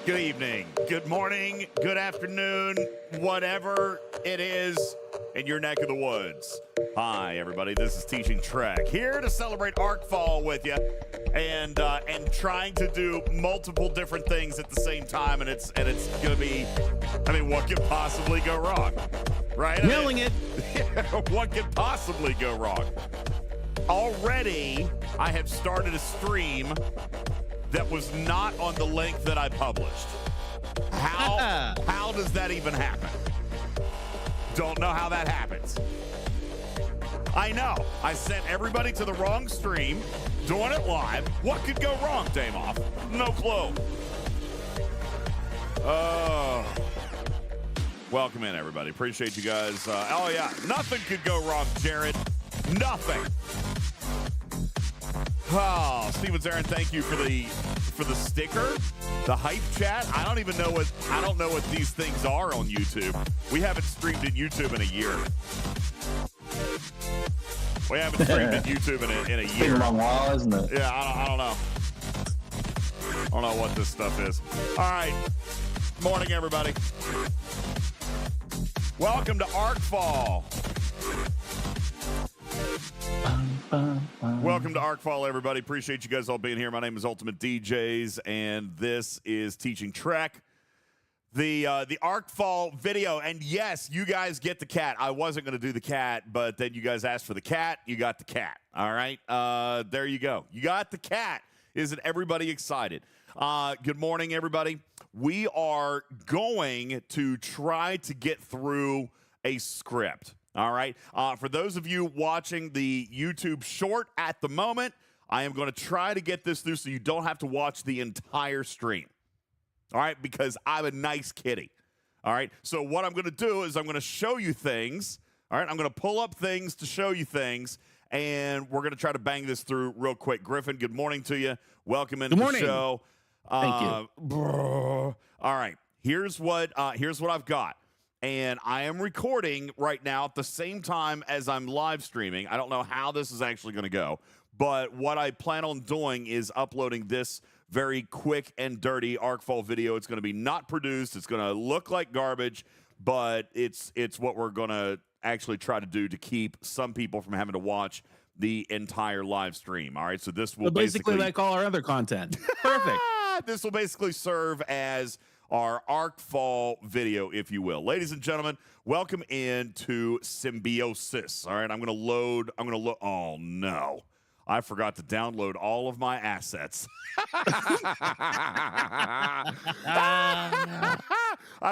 Good evening, good morning, good afternoon, whatever it is in your neck of the woods. Hi, everybody. This is Teaching Trek, here to celebrate Arcfall with you, and trying to do multiple different things at the same time, and it's gonna be. I mean, what could possibly go wrong, right? Yelling it. What could possibly go wrong? Already, I have started a stream that was not on the link that I published. How does that even happen? Don't know how that happens. I know. I sent everybody to the wrong stream, doing it live. What could go wrong, Damoff? No clue. Welcome in, everybody. Appreciate you guys. Oh, yeah. Nothing could go wrong, Jared. Nothing. Oh, Steven Zarin, thank you for the sticker, the hype chat. I don't know what these things are on YouTube. We haven't streamed in YouTube in a year. We haven't streamed in YouTube in a year. It's been a long while, isn't it? Yeah, I don't know. I don't know what this stuff is. All right. Morning, everybody. Welcome to Arcfall. Welcome to Arcfall, everybody. Appreciate you guys all being here. My name is UltimatDJz, and this is Teaching Trek, the Arcfall video. And yes, you guys get the cat. I wasn't going to do the cat, but then you guys asked for the cat. You got the cat. All right, there you go. You got the cat. Isn't everybody excited? Good morning, everybody. We are going to try to get through a script. All right. For those of you watching the YouTube short at the moment, I am going to try to get this through so you don't have to watch the entire stream. All right. Because I'm a nice kitty. All right. So what I'm going to do is I'm going to show you things. All right. I'm going to pull up things to show you things. And we're going to try to bang this through real quick. Griffin, good morning to you. Welcome into the show. Thank you. All right. Here's what I've got. And I am recording right now at the same time as I'm live streaming. I don't know how this is actually going to go, but what I plan on doing is uploading this very quick and dirty Arcfall video. It's going to be not produced. It's going to look like garbage, but it's what we're going to actually try to do to keep some people from having to watch the entire live stream. All right, so this will basically like all our other content. Perfect. This will basically serve as our Arcfall video, if you will. Ladies and gentlemen, welcome into Symbiosis. All right, I'm going to load. Oh, no. I forgot to download all of my assets. I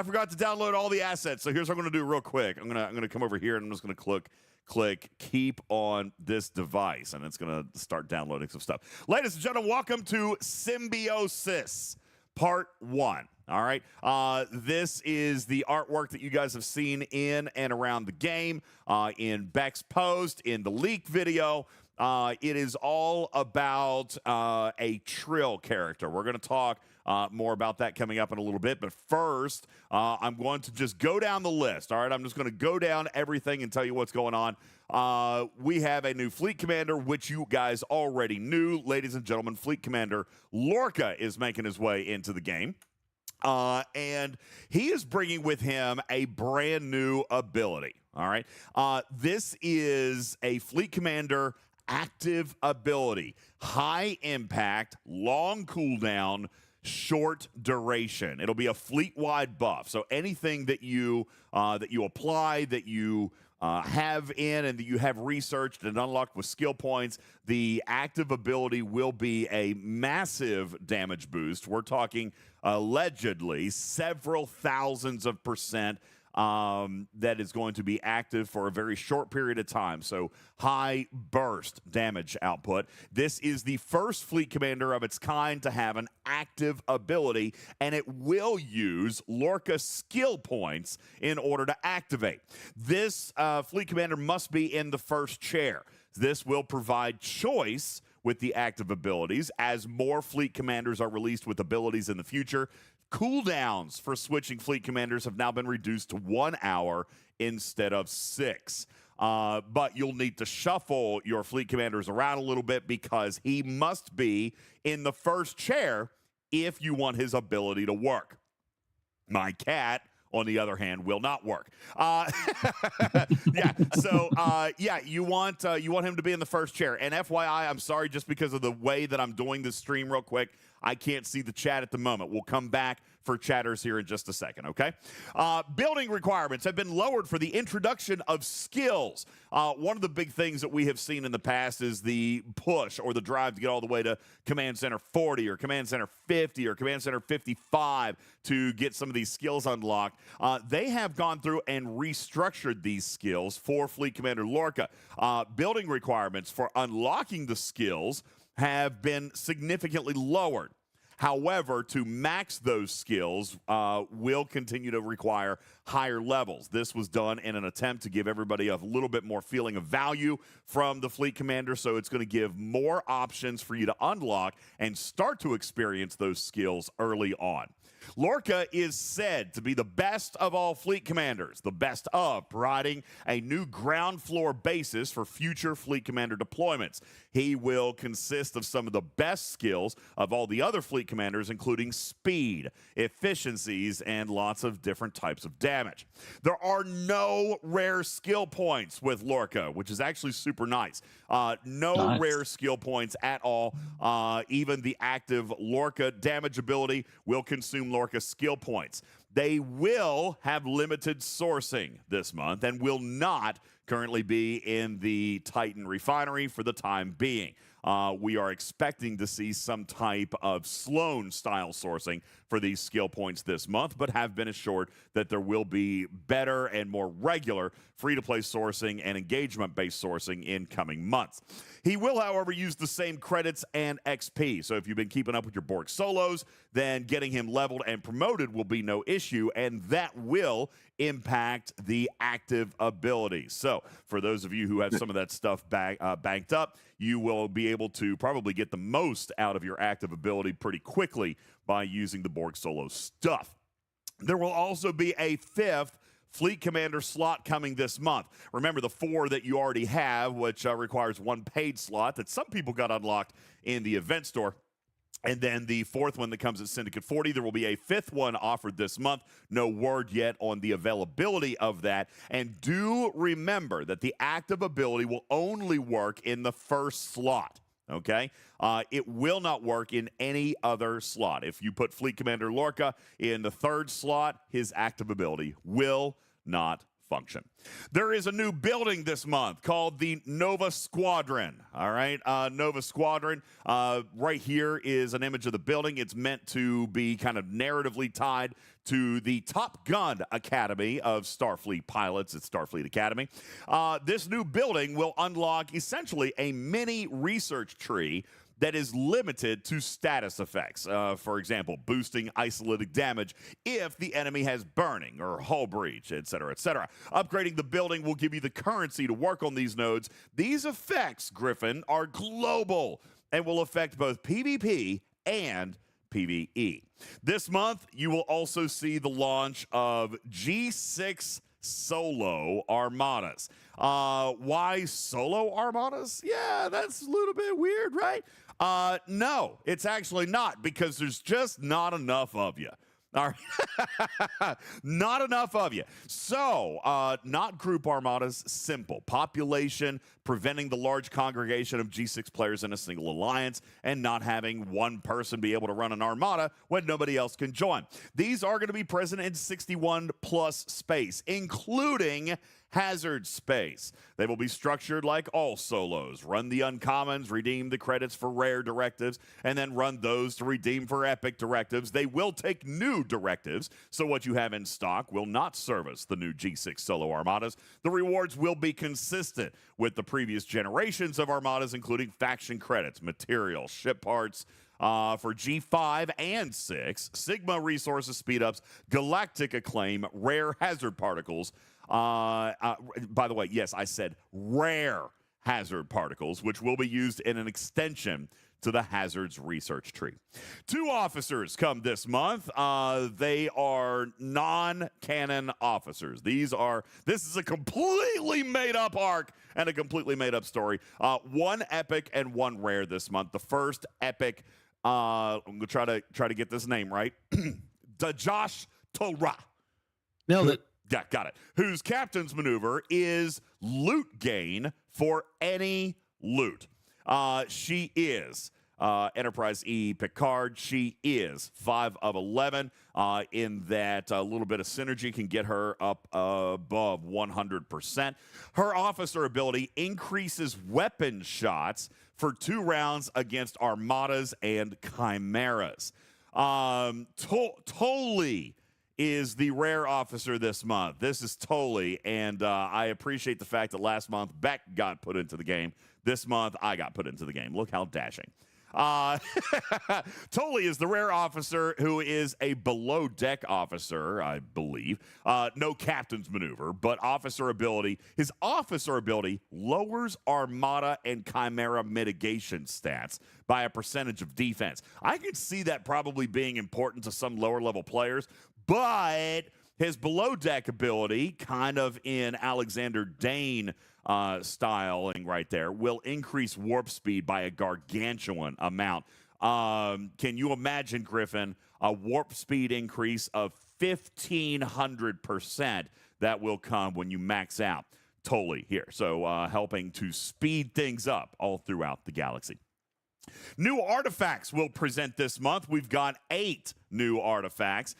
forgot to download all the assets. So here's what I'm going to do real quick. I'm going to come over here, and I'm just going to click keep on this device, and it's going to start downloading some stuff. Ladies and gentlemen, welcome to Symbiosis Part 1. All right. This is the artwork that you guys have seen in and around the game, in Beck's post, in the leak video. It is all about a Trill character. We're going to talk more about that coming up in a little bit. But first, I'm going to just go down the list. All right. I'm just going to go down everything and tell you what's going on. We have a new fleet commander, which you guys already knew. Ladies and gentlemen, Fleet Commander Lorca is making his way into the game. And he is bringing with him a brand new ability. All right. This is a Fleet Commander active ability, high impact, long cooldown, short duration. It'll be a fleet-wide buff. So anything that you apply, that you have in and that you have researched and unlocked with skill points, the active ability will be a massive damage boost. We're talking allegedly several thousands of percent that is going to be active for a very short period of time. So high burst damage output. This is the first fleet commander of its kind to have an active ability, and it will use Lorca skill points in order to activate. This fleet commander must be in the first chair. This will provide choice with the active abilities as more fleet commanders are released with abilities in the future. Cooldowns for switching fleet commanders have now been reduced to 1 hour instead of 6. But you'll need to shuffle your fleet commanders around a little bit because he must be in the first chair if you want his ability to work. My cat, on the other hand, will not work. You want him to be in the first chair. And FYI, I'm sorry, just because of the way that I'm doing this stream real quick, I can't see the chat at the moment. We'll come back for chatters here in just a second, okay? Building requirements have been lowered for the introduction of skills. One of the big things that we have seen in the past is the push or the drive to get all the way to Command Center 40 or Command Center 50 or Command Center 55 to get some of these skills unlocked. They have gone through and restructured these skills for Fleet Commander Lorca. Building requirements for unlocking the skills have been significantly lowered. However, to max those skills will continue to require higher levels. This was done in an attempt to give everybody a little bit more feeling of value from the Fleet Commander, so it's going to give more options for you to unlock and start to experience those skills early on. Lorca is said to be the best of all fleet commanders, the best of, providing a new ground floor basis for future fleet commander deployments. He will consist of some of the best skills of all the other fleet commanders, including speed, efficiencies, and lots of different types of damage. There are no rare skill points with Lorca, which is actually super nice. No rare skill points at all. Even the active Lorca damage ability will consume Lorca skill points. They will have limited sourcing this month and will not currently be in the Titan refinery for the time being. We are expecting to see some type of Sloan-style sourcing for these skill points this month, but have been assured that there will be better and more regular free-to-play sourcing and engagement-based sourcing in coming months. He will, however, use the same credits and XP. So if you've been keeping up with your Borg solos, then getting him leveled and promoted will be no issue, and that will impact the active ability. So for those of you who have some of that stuff banked up, you will be able to probably get the most out of your active ability pretty quickly by using the Borg solo stuff. There will also be a 5th Fleet Commander slot coming this month. Remember the 4 that you already have, which requires 1 paid slot that some people got unlocked in the event store. And then the 4th one that comes at Syndicate 40, there will be a 5th one offered this month. No word yet on the availability of that. And do remember that the active ability will only work in the first slot. Okay? It will not work in any other slot. If you put Fleet Commander Lorca in the 3rd slot, his active ability will not function. There is a new building this month called the Nova Squadron. All right, Nova Squadron. Right here is an image of the building. It's meant to be kind of narratively tied to the Top Gun Academy of Starfleet pilots at Starfleet Academy. This new building will unlock essentially a mini research tree that is limited to status effects. For example, boosting isolated damage if the enemy has burning or hull breach, etc., etc. Upgrading the building will give you the currency to work on these nodes. These effects, Griffin, are global and will affect both PvP and PvE. This month, you will also see the launch of G6 solo armadas. Why solo armadas? Yeah, that's a little bit weird, right? No, it's actually not, because there's just not enough of you. All right. Not enough of you. So, not group armadas, simple. Population, preventing the large congregation of G6 players in a single alliance, and not having one person be able to run an armada when nobody else can join. These are going to be present in 61 plus space, including hazard space. They will be structured like all solos. Run the uncommons, redeem the credits for rare directives, and then run those to redeem for epic directives. They will take new directives, so what you have in stock will not service the new G6 solo armadas. The rewards will be consistent with the previous generations of armadas, including faction credits, material, ship parts, for G5 and 6, Sigma resources speed-ups, galactic acclaim, rare hazard particles. By the way, yes, I said rare hazard particles, which will be used in an extension to the hazards research tree. 2 officers come this month. They are non-canon officers. This is a completely made-up arc and a completely made-up story. 1 epic and 1 rare this month. The first epic I'm gonna try to get this name right. Josh Torah. Nailed it. Yeah, got it. Whose captain's maneuver is loot gain for any loot. She is Enterprise E Picard. She is 5 of 11 in that a little bit of synergy can get her up above 100%. Her officer ability increases weapon shots for 2 rounds against armadas and chimeras. Totally is the rare officer this month. This is Tolly, and I appreciate the fact that last month Beck got put into the game. This month, I got put into the game. Look how dashing. Tolly is the rare officer who is a below-deck officer, I believe. No captain's maneuver, but officer ability. His officer ability lowers Armada and Chimera mitigation stats by a percentage of defense. I could see that probably being important to some lower-level players, but his below-deck ability, kind of in Alexander Dane styling right there, will increase warp speed by a gargantuan amount. Can you imagine, Griffin, a warp speed increase of 1,500% that will come when you max out Totally here? So helping to speed things up all throughout the galaxy. New artifacts will present this month. We've got 8 new artifacts.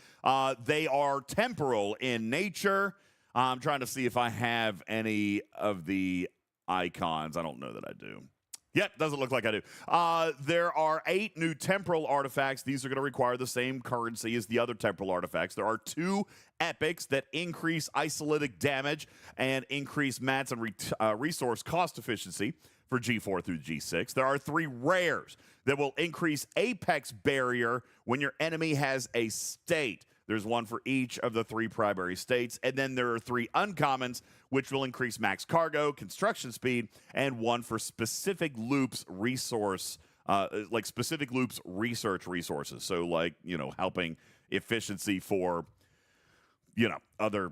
They are temporal in nature. I'm trying to see if I have any of the icons. I don't know that I do. Yep, doesn't look like I do. There are 8 new temporal artifacts. These are going to require the same currency as the other temporal artifacts. There are 2 epics that increase isolytic damage and increase mats and resource cost efficiency for G4 through G6. There are 3 rares that will increase apex barrier when your enemy has a state. There's 1 for each of the 3 primary states. And then there are 3 uncommons, which will increase max cargo, construction speed, and 1 for specific loops resource, like specific loops research resources. So like, helping efficiency for, other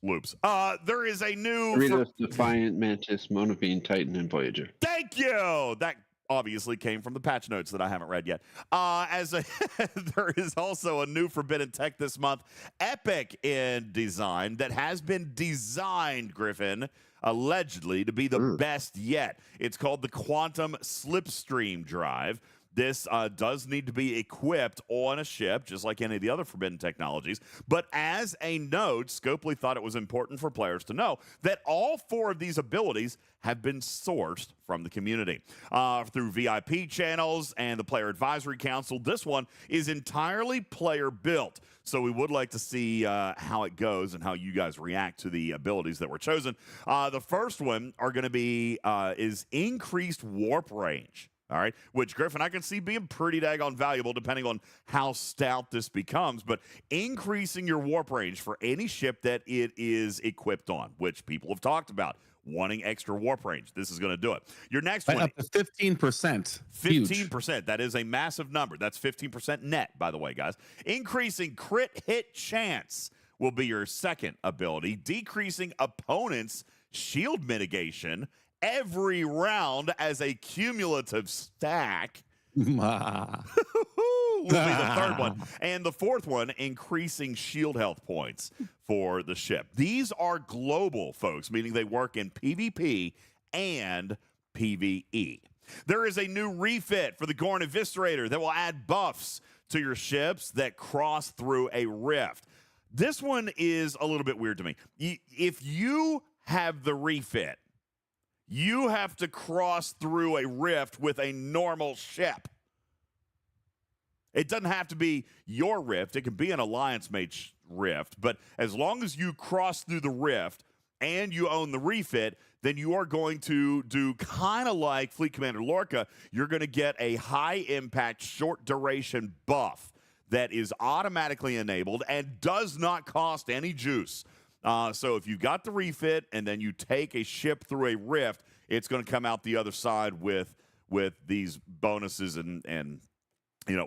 loops. There is a new Cerritos, Defiant, Mantis, Monavine, Titan, and Voyager. Thank you. That obviously came from the patch notes that I haven't read yet. There is also a new Forbidden Tech this month, epic in design, that has been designed, Griffin, allegedly to be the best yet. It's called the Quantum Slipstream Drive. This does need to be equipped on a ship, just like any of the other Forbidden technologies. But as a note, Scopely thought it was important for players to know that all 4 of these abilities have been sourced from the community through VIP channels and the Player Advisory Council. This one is entirely player-built. So we would like to see how it goes and how you guys react to the abilities that were chosen. The first one are going to be is increased warp range. All right, which, Griffin, I can see being pretty daggone valuable depending on how stout this becomes, but increasing your warp range for any ship that it is equipped on, which people have talked about, wanting extra warp range. This is going to do it. Your next one. Up to 15%. 15%. That is a massive number. That's 15% net, by the way, guys. Increasing crit hit chance will be your second ability. Decreasing opponents' shield mitigation every round as a cumulative stack will be the third one. And the fourth one, increasing shield health points for the ship. These are global, folks, meaning they work in PvP and PvE. There is a new refit for the Gorn Eviscerator that will add buffs to your ships that cross through a rift. This one is a little bit weird to me. If you have the refit, you have to cross through a rift with a normal ship. It doesn't have to be your rift. It can be an alliance mate rift. But as long as you cross through the rift and you own the refit, then you are going to do kind of like Fleet Commander Lorca. You're going to get a high-impact, short-duration buff that is automatically enabled and does not cost any juice. So if you got the refit and then you take a ship through a rift, it's going to come out the other side with these bonuses and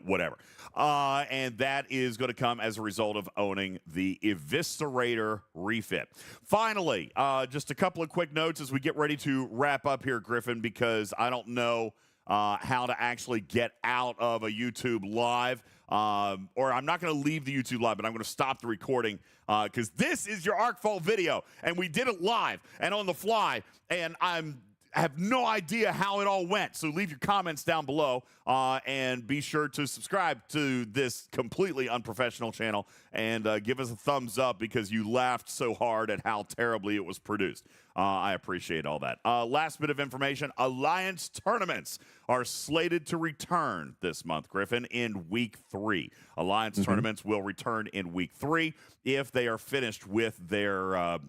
whatever. And that is going to come as a result of owning the Eviscerator refit. Finally, just a couple of quick notes as we get ready to wrap up here, Griffin, because I don't know how to actually get out of a YouTube live. Or I'm not going to leave the YouTube live, but I'm going to stop the recording because this is your ArcFall video, and we did it live and on the fly, and I have no idea how it all went. So leave your comments down below and be sure to subscribe to this completely unprofessional channel and give us a thumbs up because you laughed so hard at how terribly it was produced. I appreciate all that. Last bit of information, Alliance tournaments are slated to return this month, Griffin, in week 3. Alliance tournaments will return in week 3 if they are finished with their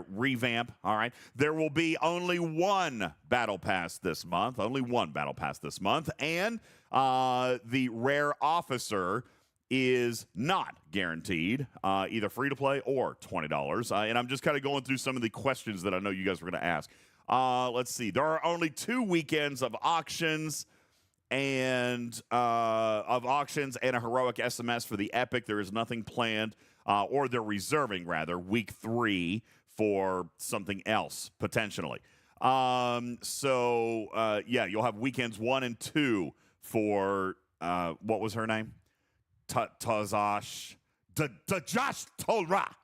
revamp. All right. There will be only one battle pass this month. Only one battle pass this month. And the rare officer is not guaranteed, either free to play or $20. And I'm just kind of going through some of the questions that I know you guys were going to ask. Let's see. There are only 2 weekends of auctions and a heroic SMS for the Epic. There is nothing planned, or they're reserving rather week 3 for something else potentially. Yeah, you'll have weekends 1 and 2 for what was her name? Josh Tolra.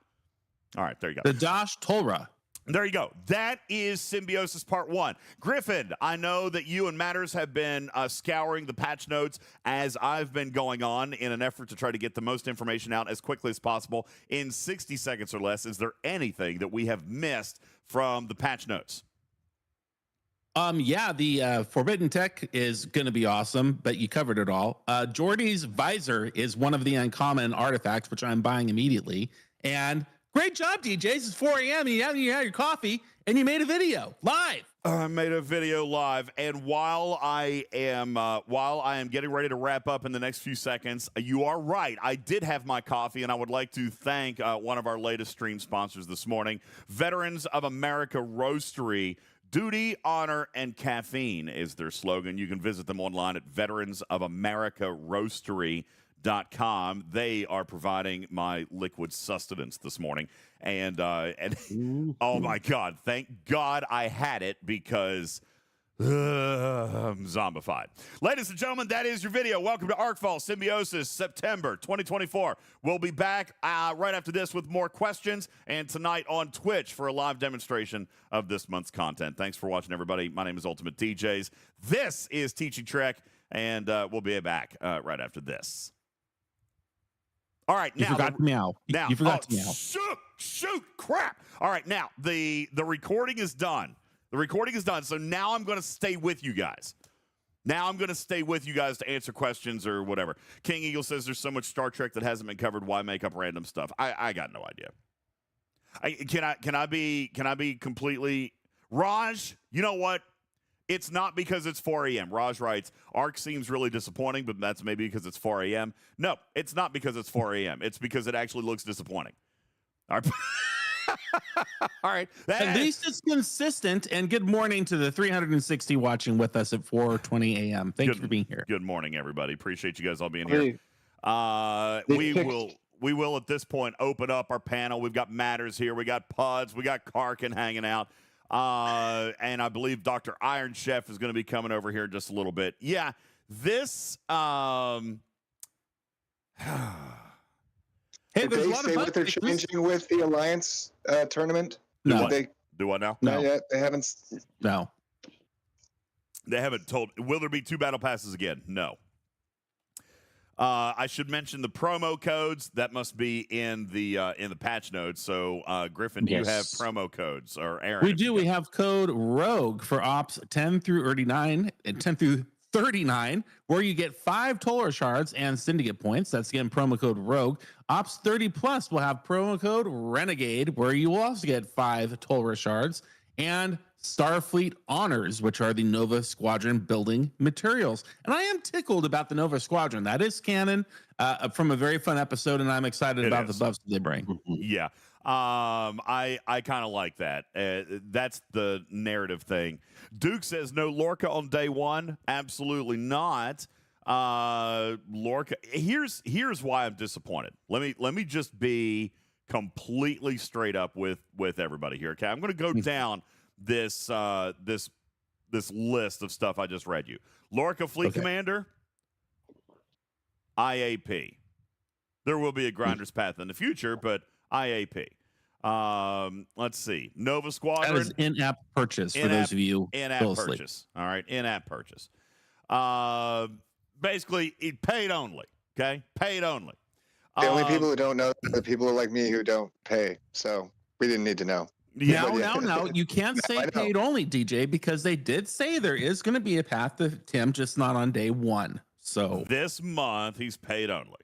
All right, there you go. The Josh Tolra. There you go. That is Symbiosis Part 1. Griffin, I know that you and Matters have been scouring the patch notes as I've been going on in an effort to try to get the most information out as quickly as possible in 60 seconds or less. Is there anything that we have missed from the patch notes? Yeah, the Forbidden Tech is going to be awesome, but you covered it all. Jordy's Visor is one of the uncommon artifacts, which I'm buying immediately. And great job, DJs. It's 4 a.m. You had your coffee, and you made a video live. I made a video live, and while I am getting ready to wrap up in the next few seconds, you are right. I did have my coffee, and I would like to thank one of our latest stream sponsors this morning, Veterans of America Roastery. Duty, honor, and caffeine is their slogan. You can visit them online at veteransofamericaroastery.com. They are providing my liquid sustenance this morning. And oh my God, thank God I had it because I'm zombified. Ladies and gentlemen, that is your video. Welcome to ArcFall Symbiosis, September 2024. We'll be back right after this with more questions and tonight on Twitch for a live demonstration of this month's content. Thanks for watching, everybody. My name is UltimatDJz. This is Teaching Trek, and we'll be back right after this. All right, now you forgot to meow. You forgot to meow. Shoot, crap. All right, now the recording is done. The recording is done, so now I'm going to stay with you guys. Now I'm going to stay with you guys to answer questions or whatever. King Eagle says there's so much Star Trek that hasn't been covered. Why make up random stuff? I got no idea. Can I be completely Raj? You know what? It's not because it's 4 a.m. Raj writes, Arc seems really disappointing, but that's maybe because it's 4 a.m. No, it's not because it's 4 a.m. It's because it actually looks disappointing. All right. All right. At least it's consistent. And good morning to the 360 watching with us at 4:20 a.m. Thank you for being here. Good morning, everybody. Appreciate you guys all being here. We will at this point open up our panel. We've got Matters here. We got Puds. We got Karkin hanging out. And I believe Dr. Iron Chef is going to be coming over here in just a little bit. Yeah, this. Hey, did they say what they're changing with the Alliance tournament? No. Do what now? Not yet. They haven't. No. They haven't told. Will there be 2 battle passes again? No. I should mention the promo codes. That must be in the patch notes. So, Griffin, do you have promo codes, or Aaron? We do. We have code ROGUE for ops 10 through 39 and 10 through 39, where you get 5 Toller shards and syndicate points. That's again promo code ROGUE. Ops 30 plus will have promo code RENEGADE, where you will also get 5 Toller shards and Starfleet honors, which are the Nova Squadron building materials. And I am tickled about the Nova Squadron. That is canon from a very fun episode, and I'm excited about the buffs that they bring. Yeah. I kind of like that. That's the narrative thing. Duke says no Lorca on day 1. Absolutely not. Lorca. Here's why I'm disappointed. Let me just be completely straight up with everybody here. Okay, I'm going to go down this this list of stuff I just read you. Lorca Fleet Commander, IAP. There will be a Grinder's Path in the future, but IAP. Let's see. Nova Squadron. That is in-app purchase for those of you in-app purchase. All right, in-app purchase. Basically, it paid only. Okay, paid only. The only people who don't know are the people like me who don't pay. So we didn't need to know. Yeah. Now, you can't say paid only, DJ, because they did say there is going to be a path to Tim, just not on day one. So this month he's paid only.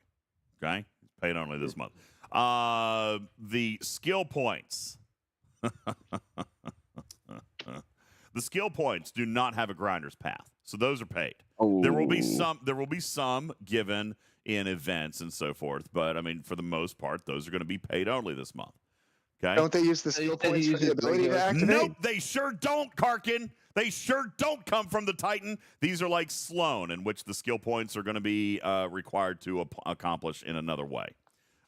Okay, he's paid only this month. The skill points. The skill points do not have a Grinder's Path, so those are paid. Oh. There will be some given in events and so forth, but I mean, for the most part, those are going to be paid only this month. Okay. Don't they use the skill points for the ability to activate? Nope, they sure don't, Karkin. They sure don't come from the Titan. These are like Sloan, in which the skill points are going to be required to accomplish in another way.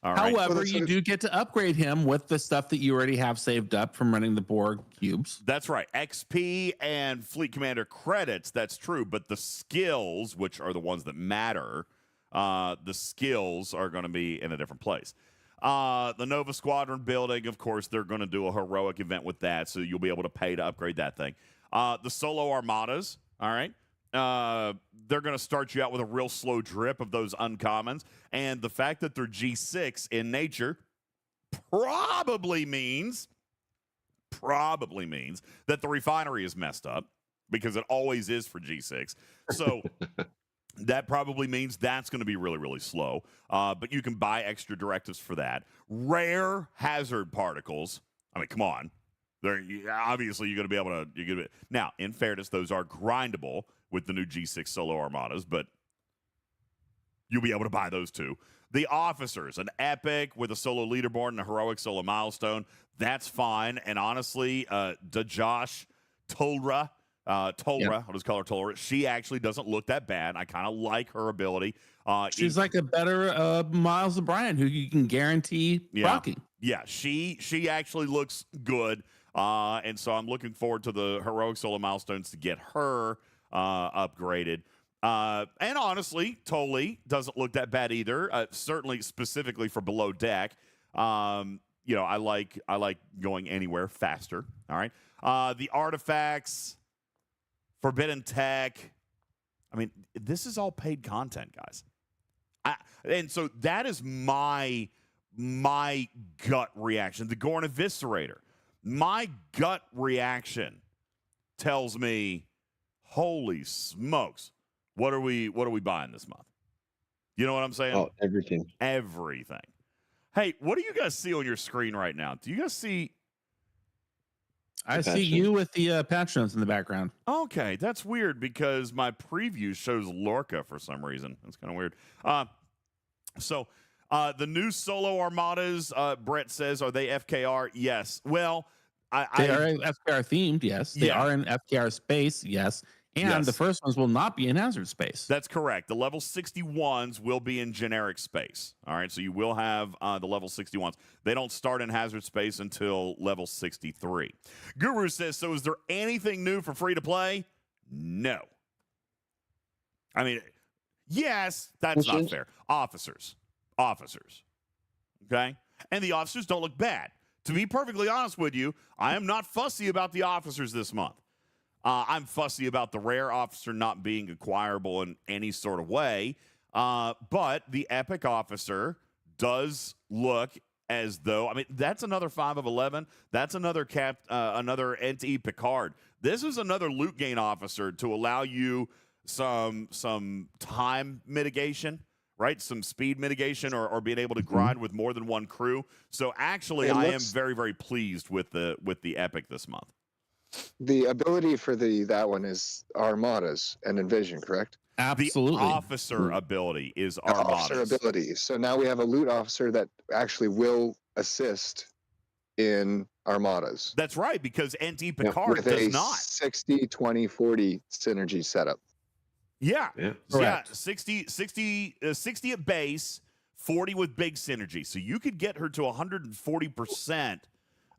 All right. However, you do get to upgrade him with the stuff that you already have saved up from running the Borg cubes. That's right. XP and Fleet Commander credits, that's true. But the skills, which are the ones that matter, the skills are going to be in a different place. The Nova Squadron building, of course, they're going to do a heroic event with that, so you'll be able to pay to upgrade that thing. The solo armadas, all right? They're going to start you out with a real slow drip of those uncommons. And the fact that they're G6 in nature probably means that the refinery is messed up, because it always is for G6. So that probably means that's going to be really, really slow. But you can buy extra directives for that. Rare hazard particles. I mean, come on. Obviously, you're going to be able to. Now, in fairness, those are grindable with the new G6 solo armadas, but you'll be able to buy those too. The officers, an epic with a solo leaderboard and a heroic solo milestone. That's fine. And honestly, Josh Tolra, I'll just call her Tolra. She actually doesn't look that bad. I kind of like her ability. She's like a better Miles O'Brien, who you can guarantee rocking. Yeah, she actually looks good. And so I'm looking forward to the heroic solo milestones to get her upgraded. And honestly, Toli doesn't look that bad either. Certainly, specifically for below deck. I like going anywhere faster. All right. The artifacts, forbidden tech. I mean, this is all paid content, guys. And so that is my gut reaction. The Gorn Eviscerator. My gut reaction tells me, holy smokes, what are we buying this month? You know what I'm saying? Oh, everything. Everything. Hey, what do you guys see on your screen right now? Do you guys see? I see you with the patch notes in the background. Okay, that's weird because my preview shows Lorca for some reason. That's kind of weird. So the new solo armadas, Brett says, are they FKR? Yes. Well, they are FKR themed, yes. They are in FKR space, yes. And the first ones will not be in hazard space. That's correct. The level 61s will be in generic space. All right, so you will have the level 61s. They don't start in hazard space until level 63. Guru says, so is there anything new for free to play? No. I mean, yes, that's not fair. Officers. Okay? And the officers don't look bad. To be perfectly honest with you, I am not fussy about the officers this month. I'm fussy about the rare officer not being acquirable in any sort of way. But the epic officer does look as though, I mean, that's another 5 of 11. That's another another NTE Picard. This is another loot gain officer to allow you some time mitigation, right? Some speed mitigation, or being able to grind with more than one crew. So actually, I am very, very pleased with the epic this month. The ability for that one is armadas and envision, correct? Absolutely. The officer ability is armadas. Officer ability. So now we have a loot officer that actually will assist in armadas. That's right, because NT Picard does not. 60, 20, 40 synergy setup. Yeah. 60 at base, 40 with big synergy. So you could get her to 140%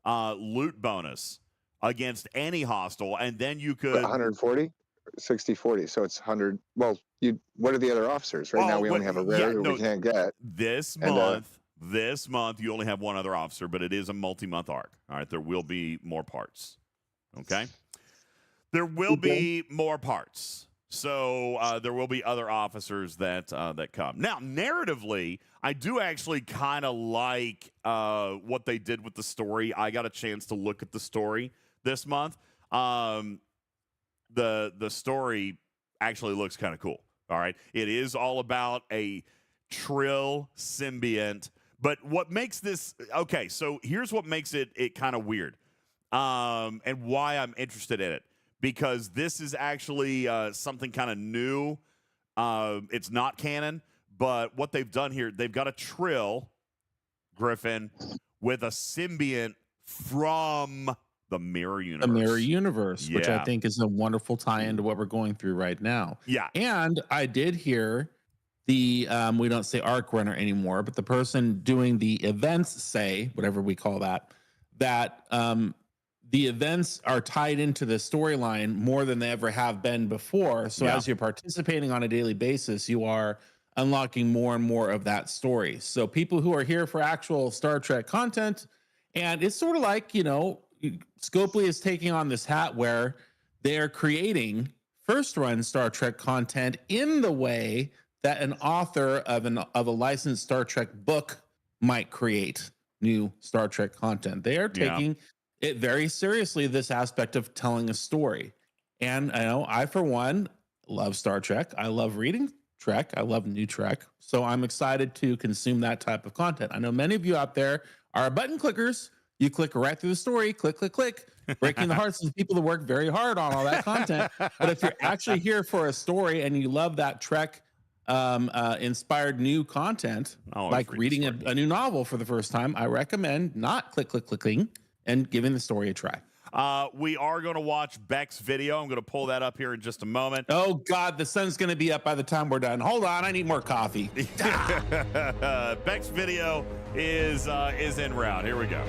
loot bonus against any hostile, and then you could 140, 60-40. So it's 100. Well, what are the other officers? Right now we only have a rare that we can't get. This month you only have one other officer, but it is a multi-month arc. All right, there will be more parts. Okay, there will be more parts. So there will be other officers that come. Now, narratively, I do actually kind of like what they did with the story. I got a chance to look at the story this month. The story actually looks kind of cool. All right, it is all about a Trill symbiont. But what makes this okay? So here's what makes it kind of weird, and why I'm interested in it. Because this is actually something kind of new. It's not canon, but what they've done here, they've got a Trill Griffin with a symbiont from the Mirror Universe. The Mirror Universe, which I think is a wonderful tie-in to what we're going through right now. Yeah. And I did hear the, we don't say arc runner anymore, but the person doing the events say, whatever we call that the events are tied into the storyline more than they ever have been before. So as you're participating on a daily basis, you are unlocking more and more of that story. So people who are here for actual Star Trek content, and it's sort of like, Scopely is taking on this hat where they're creating first run Star Trek content in the way that an author of a licensed Star Trek book might create new Star Trek content. They are taking it very seriously, this aspect of telling a story. And I for one love Star Trek. I love reading Trek. I love new Trek. So I'm excited to consume that type of content. I know many of you out there are button clickers. You click right through the story, click, click, click, breaking the hearts of people that work very hard on all that content. But if you're actually here for a story and you love that Trek inspired new content, like reading a new novel for the first time, I recommend not clicking and giving the story a try. We are going to watch Beck's video. I'm going to pull that up here in just a moment. Oh, God, the sun's going to be up by the time we're done. Hold on, I need more coffee. Beck's video is en route. Here we go.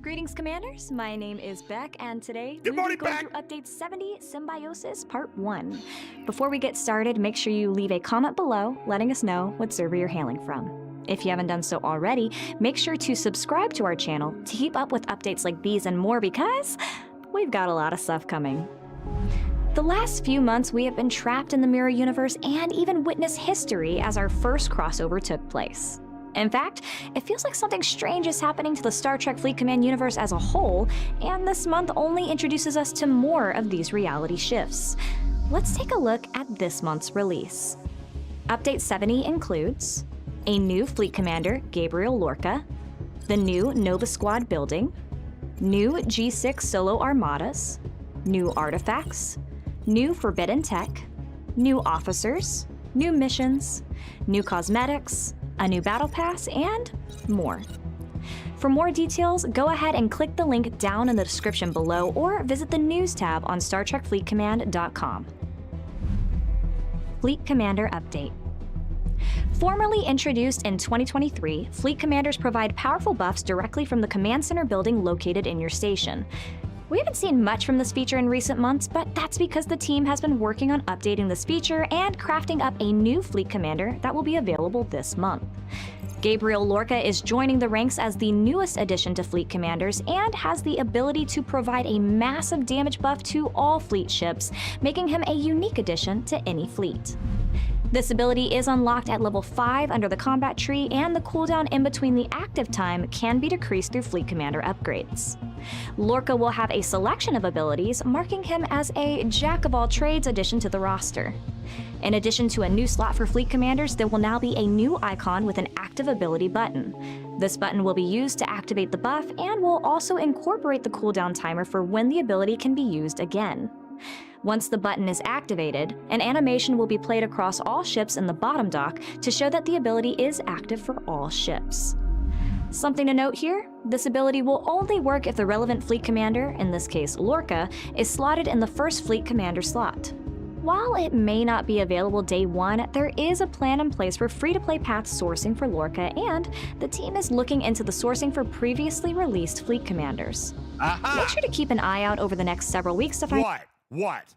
Greetings, Commanders. My name is Beck, and today Good morning, we'll be going through Update 70, Symbiosis Part 1. Before we get started, make sure you leave a comment below letting us know what server you're hailing from. If you haven't done so already, make sure to subscribe to our channel to keep up with updates like these and more because we've got a lot of stuff coming. The last few months, we have been trapped in the Mirror Universe and even witnessed history as our first crossover took place. In fact, it feels like something strange is happening to the Star Trek Fleet Command universe as a whole, and this month only introduces us to more of these reality shifts. Let's take a look at this month's release. Update 70 includes a new Fleet Commander, Gabriel Lorca, the new Nova Squad building, new G6 solo armadas, new artifacts, new forbidden tech, new officers, new missions, new cosmetics, a new battle pass, and more. For more details, go ahead and click the link down in the description below or visit the news tab on StarTrekFleetCommand.com. Fleet Commander Update. Formerly introduced in 2023, Fleet Commanders provide powerful buffs directly from the Command Center building located in your station. We haven't seen much from this feature in recent months, but that's because the team has been working on updating this feature and crafting up a new Fleet Commander that will be available this month. Gabriel Lorca is joining the ranks as the newest addition to Fleet Commanders and has the ability to provide a massive damage buff to all fleet ships, making him a unique addition to any fleet. This ability is unlocked at level 5 under the combat tree, and the cooldown in between the active time can be decreased through Fleet Commander upgrades. Lorca will have a selection of abilities, marking him as a jack-of-all-trades addition to the roster. In addition to a new slot for Fleet Commanders, there will now be a new icon with an active ability button. This button will be used to activate the buff and will also incorporate the cooldown timer for when the ability can be used again. Once the button is activated, an animation will be played across all ships in the bottom dock to show that the ability is active for all ships. Something to note here, this ability will only work if the relevant Fleet Commander, in this case Lorca, is slotted in the first Fleet Commander slot. While it may not be available day one, there is a plan in place for free-to-play path sourcing for Lorca, and the team is looking into the sourcing for previously released fleet commanders. Aha! Make sure to keep an eye out over the next several weeks to find What?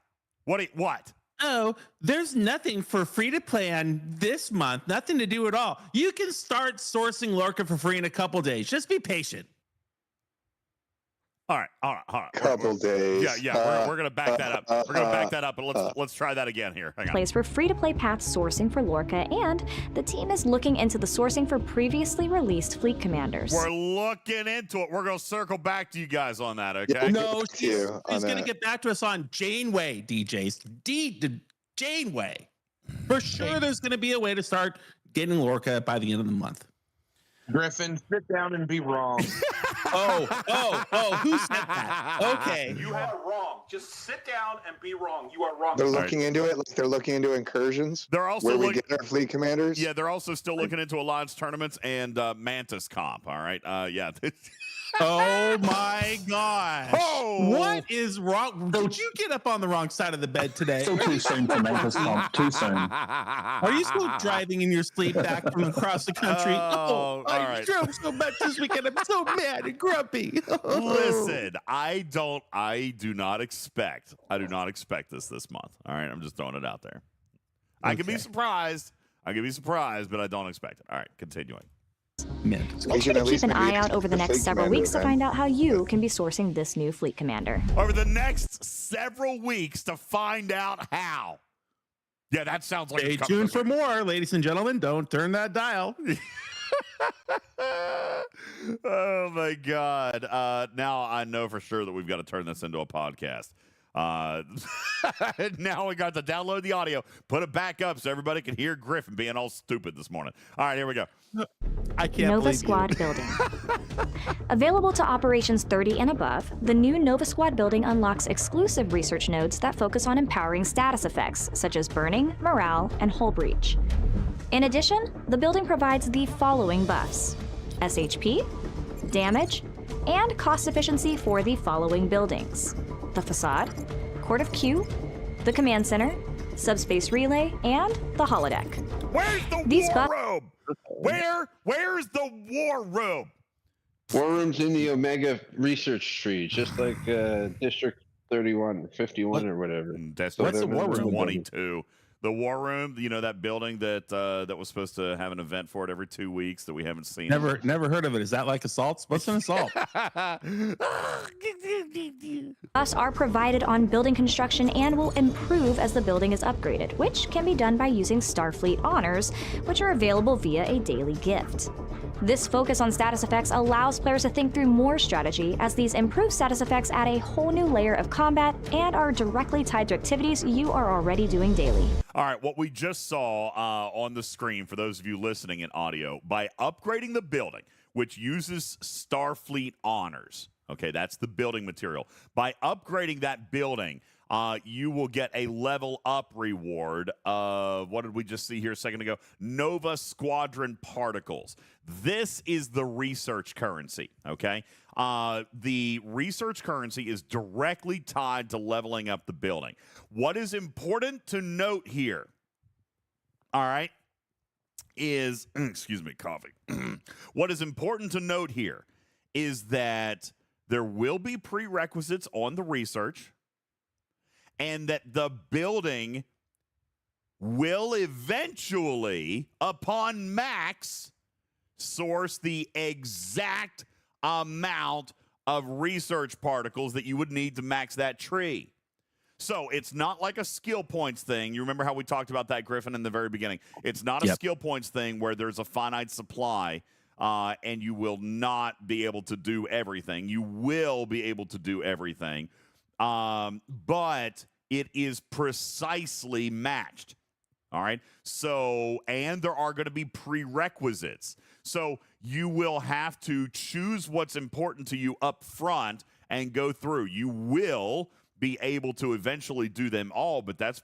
Oh, there's nothing for free to play on this month. Nothing to do at all. You can start sourcing Lorca for free in a couple days. Just be patient. All right. Couple days. Yeah. We're gonna back that up. We're gonna back that up, but let's try that again here. Hang on. place for free-to-play path sourcing for Lorca, and the team is looking into the sourcing for previously released fleet commanders. We're looking into it. We're gonna circle back to you guys on that, okay? No, to you on she's going to that. get back to us on Janeway, DJs. Janeway. For sure, there's going to be a way to start getting Lorca by the end of the month. Griffin, sit down and be wrong. Oh, who said that? Okay. You are wrong. Just sit down and be wrong. You are wrong. They're looking into it like they're looking into incursions. They're also where we looking. get our fleet commanders. Yeah, they're also still looking into alliance tournaments and Mantis comp. All right. Yeah. Oh my gosh. Oh! What is wrong? Did you get up on the wrong side of the bed today? Still too soon to make us comp. Too soon. Are you still driving in your sleep back from across the country? Oh, all I right. drove so much this weekend. I'm so mad and grumpy. Listen, I do not expect this month. All right, I'm just throwing it out there. I could be surprised. But I don't expect it. All right, continuing. Make sure to keep an eye out over the next several weeks to find out how you can be sourcing this new fleet commander. Over the next several weeks to find out how. Yeah, that sounds like Stay it's coming tuned this for more, ladies and gentlemen. Don't turn that dial. Oh my God. Now I know for sure that we've got to turn this into a podcast. Now we got to download the audio, put it back up so everybody can hear Griffin being all stupid this morning. All right, here we go. I can't Nova believe Squad you. building. Available to operations 30 and above, the new Nova Squad building unlocks exclusive research nodes that focus on empowering status effects such as burning, morale, and hull breach. In addition, the building provides the following buffs: SHP, damage, and cost efficiency for the following buildings: the facade, Court of Q, the command center, subspace relay, and the holodeck. Where's the These war buff- room? Where's the war room? War room's in the Omega research tree, just like District 31, 51, or whatever. That's What's the war room? 22. The war room, you know, that building that that was supposed to have an event for it every 2 weeks that we haven't seen. Never heard of it. Is that like assaults? What's an assault? Buffs are provided on building construction and will improve as the building is upgraded, which can be done by using Starfleet honors, which are available via a daily gift. This focus on status effects allows players to think through more strategy, as these improved status effects add a whole new layer of combat and are directly tied to activities you are already doing daily. All right, what we just saw on the screen, for those of you listening in audio, by upgrading the building, which uses Starfleet honors, okay, that's the building material. By upgrading that building, you will get a level up reward of, what did we just see here a second ago? Nova Squadron particles. This is the research currency, okay? The research currency is directly tied to leveling up the building. What is important to note here, all right, is, excuse me, coffee. What is important to note here is that there will be prerequisites on the research, and that the building will eventually, upon max, source the exact amount of research particles that you would need to max that tree. So it's not like a skill points thing. You remember how we talked about that, Griffin, in the very beginning. It's not a skill points thing where there's a finite supply and you will not be able to do everything. You will be able to do everything. But it is precisely matched. All right. So, and there are going to be prerequisites. So you will have to choose what's important to you up front and go through. You will be able to eventually do them all, but that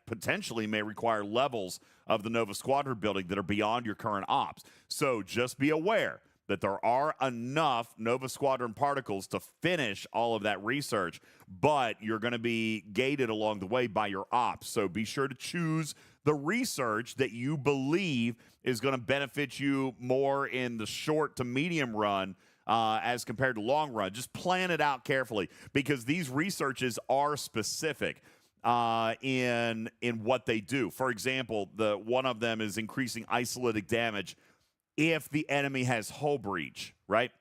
potentially may require levels of the Nova Squadron building that are beyond your current ops. So just be aware that there are enough Nova Squadron particles to finish all of that research, but you're going to be gated along the way by your ops. So be sure to choose the research that you believe is going to benefit you more in the short to medium run as compared to long run. Just plan it out carefully, because these researches are specific in what they do. For example, one of them is increasing isolated damage if the enemy has hull breach, right?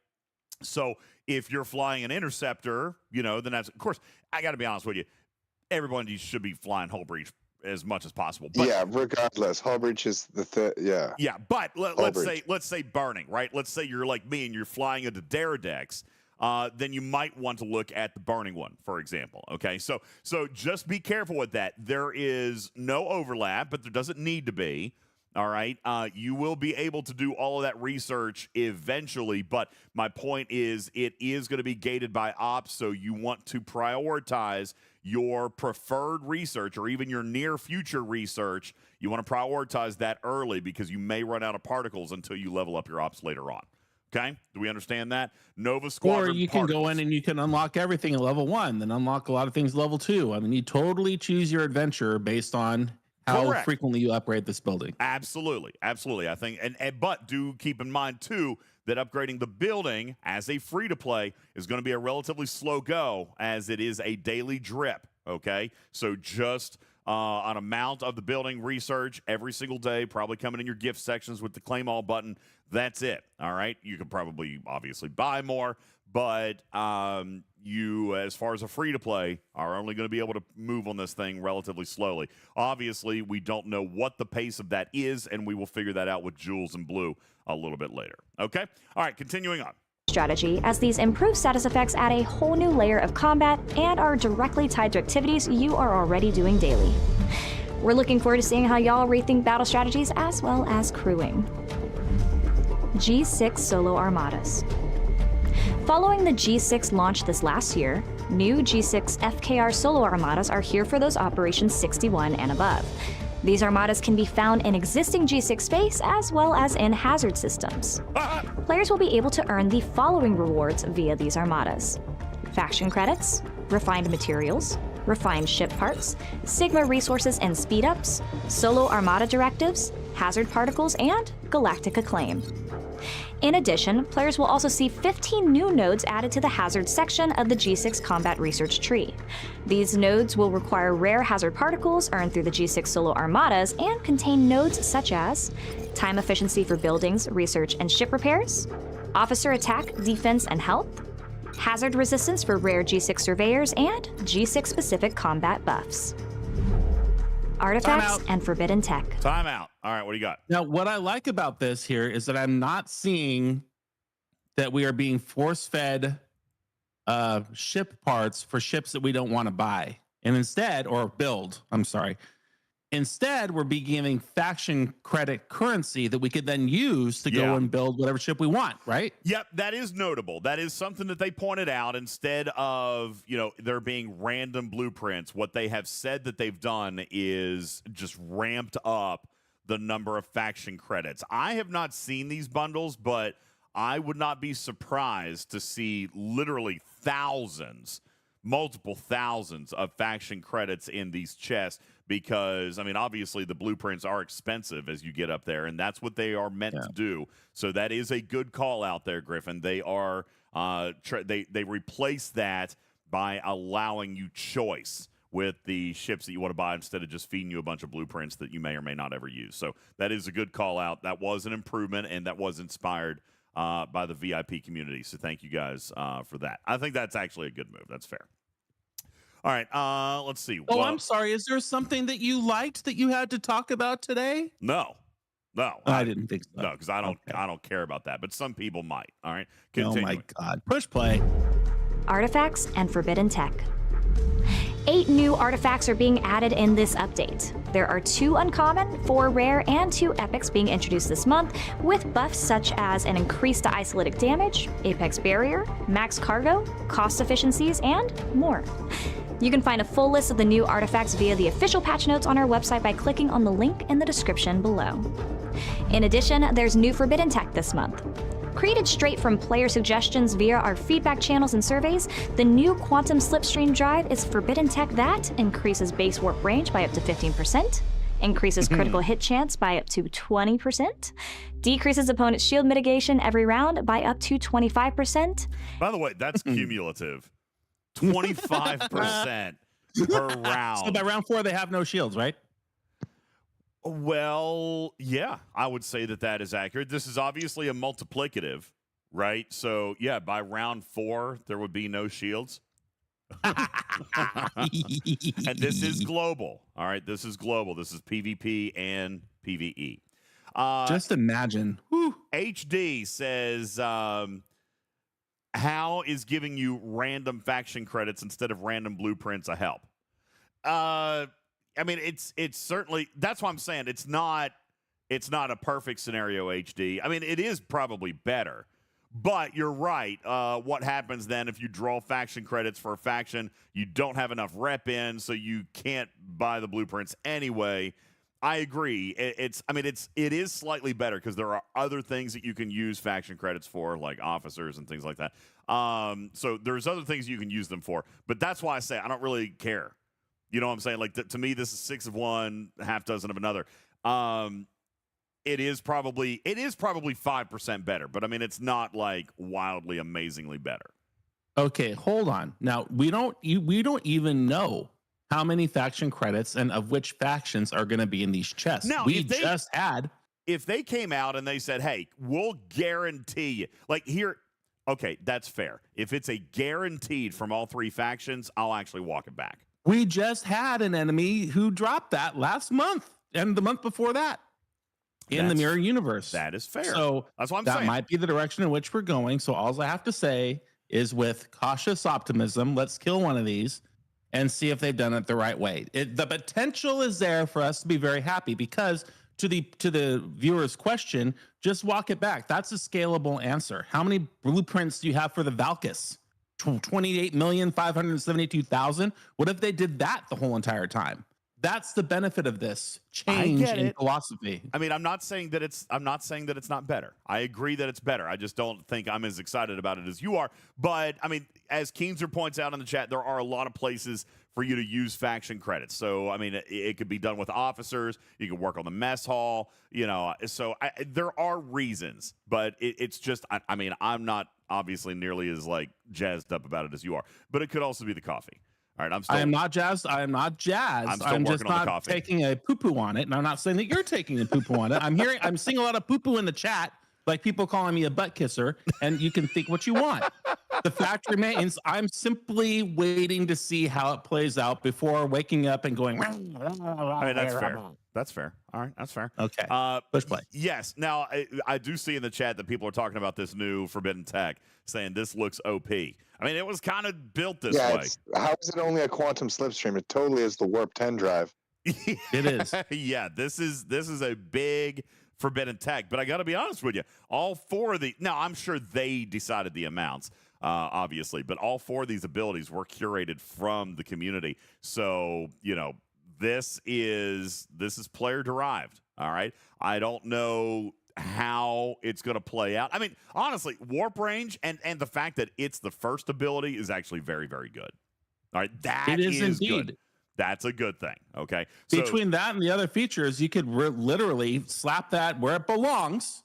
So if you're flying an interceptor, then that's, of course, I got to be honest with you, everybody should be flying hull breach as much as possible. But, yeah, regardless, hull breach is yeah. Yeah, but let's say burning, right? Let's say you're like me and you're flying into Daradex. Then you might want to look at the burning one, for example. Okay, so just be careful with that. There is no overlap, but there doesn't need to be. All right, you will be able to do all of that research eventually, but my point is it is going to be gated by ops, so you want to prioritize your preferred research or even your near future research. You want to prioritize that early, because you may run out of particles until you level up your ops later on. Okay, do we understand that? Nova Squadron Or you can go in and you can unlock everything at level 1, then unlock a lot of things level 2. I mean, you totally choose your adventure based on how Correct. frequently you upgrade this building. Absolutely. I think, but do keep in mind too that upgrading the building as a free-to-play is going to be a relatively slow go, as it is a daily drip. Okay, so just an amount of the building research every single day, probably coming in your gift sections with the claim all button. That's it. All right, you could probably obviously buy more, but you, as far as a free-to-play, are only going to be able to move on this thing relatively slowly. Obviously, we don't know what the pace of that is, and we will figure that out with Jules and Blue a little bit later. Okay? All right, continuing on. Strategy, as these improved status effects add a whole new layer of combat and are directly tied to activities you are already doing daily. We're looking forward to seeing how y'all rethink battle strategies as well as crewing. G6 Solo Armadas. Following the G6 launch this last year, new G6 FKR Solo Armadas are here for those operations 61 and above. These armadas can be found in existing G6 space as well as in hazard systems. Players will be able to earn the following rewards via these armadas: faction credits, refined materials, refined ship parts, Sigma resources and speed-ups, solo armada directives, hazard particles, and galactic acclaim. In addition, players will also see 15 new nodes added to the hazard section of the G6 combat research tree. These nodes will require rare hazard particles earned through the G6 solo armadas and contain nodes such as time efficiency for buildings, research, and ship repairs, officer attack, defense, and health, hazard resistance for rare G6 surveyors, and G6 specific combat buffs. Artifacts and forbidden tech. Time out. All right, what do you got? Now, what I like about this here is that I'm not seeing that we are being force-fed ship parts for ships that we don't want to buy. And instead, or build, I'm sorry. Instead, we're beginning faction credit currency that we could then use to go and build whatever ship we want, right? Yep, that is notable. That is something that they pointed out. Instead of, there being random blueprints, what they have said that they've done is just ramped up the number of faction credits. I have not seen these bundles, but I would not be surprised to see literally multiple thousands of faction credits in these chests, because, obviously the blueprints are expensive as you get up there, and that's what they are meant to do. So that is a good call out there, Griffin. They are they replace that by allowing you choice with the ships that you want to buy, instead of just feeding you a bunch of blueprints that you may or may not ever use. So that is a good call out. That was an improvement, and that was inspired by the VIP community. So thank you guys for that. I think that's actually a good move. That's fair. All right, let's see. Oh, I'm sorry. Is there something that you liked that you had to talk about today? No. I didn't think so. No, because I don't care about that, but some people might. All right, oh my God. Push play. Artifacts and forbidden tech. 8 new artifacts are being added in this update. There are 2 uncommon, 4 rare, and 2 epics being introduced this month, with buffs such as an increase to isolatic damage, apex barrier, max cargo, cost efficiencies, and more. You can find a full list of the new artifacts via the official patch notes on our website by clicking on the link in the description below. In addition, there's new forbidden tech this month. Created straight from player suggestions via our feedback channels and surveys, the new Quantum Slipstream drive is forbidden tech that increases base warp range by up to 15%, increases critical hit chance by up to 20%, decreases opponent's shield mitigation every round by up to 25%. By the way, that's cumulative. 25% per round. So by round 4, they have no shields, right? Well, yeah, I would say that is accurate. This is obviously a multiplicative, right? So, yeah, by round 4, there would be no shields. And this is global. All right, this is global. This is PvP and PvE. Just imagine. Whew. HD says, how is giving you random faction credits instead of random blueprints a help? I mean, it's certainly, that's why I'm saying it's not a perfect scenario, HD. I mean, it is probably better, but you're right. What happens then if you draw faction credits for a faction, you don't have enough rep in, so you can't buy the blueprints anyway. I agree. It is slightly better because there are other things that you can use faction credits for, like officers and things like that. So there's other things you can use them for, but that's why I say I don't really care. You know what I'm saying? Like, to me, this is 6 of one, half dozen of another. It is probably 5% better, but I mean, it's not like wildly, amazingly better. Okay, hold on. Now we don't even know how many faction credits and of which factions are going to be in these chests. Now, if they came out and they said, "Hey, we'll guarantee you," like here, okay, that's fair. If it's a guaranteed from all 3 factions, I'll actually walk it back. We just had an enemy who dropped that last month and the month before that in the mirror universe. That is fair. So that's what I'm that saying. might be the direction in which we're going. So all I have to say is, with cautious optimism, let's kill one of these and see if they've done it the right way. The potential is there for us to be very happy, because to the viewer's question, just walk it back. That's a scalable answer. How many blueprints do you have for the Valkys? 28,572,000. What if they did that the whole entire time? That's the benefit of this change in philosophy. I mean, I'm not saying that it's not better. I agree that it's better. I just don't think I'm as excited about it as you are. But I mean, as Keenzer points out in the chat, there are a lot of places for you to use faction credits. So I mean, it could be done with officers. You can work on the mess hall. You know, so there are reasons, but it's just I mean, I'm not obviously nearly as like jazzed up about it as you are. But it could also be the coffee. All right, I am not jazzed. I'm just not taking a poo-poo on it. And I'm not saying that you're taking a poo-poo on it. I'm seeing a lot of poo-poo in the chat, like people calling me a butt kisser, and you can think what you want. The fact remains, I'm simply waiting to see how it plays out before waking up and going. I mean, that's fair. That's fair. All right, that's fair. Okay. Push play. Yes. Now, I do see in the chat that people are talking about this new Forbidden Tech, saying this looks OP. I mean, it was kind of built this way. How is it only a quantum slipstream? It totally is the Warp 10 drive. It is. Yeah, this is a big Forbidden Tech. But I got to be honest with you, all 4 of the now I'm sure they decided the amounts, obviously, but all 4 of these abilities were curated from the community. So you know, this is player derived. All right, I don't know how it's going to play out. I mean, honestly, warp range and the fact that it's the first ability is actually very, very good. All right, that is indeed good. That's a good thing. Okay, between that and the other features, you could literally slap that where it belongs,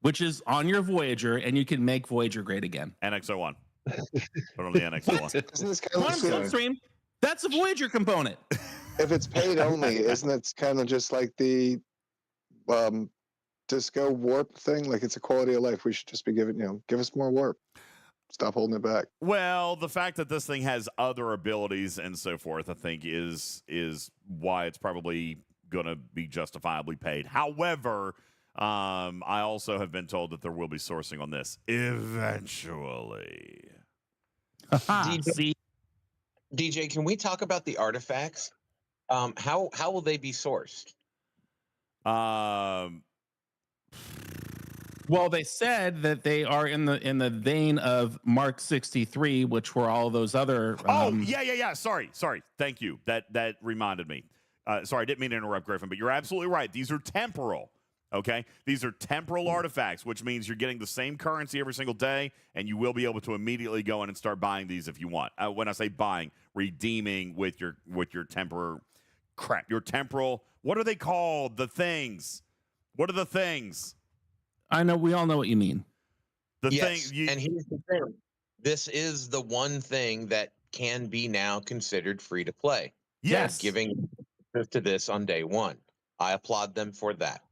which is on your Voyager, and you can make Voyager great again. NX-01. Put on the NX-01. Isn't this kind of Slipstream? That's a Voyager component. If it's paid only, isn't it kind of just like the disco warp thing? Like, it's a quality of life. We should just be giving, give us more warp. Stop holding it back. Well, the fact that this thing has other abilities and so forth, I think is why it's probably going to be justifiably paid. However, I also have been told that there will be sourcing on this eventually. DJ, can we talk about the artifacts? How will they be sourced? Well, they said that they are in the vein of Mark 63, which were all those other. Yeah. Sorry. Thank you. That reminded me. Sorry, I didn't mean to interrupt, Griffin, but you're absolutely right. These are temporal. Okay, these are temporal artifacts, which means you're getting the same currency every single day, and you will be able to immediately go in and start buying these if you want. When I say buying, redeeming with your temporal crap, your temporal. What are they called? The things. What are the things? I know we all know what you mean. The Yes, thing. and here's the thing: this is the one thing that can be now considered free to play. Yes, Giving to this on day one. I applaud them for that.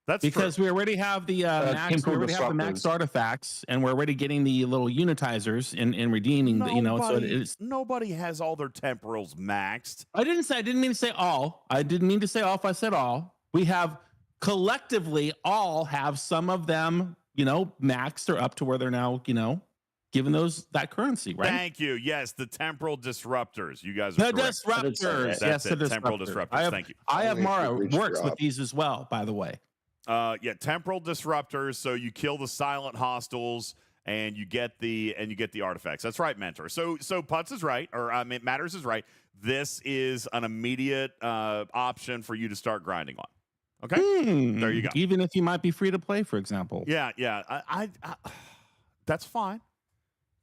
that's Because true. we already have the max, we temporal already have the max disruptors. artifacts, and we're already getting the little unitizers and redeeming. So it's. Nobody has all their temporals maxed. I didn't mean to say all. I didn't mean to say all. If I said all, we have collectively all have some of them, maxed or up to where they're now, given that currency, right? Thank you. Yes, the temporal disruptors. You guys are The correct. disruptors. That's yes, the it. Temporal disruptors. disruptors. Thank you. I have Only if Mara you reach works with drop. these as well, by the way. Yeah, temporal disruptors. So you kill the silent hostiles and you get the artifacts. That's right, Mentor. So Putz is right, or Matters is right. This is an immediate option for you to start grinding on. Okay, there you go. Even if you might be free to play, for example. Yeah. I that's fine.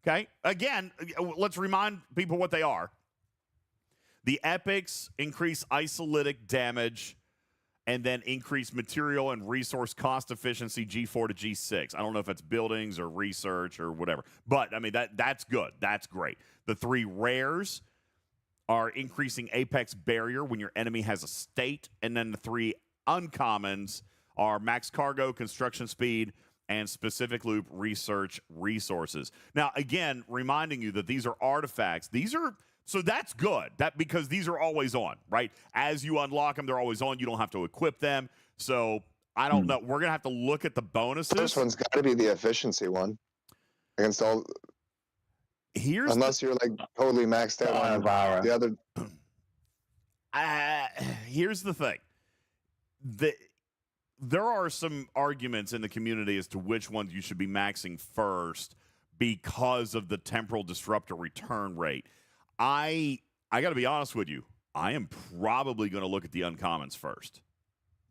Okay. Again, let's remind people what they are. The epics increase isolytic damage and then increase material and resource cost efficiency G4 to G6. I don't know if it's buildings or research or whatever, but I mean that's good. That's great. The 3 rares are increasing apex barrier when your enemy has a state, and then the 3 uncommons are max cargo, construction speed, and specific loop research resources. Now, again, reminding you that these are artifacts. So that's good. Because these are always on, right? As you unlock them, they're always on. You don't have to equip them. So I don't know. We're gonna have to look at the bonuses. This one's got to be the efficiency one against all. Unless you're like totally maxed out on the other. Here's the thing. There are some arguments in the community as to which ones you should be maxing first because of the temporal disruptor return rate. I got to be honest with you. I am probably going to look at the uncommons first.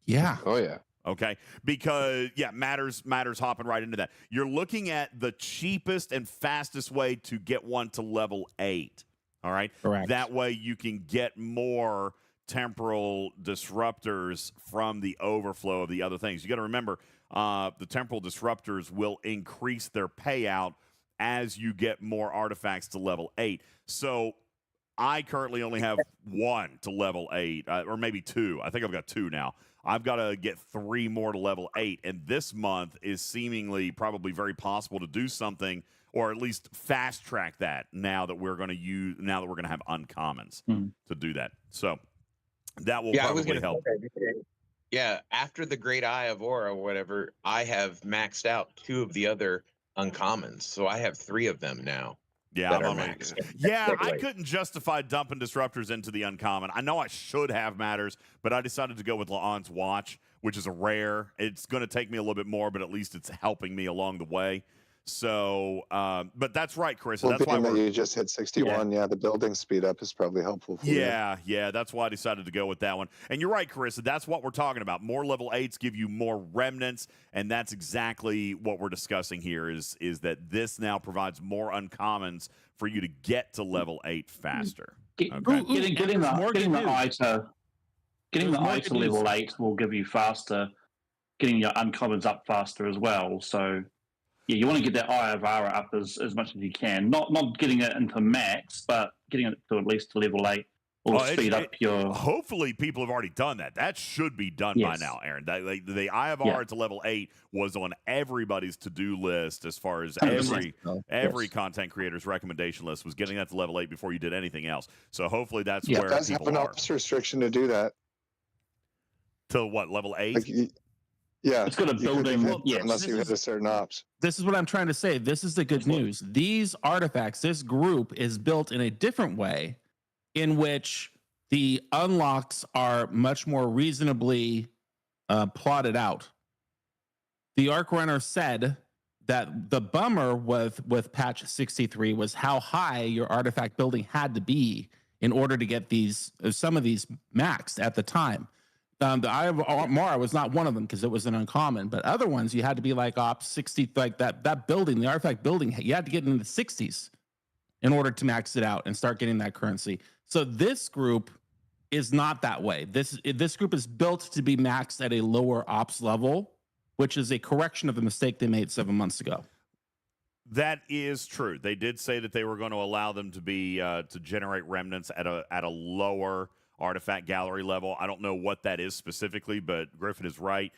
Yeah. Oh yeah. Okay, because matters hopping right into that. You're looking at the cheapest and fastest way to get one to level 8. All right, correct. That way you can get more temporal disruptors from the overflow of the other things. You got to remember, the temporal disruptors will increase their payout as you get more artifacts to level 8. So I currently only have 1 to level 8, or maybe 2. I think I've got 2 now. I've got to get 3 more to level 8, and this month is seemingly probably very possible to do something, or at least fast track that. Now that we're going to have uncommons to do that, so that will probably help. After the Great Eye of Aura or whatever, I have maxed out 2 of the other uncommons, so I have 3 of them now. Yeah, I couldn't justify dumping disruptors into the uncommon. I know I should have Matters, but I decided to go with La'an's Watch, which is a rare. It's going to take me a little bit more, but at least it's helping me along the way. So, but that's right, Chris. Well, that's why you just hit 61. Yeah, the building speed up is probably helpful for you. Yeah, that's why I decided to go with that one. And you're right, Chris. That's what we're talking about. More level 8s give you more remnants, and that's exactly what we're discussing here. Is that this now provides more uncommons for you to get to level 8 faster. Getting the eye to level 8 will give you faster, getting your uncommons up faster as well. So yeah, you want to get that Eye of Ara up as much as you can. Not getting it into max, but getting it to at least to level 8 will speed up your. Hopefully, people have already done that. That should be done by now, Aaron. The Eye of Ara to level 8 was on everybody's to-do list as far as every content creator's recommendation list was getting that to level 8 before you did anything else. So hopefully that's where it does people have an are. ops restriction to do that. To what, level 8? Yeah, it's got a building. Unless you hit a certain ops. This is what I'm trying to say. This is the good news. These artifacts, this group is built in a different way, in which the unlocks are much more reasonably plotted out. The Arc Runner said that the bummer with patch 63 was how high your artifact building had to be in order to get some of these maxed at the time. The Eye of Mara was not one of them because it was an uncommon, but other ones you had to be like Ops 60, like that building, the artifact building, you had to get into the 60s in order to max it out and start getting that currency. So this group is not that way. This group is built to be maxed at a lower Ops level, which is a correction of the mistake they made 7 months ago. That is true. They did say that they were going to allow them to be to generate remnants at a lower artifact gallery level. I don't know what that is specifically, but Griffin is right.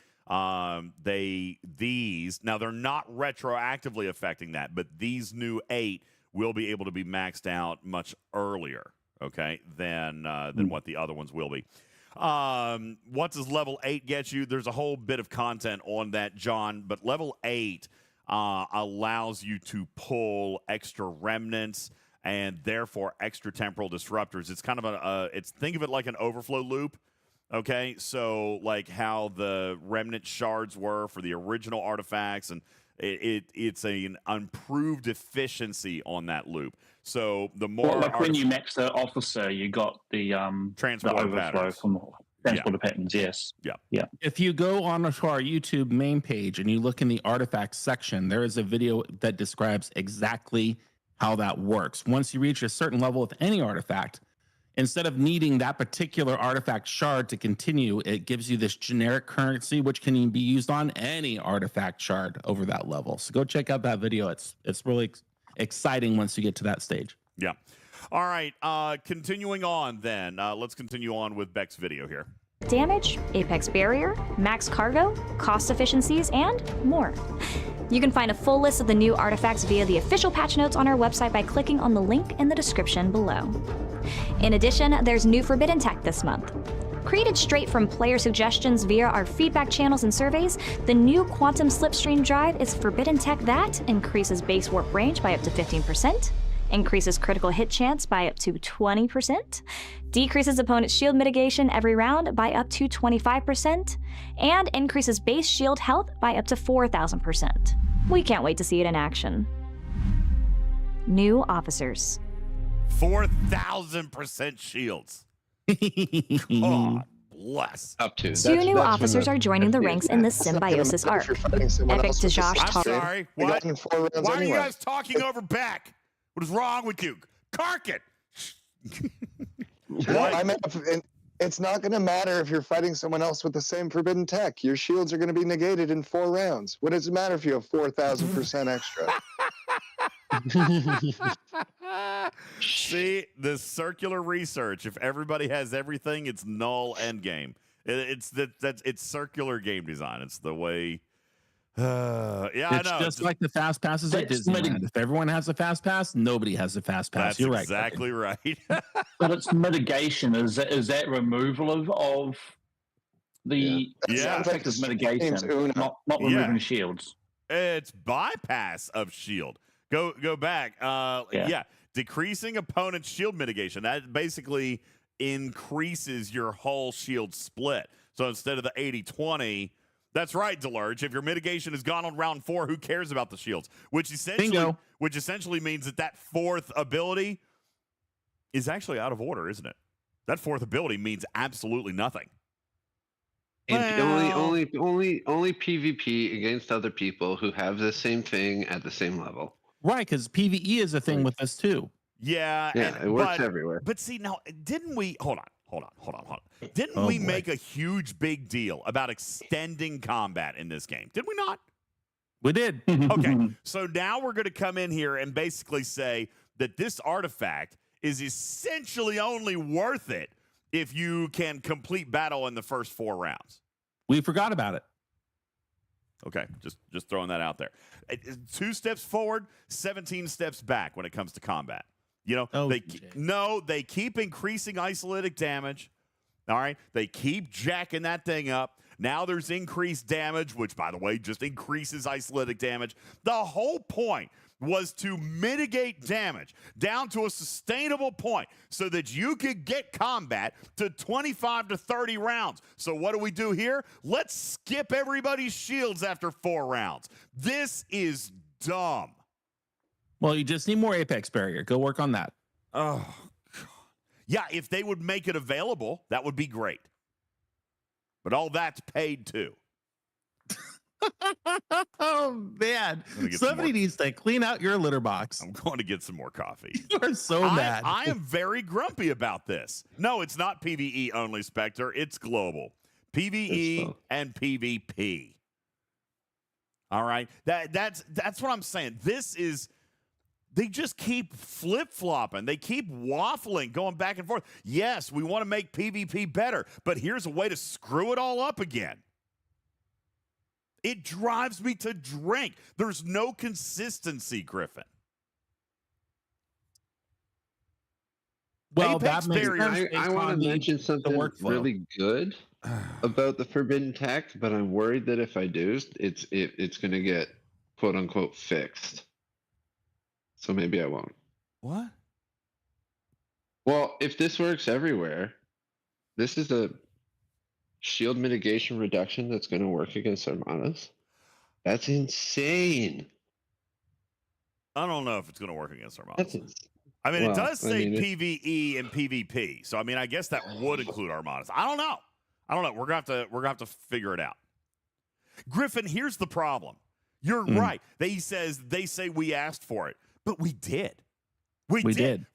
These now they're not retroactively affecting that, but these new 8 will be able to be maxed out much earlier, okay, than what the other ones will be. What does level 8 get you? There's a whole bit of content on that, John, but level 8 allows you to pull extra remnants and therefore extra temporal disruptors. It's kind of think of it like an overflow loop. Okay, so like how the remnant shards were for the original artifacts, and it's an improved efficiency on that loop. So the more like when you max the officer, you got the transport overflow patterns. from transporter patterns. Yes. Yeah. If you go on to our YouTube main page and you look in the artifacts section, there is a video that describes exactly how that works. Once you reach a certain level with any artifact, instead of needing that particular artifact shard to continue, it gives you this generic currency, which can be used on any artifact shard over that level. So go check out that video. It's really exciting once you get to that stage. Yeah. All right. Continuing on then. Let's continue on with Beck's video here. Damage, apex barrier, max cargo, cost efficiencies, and more. You can find a full list of the new artifacts via the official patch notes on our website by clicking on the link in the description below. In addition, there's new Forbidden Tech this month. Created straight from player suggestions via our feedback channels and surveys, the new Quantum Slipstream Drive is Forbidden Tech that increases base warp range by up to 15%, increases critical hit chance by up to 20%, decreases opponent shield mitigation every round by up to 25%, and increases base shield health by up to 4,000%. We can't wait to see it in action. New officers. 4,000% shields. God bless. Up to. Two new officers are joining the ranks in the Symbiosis arc. EvisceratorJosh. I'm sorry. What? Why are you guys talking over back? What is wrong with you? Karkin! Well, I mean, it's not going to matter if you're fighting someone else with the same forbidden tech. Your shields are going to be negated in 4 rounds. What does it matter if you have 4,000% extra? See, the circular research. If everybody has everything, it's null endgame. It's circular game design. It's the way. Yeah, it's I know. Just like the fast passes at Disneyland. If everyone has a fast pass, nobody has a fast pass. That's You're right. Exactly right. But it's mitigation. Is that removal of the effect of mitigation, not removing shields? It's bypass of shield. Go back. Decreasing opponent's shield mitigation. That basically increases your whole shield split. So instead of the 80-20. That's right, Delurge. If your mitigation has gone on round 4, who cares about the shields? Which essentially means that 4th ability is actually out of order, isn't it? That 4th ability means absolutely nothing. And only PvP against other people who have the same thing at the same level. Right, because PvE is a thing with us too. Yeah, it works everywhere. But see, now, didn't we? Hold on. Didn't we make a huge big deal about extending combat in this game? Did we not? We did. Okay, so now we're going to come in here and basically say that this artifact is essentially only worth it if you can complete battle in the first 4 rounds. We forgot about it. Okay, just throwing that out there. 2 steps forward, 17 steps back when it comes to combat. You know, they keep increasing isolytic damage. All right, they keep jacking that thing up. Now there's increased damage, which, by the way, just increases isolytic damage. The whole point was to mitigate damage down to a sustainable point so that you could get combat to 25 to 30 rounds. So what do we do here? Let's skip everybody's shields after 4 rounds. This is dumb. Well, you just need more Apex Barrier. Go work on that. Oh, God. Yeah, if they would make it available, that would be great. but all that's paid too. Oh man, somebody needs to clean out your litter box. I'm going to get some more coffee. You are so mad. I am very grumpy about this. No, it's not PvE only, Spectre. It's global. PvE and PvP. All right. That's what I'm saying. They just keep flip-flopping. They keep waffling, going back and forth. Yes, we want to make PvP better, but here's a way to screw it all up again. It drives me to drink. There's no consistency, Griffin. Well, Apex that makes Barrier. I want to mention something really good about the forbidden tech, but I'm worried that if I do, it's going to get quote unquote fixed. So maybe I won't. What? Well, if this works everywhere, this is a shield mitigation reduction that's going to work against armadas. That's insane. I don't know if it's going to work against armadas. That's it does say PvE and PvP. So I guess that would include armadas. I don't know. We're gonna have to figure it out. Griffin, here's the problem. You're right. They say we asked for it, but we did. We did.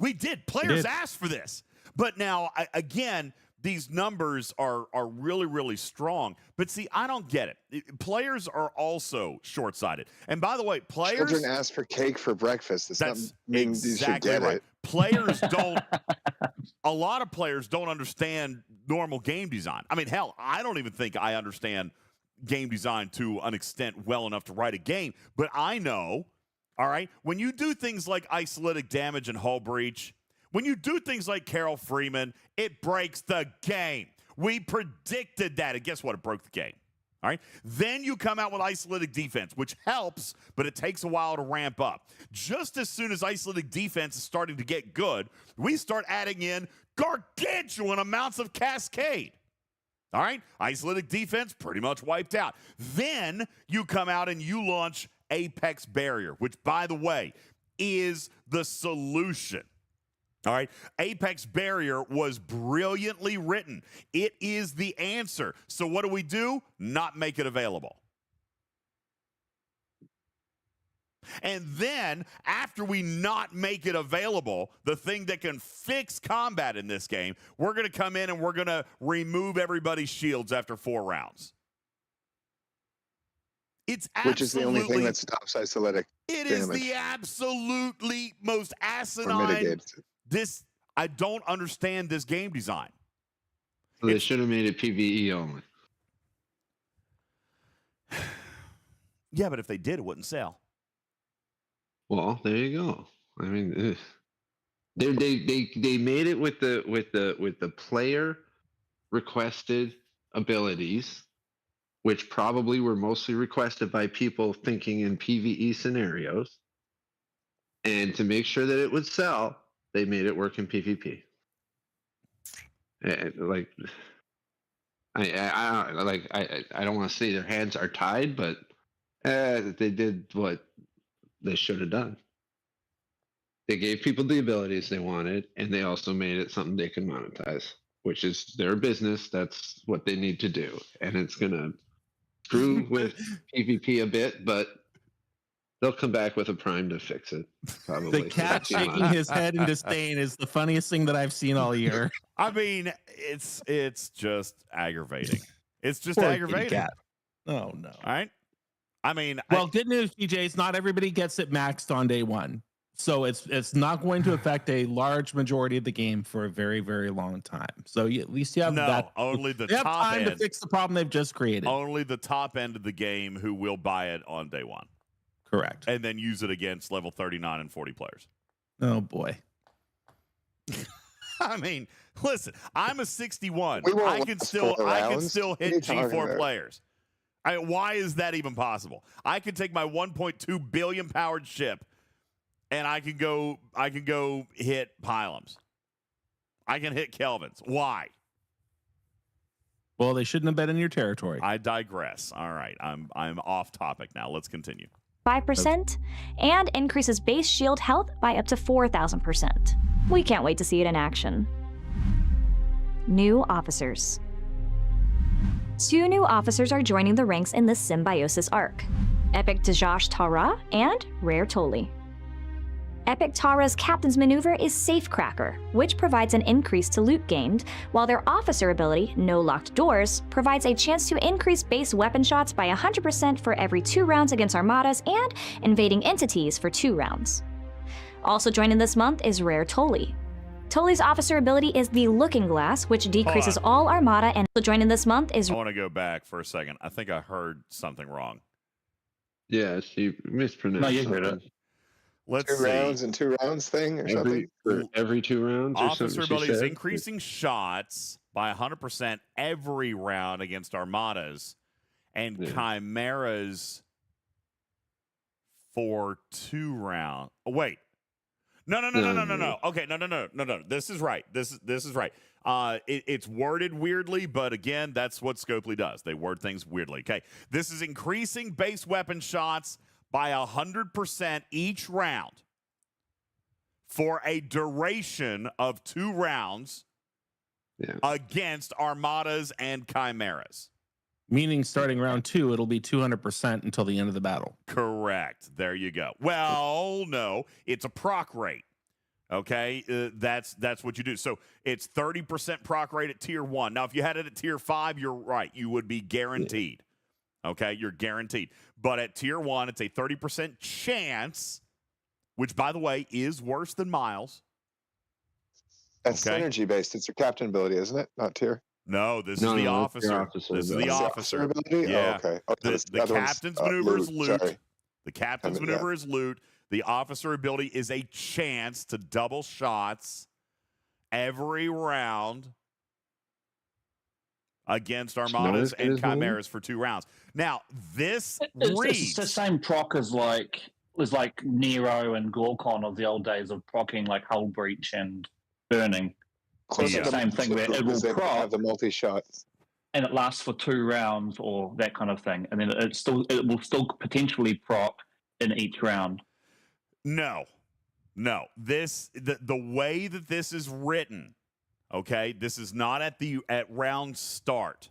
Players asked for this. But now again, these numbers are really, really strong. But see, I don't get it. Players are also short-sighted. And by the way, children ask for cake for breakfast. That's not exactly right. It. Players don't. A lot of players don't understand normal game design. Hell, I don't even think I understand game design to an extent well enough to write a game. But I know, all right, when you do things like isolatic damage and hull breach, when you do things like Carol Freeman, it breaks the game. We predicted that, and guess what? It broke the game. All right? Then you come out with isolatic defense, which helps, but it takes a while to ramp up. Just as soon as isolatic defense is starting to get good, we start adding in gargantuan amounts of cascade. All right? Isolatic defense pretty much wiped out. Then you come out and you launch Apex Barrier, which, by the way, is the solution. All right. Apex Barrier was brilliantly written. It is the answer. So what do? Not make it available. And then after we not make it available, the thing that can fix combat in this game, we're going to come in and we're going to remove everybody's shields after 4 rounds. Which is the only thing that stops isolatic damage. It is the absolutely most or asinine. mitigates it. I don't understand this game design. So they should have made it PvE only. Yeah, but if they did, it wouldn't sell. Well, there you go. They made it with the player requested abilities, which probably were mostly requested by people thinking in PvE scenarios. And to make sure that it would sell, they made it work in PvP. I don't want to say their hands are tied, but they did what they should have done. They gave people the abilities they wanted, and they also made it something they can monetize, which is their business. That's what they need to do, and it's gonna screw with PvP a bit, but they'll come back with a prime to fix it. Probably. The cat shaking his head in disdain is the funniest thing that I've seen all year. It's just aggravating. It's just Poor aggravating. cat. Oh no. All right. Good news, DJs. Not everybody gets it maxed on day one, so it's not going to affect a large majority of the game for a very, very long time. So at least you have that. Only the they have top time end to fix the problem they've just created. Only the top end of the game who will buy it on day one. Correct. And then use it against level 39 and 40 players. Oh boy. Listen, I'm a 61. We won't I can last still 4 rounds. hit What are you talking G4 about? players. Why is that even possible? I can take my 1.2 billion powered ship and I can go hit Pylums. I can hit Kelvins. Why? Well, they shouldn't have been in your territory. I digress. All right. I'm off topic now. Let's continue. 5% and increases base shield health by up to 4,000%. We can't wait to see it in action. New officers. 2 new officers are joining the ranks in this Symbiosis arc: Epic Dejaj Tara and Rare Toli. Epic Tara's captain's maneuver is Safecracker, which provides an increase to loot gained, while their officer ability, No Locked Doors, provides a chance to increase base weapon shots by 100% for every 2 rounds against armadas and invading entities for 2 rounds. Also joining this month is Rare Toli. Toli's officer ability is the Looking Glass, which decreases all armada, and also joining this month is... I want to go back for a second. I think I heard something wrong. Yeah, she mispronounced. No, you heard it. Let's 2 see. rounds and 2 rounds thing or something? Every 2 rounds or Officer something she ability is said? increasing shots by 100% every round against armadas and chimeras for 2 rounds. Oh, wait. No. Okay, no. This is right. This is right. It's worded weirdly, but again, that's what Scopely does. They word things weirdly. Okay, this is increasing base weapon shots by 100% each round for a duration of 2 rounds against armadas and chimeras. Meaning starting round 2, it'll be 200% until the end of the battle. Correct. There you go. Well, no, it's a proc rate. Okay, that's what you do. So it's 30% proc rate at tier 1. Now, if you had it at tier 5, you're right. You would be guaranteed. Okay, you're guaranteed. But at tier 1, it's a 30% chance, which, by the way, is worse than Miles. That's synergy based. It's your captain ability, isn't it? Not tier. No, this is the officer. This is the officer. Ability? Yeah. Oh, okay. Oh, The captain's maneuver is loot. Sorry. The captain's maneuver is loot. The officer ability is a chance to double shots every round against armadas and chimeras for 2 rounds. Now, this reads... It's the same proc as like Nero and Gorkon of the old days of procking like Hull Breach and Burning. Close the same thing where it will proc have the multi-shot. And it lasts for 2 rounds or that kind of thing. And then it will still potentially proc in each round. No. The way that this is written, okay, this is not at round start.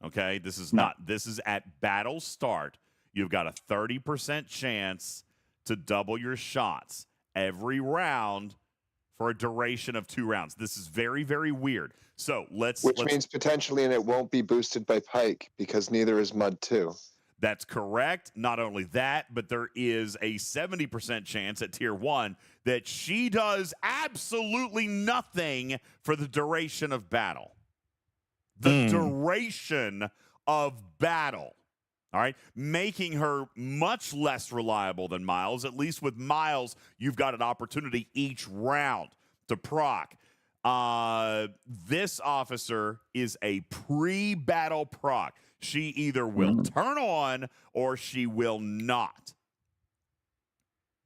Okay, this is not. This is at battle start. You've got a 30% chance to double your shots every round for a duration of 2 rounds. This is very, very weird. So let's means potentially, and it won't be boosted by Pike because neither is Mud 2. That's correct. Not only that, but there is a 70% chance at tier 1 that she does absolutely nothing for the duration of battle. The duration of battle. All right, making her much less reliable than Miles. At least with Miles, you've got an opportunity each round to proc. This officer is a pre-battle proc. She either will turn on or she will not.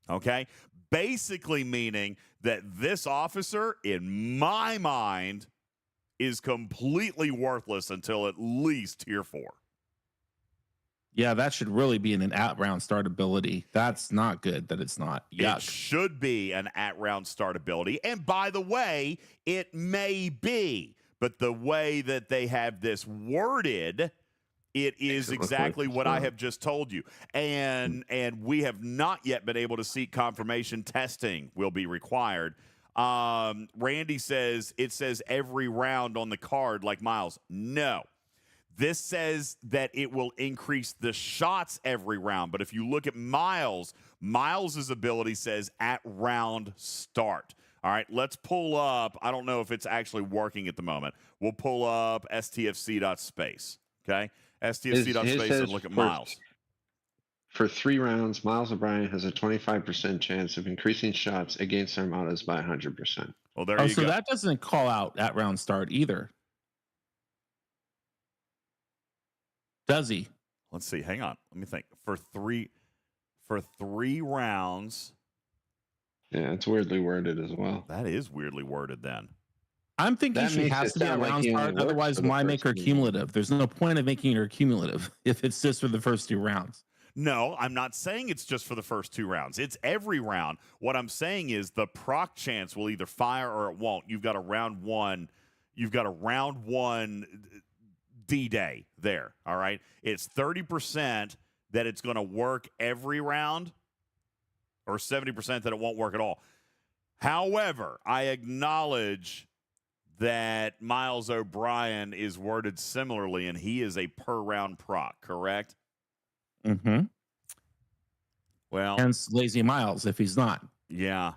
Okay? Basically meaning that this officer, in my mind, is completely worthless until at least tier 4. Yeah, that should really be an at-round start ability. That's not good that it's not. Yuck. It should be an at-round start ability. And by the way, it may be. But the way that they have this worded, it is exactly what I have just told you. And we have not yet been able to seek confirmation. Testing will be required. Randy says, it says every round on the card like Miles. No. This says that it will increase the shots every round. But if you look at Miles's ability says at round start. All right, let's pull up. I don't know if it's actually working at the moment. We'll pull up stfc.space. Okay? stfc.space and look at Miles. For 3 rounds, Miles O'Brien has a 25% chance of increasing shots against armadas by 100%. Well, there you go. So that doesn't call out at round start either. Does he? Let's see. Hang on. Let me think. For three rounds. Yeah, it's weirdly worded as well. That is weirdly worded then. I'm thinking she has to be at round start. Otherwise, why make her cumulative? There's no point of making her cumulative if it's just for the first 2 rounds. No, I'm not saying it's just for the first 2 rounds. It's every round. What I'm saying is the proc chance will either fire or it won't. You've got a round one D-Day there, all right? It's 30% that it's going to work every round or 70% that it won't work at all. However, I acknowledge that Miles O'Brien is worded similarly, and he is a per-round proc, correct? Mm-hmm. Well, Hence Lazy Miles if he's not. yeah.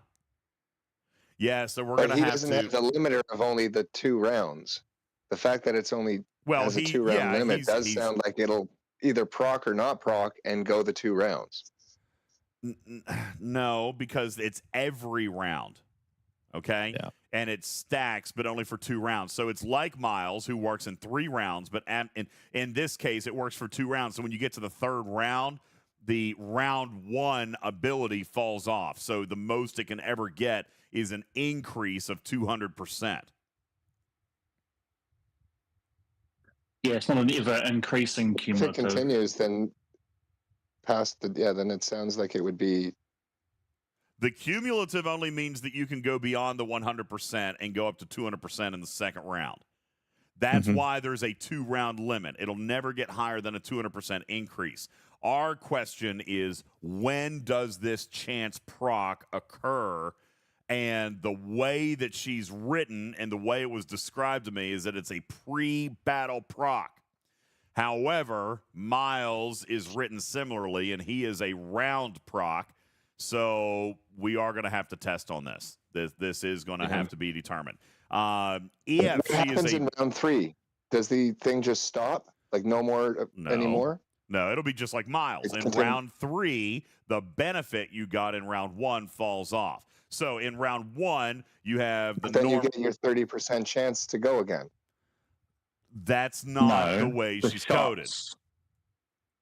Yeah, so we're But going he to have doesn't to... have the limiter of only the 2 rounds. The fact that it's only has a 2-round limit does sound like it'll either proc or not proc and go the 2 rounds. No, because it's every round, okay? Yeah. And it stacks, but only for 2 rounds. So it's like Miles, who works in 3 rounds, but in this case, it works for 2 rounds. So when you get to the 3rd round, the round 1 ability falls off. So the most it can ever get is an increase of 200%. Yeah, it's not an ever increasing If it cumulative. continues, then past the then it sounds like it would be. The cumulative only means that you can go beyond the 100% and go up to 200% in the 2nd round. That's why there's a 2-round limit. It'll never get higher than a 200% increase. Our question is, when does this chance proc occur? And the way that she's written and the way it was described to me is that it's a pre-battle proc. However, Miles is written similarly, and he is a round proc. So we are going to have to test on this. This is going to have to be determined. If What she happens is in round 3? Does the thing just stop? Like no more anymore? No, it'll be just like Miles. In round 3, the benefit you got in round 1 falls off. So in round 1, you have the then you get your 30% chance to go again. That's not the way the she's coded.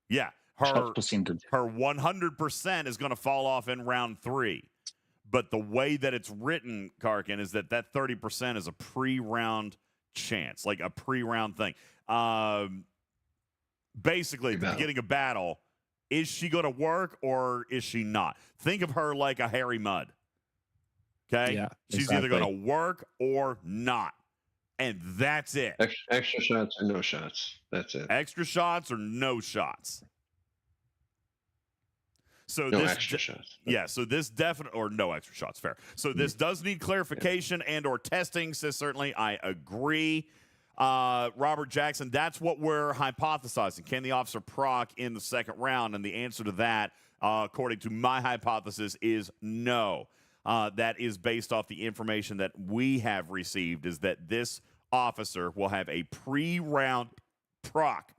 Yeah, her percentage. Her 100% is going to fall off in round 3. But the way that it's written, Karkin, is that 30% is a pre-round chance, like a pre-round thing. Basically, at the beginning of battle, is she going to work or is she not? Think of her like a Harry Mudd. Okay? Yeah, She's either going to work or not. And that's it. Extra shots or no shots. That's it. Extra shots or no shots. So No this extra shots. Yeah, so this definitely, or no extra shots, fair. So this does need clarification and or testing, says certainly. I agree. Robert Jackson, that's what we're hypothesizing. Can the officer proc in the 2nd round? And the answer to that, according to my hypothesis, is no. That is based off the information that we have received, is that this officer will have a pre-round proc,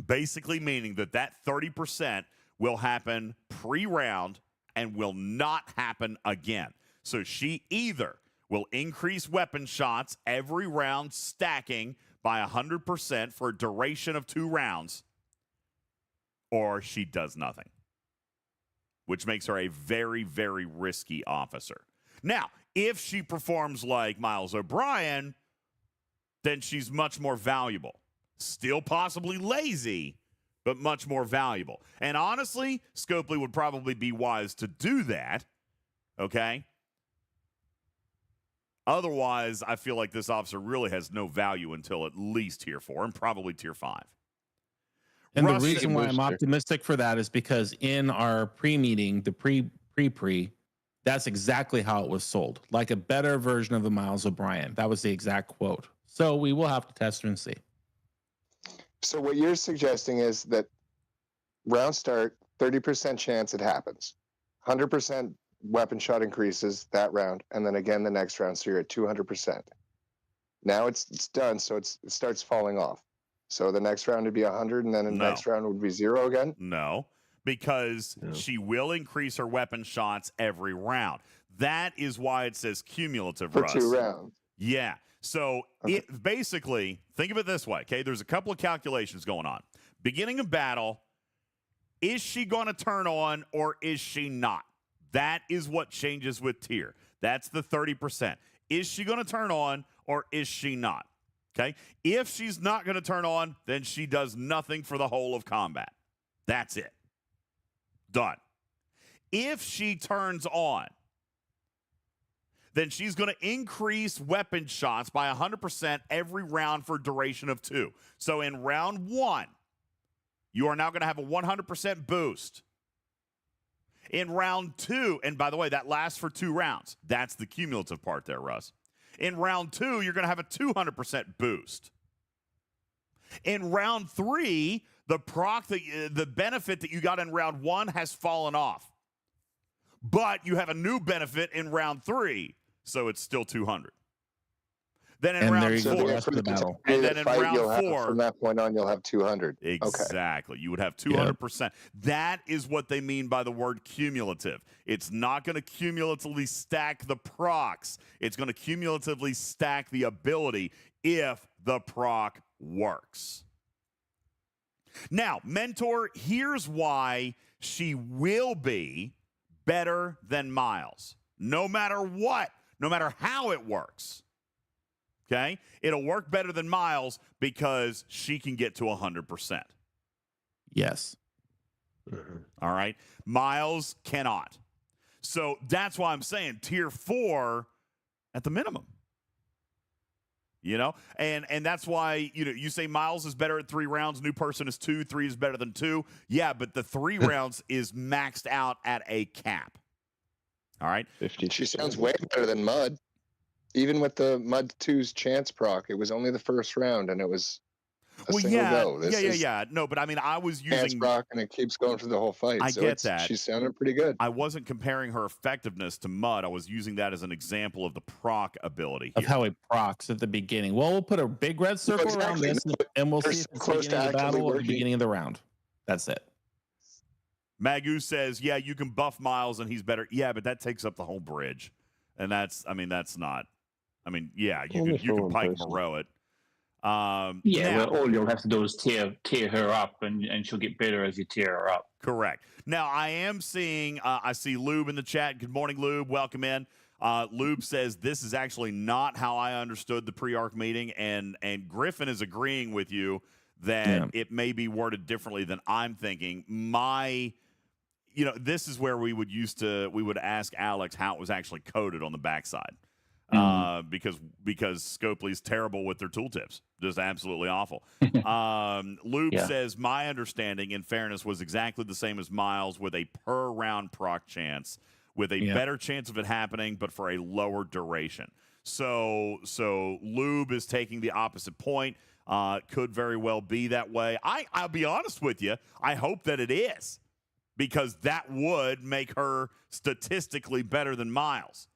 basically meaning that 30% will happen pre-round and will not happen again. So she either will increase weapon shots every round, stacking by 100% for a duration of 2 rounds, or she does nothing, which makes her a very, very risky officer. Now, if she performs like Miles O'Brien, then she's much more valuable. Still possibly lazy, but much more valuable. And honestly, Scopely would probably be wise to do that, okay? Otherwise, I feel like this officer really has no value until at least tier 4 and probably tier 5. And the reason why I'm optimistic for that is because in our pre-meeting, the pre, that's exactly how it was sold. Like a better version of the Miles O'Brien. That was the exact quote. So we will have to test and see. So what you're suggesting is that round start, 30% chance it happens. 100% weapon shot increases that round, and then again the next round, so you're at 200%. Now it's done, so it starts falling off. So the next round would be 100, and then the next round would be 0 again? No, because she will increase her weapon shots every round. That is why it says cumulative, For Russ. 2 rounds. Yeah. So it basically, think of it this way, okay? There's a couple of calculations going on. Beginning of battle, is she going to turn on or is she not? That is what changes with tier. That's the 30%. Is she going to turn on or is she not? Okay? If she's not going to turn on, then she does nothing for the whole of combat. That's it. Done. If she turns on, then she's going to increase weapon shots by 100% every round for a duration of 2. So in round 1, you are now going to have a 100% boost. In round 2, and by the way, that lasts for 2 rounds. That's the cumulative part there, Russ. In round 2, you're going to have a 200% boost. In round 3, the benefit that you got in round 1 has fallen off. But you have a new benefit in round 3, so it's still 200. Then in round 4, the rest of the battle. And then in round 4, from that point on, you'll have 200. Exactly. You would have 200%. That is what they mean by the word cumulative. It's not going to cumulatively stack the procs. It's going to cumulatively stack the ability if the proc works. Now, Mentor, here's why she will be better than Miles. No matter what, no matter how it works. Okay? It'll work better than Miles because she can get to 100%. Yes. All right? Miles cannot. So that's why I'm saying tier 4 at the minimum. You know? And that's why, you say Miles is better at 3 rounds, new person is 2, 3 is better than 2. Yeah, but the 3 rounds is maxed out at a cap. All right? 50. She sounds way better than Mud. Even with the Mud 2's chance proc, it was only the first round, and it was a single go. Yeah. No, but I mean, I was chance using proc, and it keeps going through the whole fight. I get that. She sounded pretty good. I wasn't comparing her effectiveness to Mud. I was using that as an example of the proc ability here. Of how it procs at the beginning. Well, we'll put a big red circle around this, and we'll see if it's the beginning of the battle or the beginning of the round. That's it. Magu says, yeah, you can buff Miles, and he's better. Yeah, but that takes up the whole bridge. And that's not. Yeah, you can Pike Moreau it. Well, all you'll have to do is tear her up, and she'll get better as you tear her up. Correct. Now, I am seeing, I see Lube in the chat. Good morning, Lube. Welcome in. Lube says, this is actually not how I understood the pre-arc meeting, and Griffin is agreeing with you that it may be worded differently than I'm thinking. This is where we would ask Alex how it was actually coded on the backside. Because Scopely's terrible with their tooltips, just absolutely awful. Lube says, my understanding, in fairness, was exactly the same as Miles, with a per round proc chance, with a better chance of it happening, but for a lower duration. So Lube is taking the opposite point. Could very well be that way. I'll be honest with you. I hope that it is, because that would make her statistically better than Miles.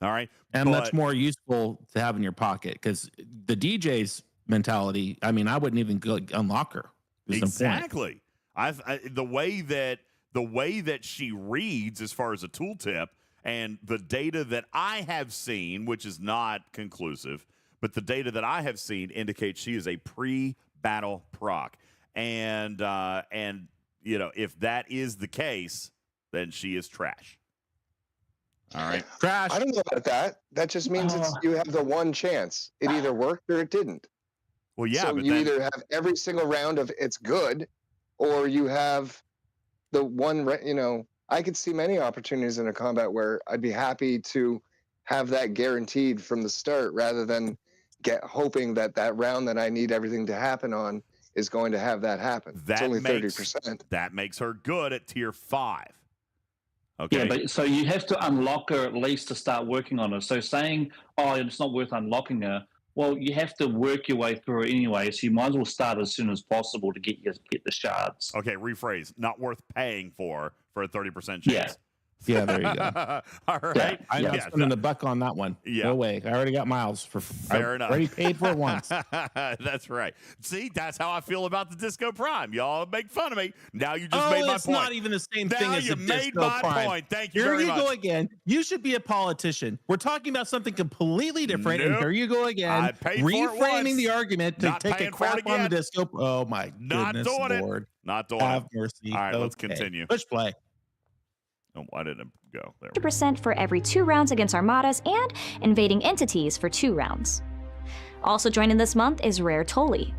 All right. And that's more useful to have in your pocket, because the DJ's mentality, I wouldn't even go unlock her. Exactly. The way that she reads as far as a tooltip, and the data that I have seen, which is not conclusive, but the data that I have seen indicates she is a pre-battle proc. And if that is the case, then she is trash. All right. Trash. I don't know about that. That just means you have the one chance. It either worked or it didn't. Well, yeah. So but you either have every single round of it's good, or you have the one. I could see many opportunities in a combat where I'd be happy to have that guaranteed from the start, rather than hoping that round that I need everything to happen on is going to have that happen. It's only 30%. That makes her good at tier 5. Okay. Yeah, but so you have to unlock her at least to start working on her. So saying, it's not worth unlocking her, well, you have to work your way through it anyway, so you might as well start as soon as possible to get the shards. Okay, rephrase. Not worth paying for a 30% chance. Yeah, there you go. All right. I'm not spending $1 on that one. Yeah. No way. I already got Miles for fair enough. Already paid for it once. That's right. See, that's how I feel about the Disco Prime. Y'all make fun of me. Now you just made my point. It's not even the same thing as the Disco Prime. You made my point. Thank you very much. Here you go again. You should be a politician. We're talking about something completely different, and here you go again, I paid for it reframing once. the argument to Not take a crap on the Disco. Oh my goodness, Lord. Not doing it. Have mercy. All right, let's continue. Push play. Oh, why didn't it go? There. 50% for every 2 rounds against armadas and invading entities for 2 rounds. Also joining this month is Rare Tully.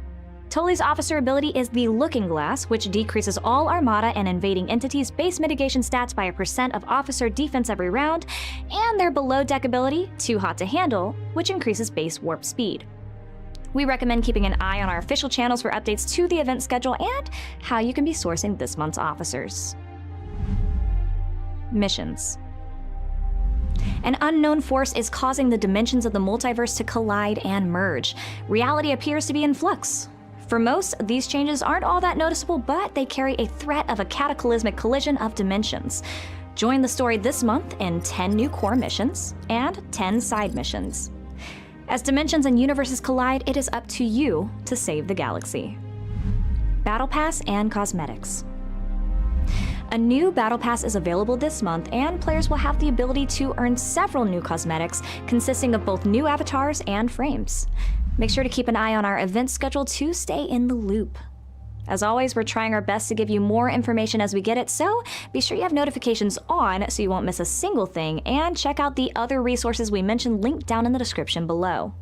Tully's officer ability is the Looking Glass, which decreases all Armada and invading entities' base mitigation stats by a % of officer defense every round, and their Below Deck ability, Too Hot to Handle, which increases base warp speed. We recommend keeping an eye on our official channels for updates to the event schedule and how you can be sourcing this month's officers. Missions. An unknown force is causing the dimensions of the multiverse to collide and merge. Reality appears to be in flux. For most, these changes aren't all that noticeable, but they carry a threat of a cataclysmic collision of dimensions. Join the story this month in 10 new core missions and 10 side missions. As dimensions and universes collide, it is up to you to save the galaxy. Battle Pass and Cosmetics. A new Battle Pass is available this month, and players will have the ability to earn several new cosmetics, consisting of both new avatars and frames. Make sure to keep an eye on our event schedule to stay in the loop. As always, we're trying our best to give you more information as we get it, so be sure you have notifications on so you won't miss a single thing, and check out the other resources we mentioned linked down in the description below.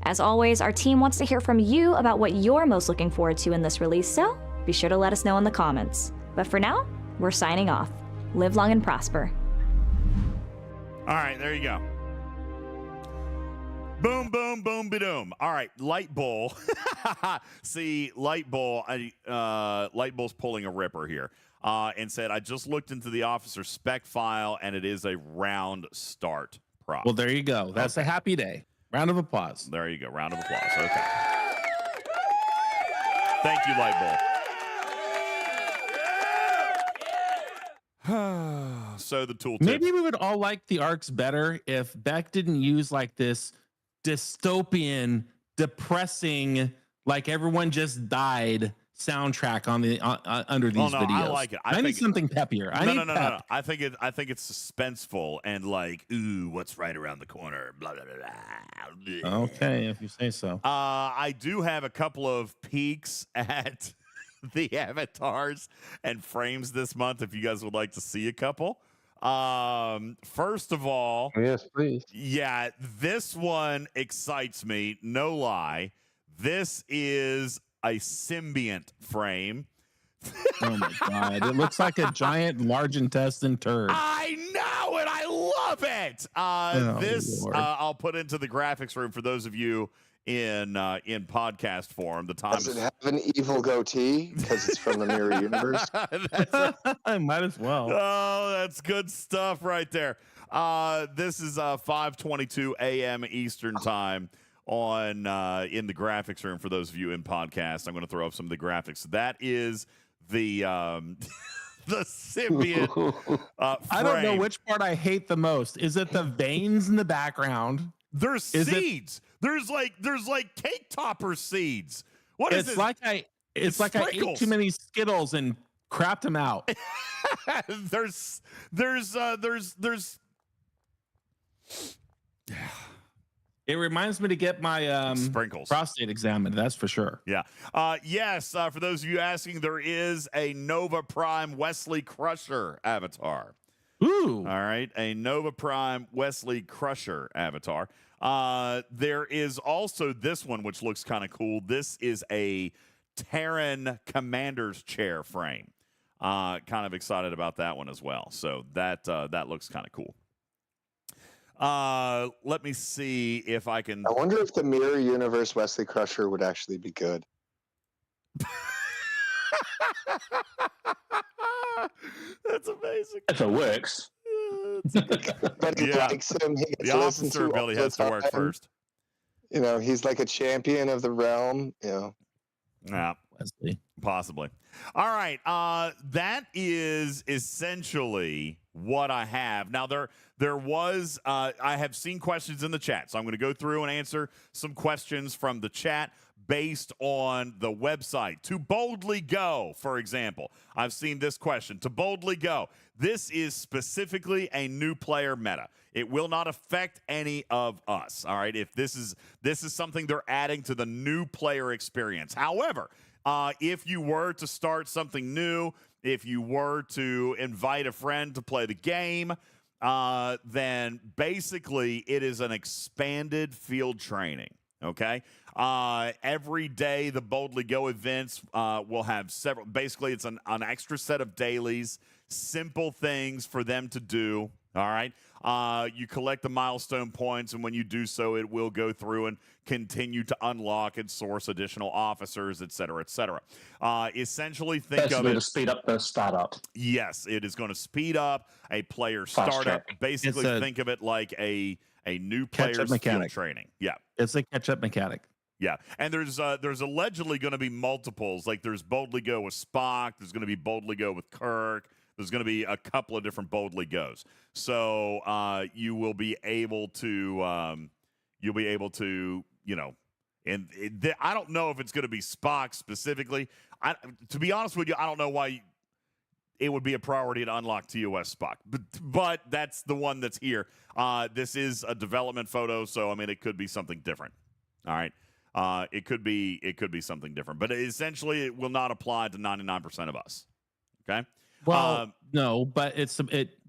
As always, our team wants to hear from you about what you're most looking forward to in this release, so be sure to let us know in the comments. But for now, we're signing off. Live long and prosper. All right, there you go. Boom, boom, boom, ba-doom. All right, Light Bull. See, Light Bull, Light Bull's pulling a ripper here and said, I just looked into the officer spec file, and it is a round start prop. Well, there you go. That's a happy day. Round of applause. There you go. Round of applause. Okay. Thank you, Light Bull. So the tooltip. Maybe we would all like the arcs better if Beck didn't use like this dystopian, depressing, like everyone just died soundtrack on the under these videos. I like it. I need something peppier. No. I think it's suspenseful and like, ooh, what's right around the corner? Blah blah blah blah. Okay, if you say so. I do have a couple of peeks at the avatars and frames this month if you guys would like to see a couple. First of all, Yes, please. yeah, this one excites me, no lie. This is a symbiont frame. Oh my god, it looks like a giant large intestine turd. I know it. I love it. Lord. I'll put into the graphics room for those of you in podcast form. The time Does it have an evil goatee because it's from the mirror universe? I might as well. Oh, that's good stuff right there. This is 5:22 a.m. Eastern time on in the graphics room for those of you in podcast. I'm going to throw up some of the graphics. That is the the symbiont. I don't know which part I hate the most. Is it the veins in the background? There's seeds. There's like cake topper seeds. What is it's it? like I ate too many Skittles and crapped them out. there's It reminds me to get my sprinkles prostate examined. That's for sure. Yeah. Yes. For those of you asking, there is a Nova Prime Wesley Crusher avatar. Ooh. All right. A Nova Prime Wesley Crusher avatar. There is also this one, which looks kind of cool. This is a Terran Commander's Chair frame. Kind of excited about that one as well. So that looks kind of cool. Let me see if I can. I wonder if the mirror universe Wesley Crusher would actually be good. That's amazing. If it works. But he likes him. He gets The officer ability has to work first. You know, he's like a champion of the realm. You know. Yeah. Wesley. Possibly. All right. That is essentially what I have. Now, there was, I have seen questions in the chat, so I'm going to go through and answer some questions from the chat based on the website. To boldly go, for example, I've seen this question. To boldly go, this is specifically a new player meta. It will not affect any of us. All right. If this is something they're adding to the new player experience. However, if you were to start something new, if you were to invite a friend to play the game, then basically it is an expanded field training. Okay. Every day, the Boldly Go events will have several. Basically, it's an extra set of dailies, simple things for them to do. All right. You collect the milestone points, and when you do so, it will go through and continue to unlock and source additional officers, et cetera, et cetera. Essentially, think Basically of to it. speed up the startup. Yes, it is going to speed up a player Fast startup. track. Basically, think of it like a new player's field mechanic. training. Yeah. It's a catch-up mechanic. Yeah, and there's allegedly going to be multiples. Like there's Boldly Go with Spock. There's going to be Boldly Go with Kirk. There's going to be a couple of different Boldly Goes. So you will be able to I don't know if it's going to be Spock specifically. To be honest with you, I don't know why it would be a priority to unlock TOS Spock, but that's the one that's here. This is a development photo, so I mean it could be something different. All right. It could be something different, but essentially it will not apply to 99% of us. Okay. Well, no, but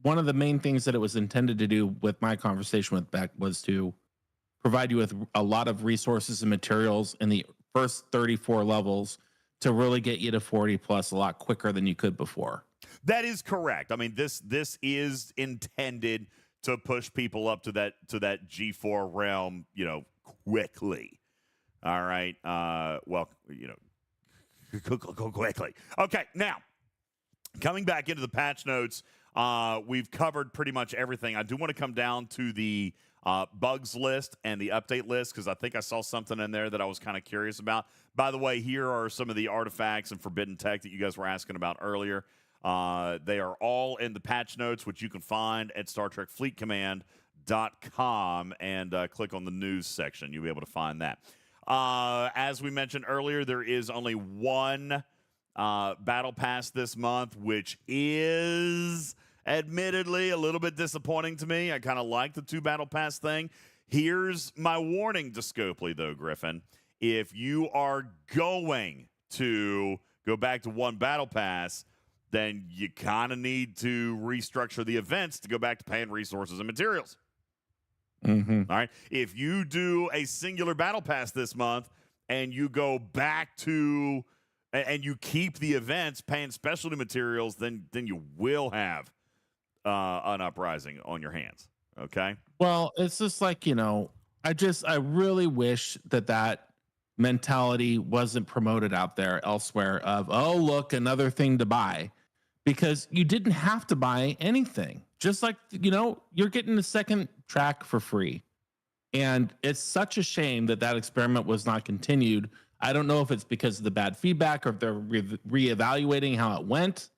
one of the main things that it was intended to do with my conversation with Beck was to provide you with a lot of resources and materials in the first 34 levels to really get you to 40 plus a lot quicker than you could before. That is correct. I mean, this is intended to push people up to that G4 realm, quickly. All right. Quickly. Okay. Now, coming back into the patch notes, we've covered pretty much everything. I do want to come down to the bugs list and the update list because I think I saw something in there that I was kind of curious about. By the way, here are some of the artifacts and forbidden tech that you guys were asking about earlier. They are all in the patch notes, which you can find at StarTrekFleetCommand.com and click on the news section. You'll be able to find that. As we mentioned earlier, there is only one battle pass this month, which is admittedly a little bit disappointing to me. I kind of like the 2 battle pass thing. Here's my warning to Scopely, though, Griffin. If you are going to go back to 1 battle pass, then you kind of need to restructure the events to go back to paying resources and materials. Mm-hmm. All right. If you do a singular battle pass this month and you go back to and you keep the events paying specialty materials, then you will have an uprising on your hands. Okay. Well, it's just like, I really wish that mentality wasn't promoted out there elsewhere of, oh, look, another thing to buy, because you didn't have to buy anything. Just like, you're getting the second track for free. And it's such a shame that experiment was not continued. I don't know if it's because of the bad feedback or if they're reevaluating how it went.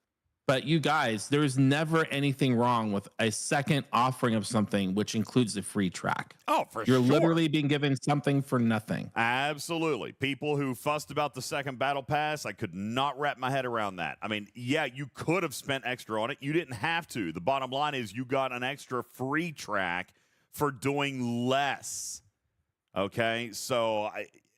But you guys, there's never anything wrong with a second offering of something, which includes the free track. Oh, for sure. You're literally being given something for nothing. Absolutely. People who fussed about the second battle pass, I could not wrap my head around that. I mean, yeah, you could have spent extra on it. You didn't have to. The bottom line is you got an extra free track for doing less. Okay? So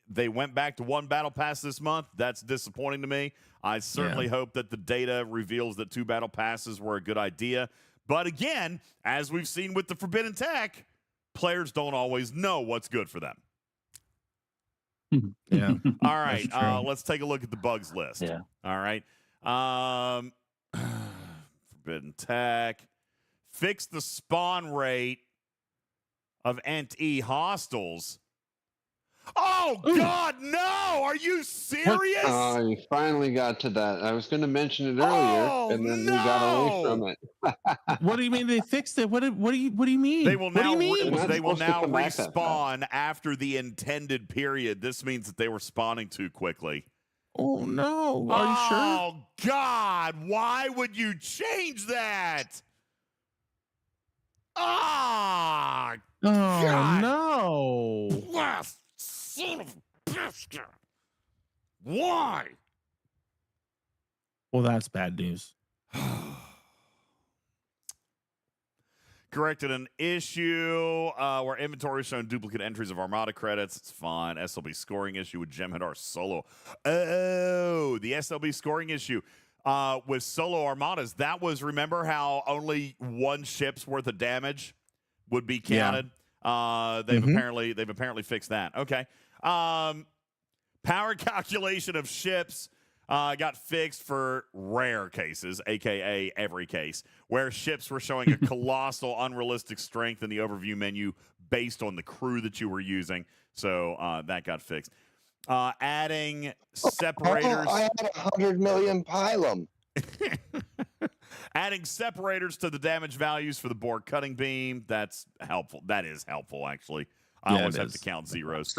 they went back to 1 battle pass this month. That's disappointing to me. I certainly hope that the data reveals that 2 battle passes were a good idea. But again, as we've seen with the forbidden tech, players don't always know what's good for them. Yeah. All right. Let's take a look at the bugs list. Yeah. All right. Forbidden tech. Fix the spawn rate of NT hostiles. Oh, God, no! Are you serious? Oh, you finally got to that. I was going to mention it earlier, and then we got away from it. What do you mean they fixed it? What do you mean? They will now, They will now respawn after the intended period. This means that they were spawning too quickly. Oh, no. Are you sure? Oh, God. Why would you change that? Ah! Oh, God. no. Blast. Son of a bastard. Why? Well, that's bad news. Corrected an issue where inventory is showing duplicate entries of Armada credits. It's fine. SLB scoring issue with Jem'Hadar Solo. Oh, the SLB scoring issue with Solo Armadas. That was, remember how only 1 ship's worth of damage would be counted? They've apparently fixed that. Okay. Power calculation of ships got fixed for rare cases, aka every case, where ships were showing a colossal, unrealistic strength in the overview menu based on the crew that you were using. So that got fixed. Adding separators. I had 100 million pylum. Adding separators to the damage values for the board cutting beam. That's helpful. That is helpful, actually. I always have to count zeros.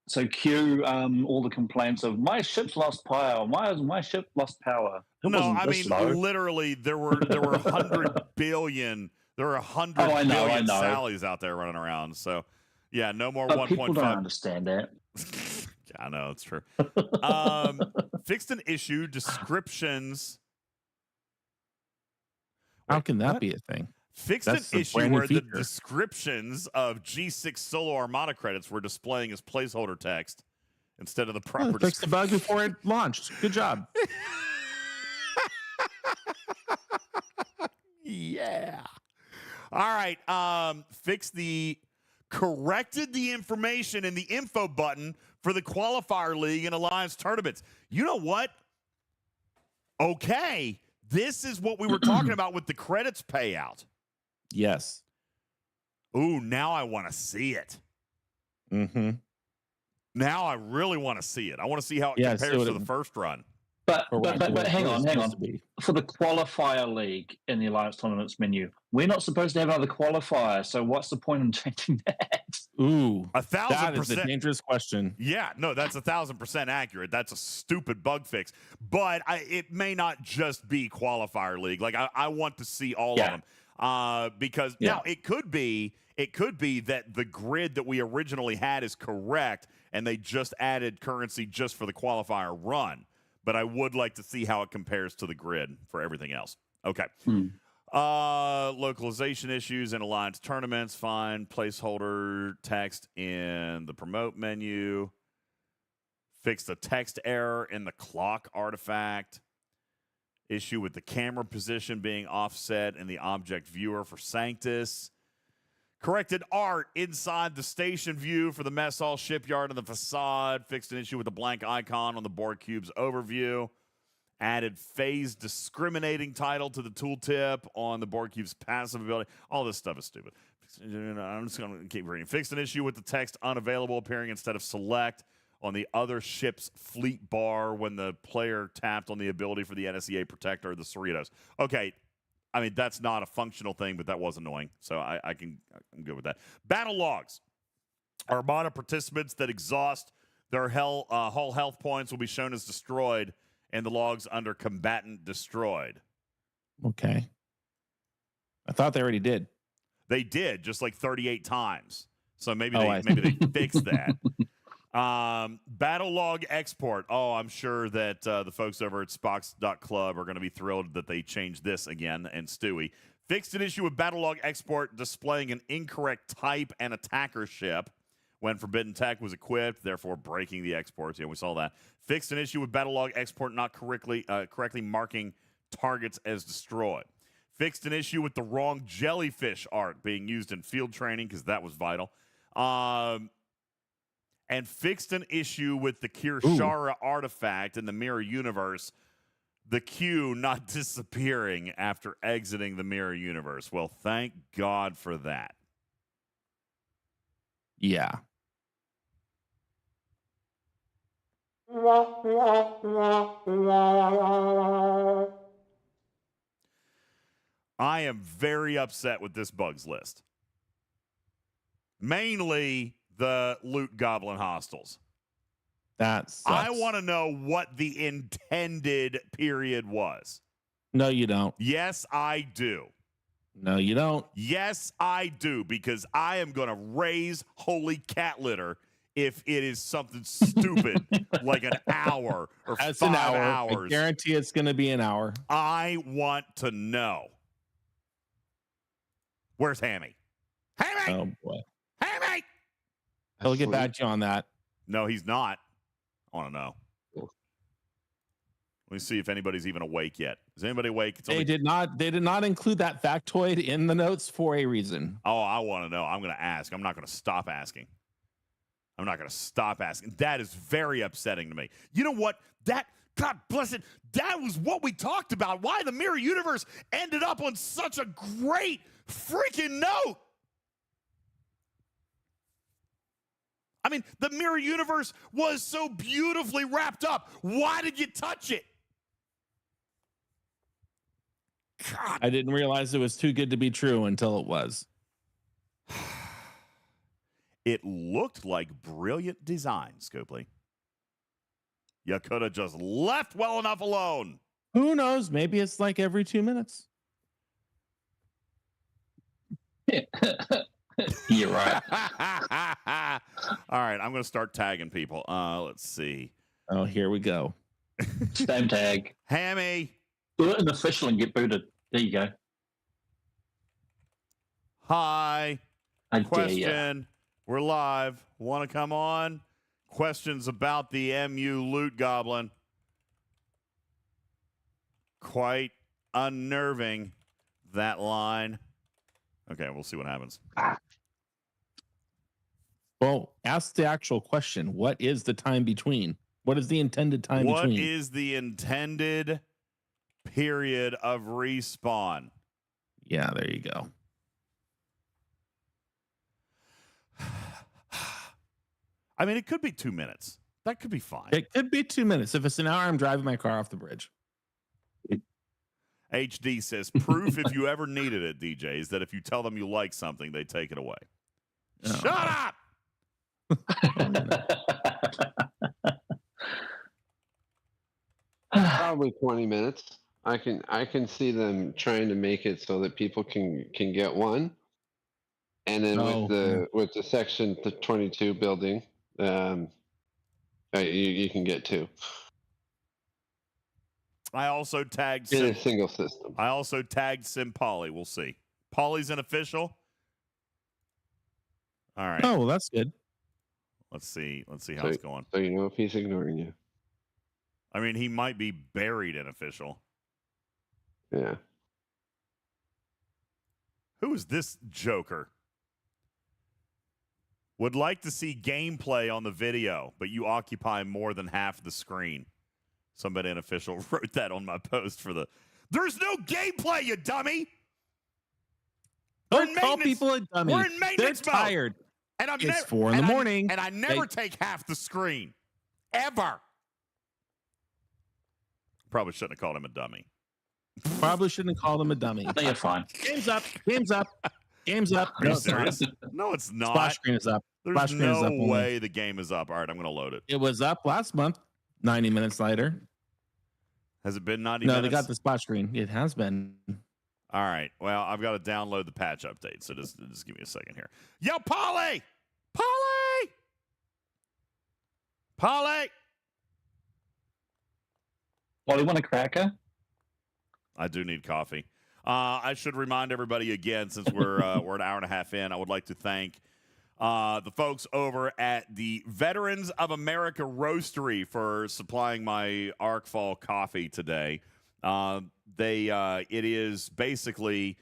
So cue all the complaints of my ship's lost power. My ship lost power. Literally, there were 100 billion. There were 100 billion Sallys out there running around. So, yeah, no more 1.5. People don't understand that. I know, it's true. Fixed an issue, descriptions. How can that be a thing? Fixed an issue where the descriptions of G6 solo armada credits were displaying as placeholder text instead of the proper. Fixed the bug before it launched. Good job. Yeah. All right. Corrected the information in the info button for the qualifier league and alliance tournaments. You know what? Okay. This is what we were talking about with the credits payout. Yes. Ooh, now I want to see it. Mm-hmm. Now I really want to see it. I want to see how it compares to the first run. But hang on. For the qualifier league in the alliance tournaments menu, we're not supposed to have another qualifier. So what's the point in changing that? Ooh, 1,000%. That is a dangerous question. Yeah, no, that's 1,000% accurate. That's a stupid bug fix. But it may not just be qualifier league. Like I want to see all of them because now it could be that the grid that we originally had is correct and they just added currency just for the qualifier run. But I would like to see how it compares to the grid for everything else. Okay. Localization issues in alliance tournaments. Fine. Placeholder text in the promote menu. Fixed a text error in the clock artifact. Issue with the camera position being offset in the object viewer for Sanctus. Corrected art inside the station view for the mess hall, shipyard, and the facade. Fixed an issue with the blank icon on the board cube's overview. Added phase discriminating title to the tooltip on the board cube's passive ability. All this stuff is stupid. I'm just going to keep reading. Fixed an issue with the text unavailable appearing instead of select on the other ship's fleet bar when the player tapped on the ability for the NSEA Protector or the Cerritos. Okay. I mean, that's not a functional thing, but that was annoying. So I'm good with that. Battle logs. Armada participants that exhaust their hull health points will be shown as destroyed, and the logs under combatant destroyed. Okay. I thought they already did. They did, just like 38 times. So maybe they fixed that. Battle log export. Oh, I'm sure that the folks over at Spox.club are going to be thrilled that they changed this again. And Stewie fixed an issue with battle log export displaying an incorrect type and attacker ship when Forbidden Tech was equipped, therefore breaking the exports. Yeah, we saw that. Fixed an issue with battle log export not correctly marking targets as destroyed. Fixed an issue with the wrong jellyfish art being used in field training because that was vital. And fixed an issue with the Kirshara artifact in the mirror universe, the Q not disappearing after exiting the mirror universe. Well, thank God for that. Yeah. I am very upset with this bugs list. Mainly the loot goblin hostels. That sucks. I want to know what the intended period was. No, you don't. Yes, I do. No, you don't. Yes, I do, because I am going to raise holy cat litter if it is something stupid like an hour or That's 5 an hour. hours. I guarantee it's going to be an hour. I want to know. Where's Hammy? Hammy! Oh, boy. Hammy! He'll get back to you on that. No, he's not. I want to know. Let me see if anybody's even awake yet. Is anybody awake? It's They only... did not include that factoid in the notes for a reason. Oh, I want to know. I'm going to ask. I'm not going to stop asking. I'm not going to stop asking. That is very upsetting to me. You know what? God bless it. That was what we talked about. Why the mirror universe ended up on such a great freaking note. I mean, the mirror universe was so beautifully wrapped up. Why did you touch it? God. I didn't realize it was too good to be true until it was. It looked like brilliant design, Scopely. You could have just left well enough alone. Who knows? Maybe it's like every 2 minutes. You're right. All right, I'm going to start tagging people. Let's see. Oh, here we go. Same tag. Hammy. Do it in official and get booted. There you go. Hi. I dare ya. Question. We're live. Want to come on? Questions about the MU loot goblin. Quite unnerving, that line. Okay, we'll see what happens. Well, ask the actual question. What is the time between? What is the intended time between? What is the intended period of respawn? Yeah, there you go. I mean, it could be 2 minutes. That could be fine. It could be 2 minutes. If it's an hour, I'm driving my car off the bridge. HD says, proof if you ever needed it, DJ, is that if you tell them you like something, they take it away. Oh. Shut up! Probably 20 minutes. I can see them trying to make it so that people can get one, and then with the section 22 building, you can get two. I also tagged in a single system. I also tagged Sim Polly. We'll see. Polly's an official. All right. Oh, well, that's good. Let's see how it's going. So you know if he's ignoring you. I mean, he might be buried in official. Yeah. Who is this joker? Would like to see gameplay on the video, but you occupy more than half the screen. Somebody unofficial wrote that on my post for the... There's no gameplay, you dummy! Don't call people a dummy. We're in maintenance They're mode. tired. And I'm it's 4 in the morning. And I never take half the screen. Ever. Probably shouldn't have called him a dummy. Probably shouldn't have called him a dummy. No, you're fine. Game's up. Game's up. Game's up. Are you serious? No, it's not. Splash screen is up. There's no way the game is up. All right, I'm going to load it. It was up last month, 90 minutes later. Has it been 90 minutes? No, they got the splash screen. It has been. All right. Well, I've got to download the patch update, so just give me a second here. Yo, Polly! Polly! Polly! Well, you want a cracker? I do need coffee. I should remind everybody again, since we're an hour and a half in, I would like to thank the folks over at the Veterans of America Roastery for supplying my ArcFall coffee today. It is basically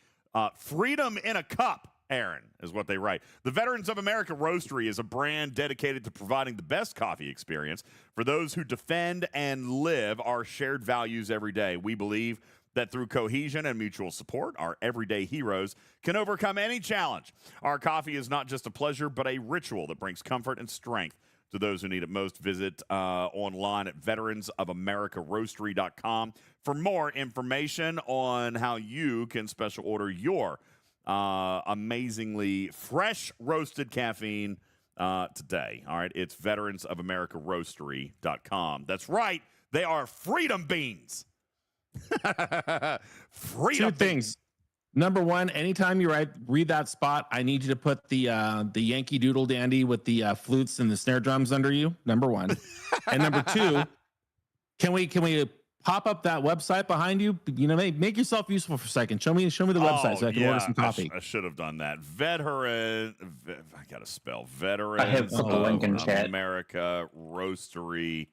freedom in a cup, Aaron, is what they write. The Veterans of America Roastery is a brand dedicated to providing the best coffee experience for those who defend and live our shared values every day. We believe that through cohesion and mutual support, our everyday heroes can overcome any challenge. Our coffee is not just a pleasure, but a ritual that brings comfort and strength to those who need it most. Visit online at veteransofamericaroastery.com for more information on how you can special order your amazingly fresh roasted caffeine today. All right, it's veteransofamericaroastery.com. That's right, they are freedom beans. Two things. Number one, anytime you read that spot, I need you to put the Yankee Doodle Dandy with the flutes and the snare drums under you. Number one, and number two, can we pop up that website behind you? You know, make yourself useful for a second. Show me the website so I can order some coffee. I should have done that. I gotta spell Veterans I have put the link in chat. America Roastery.com.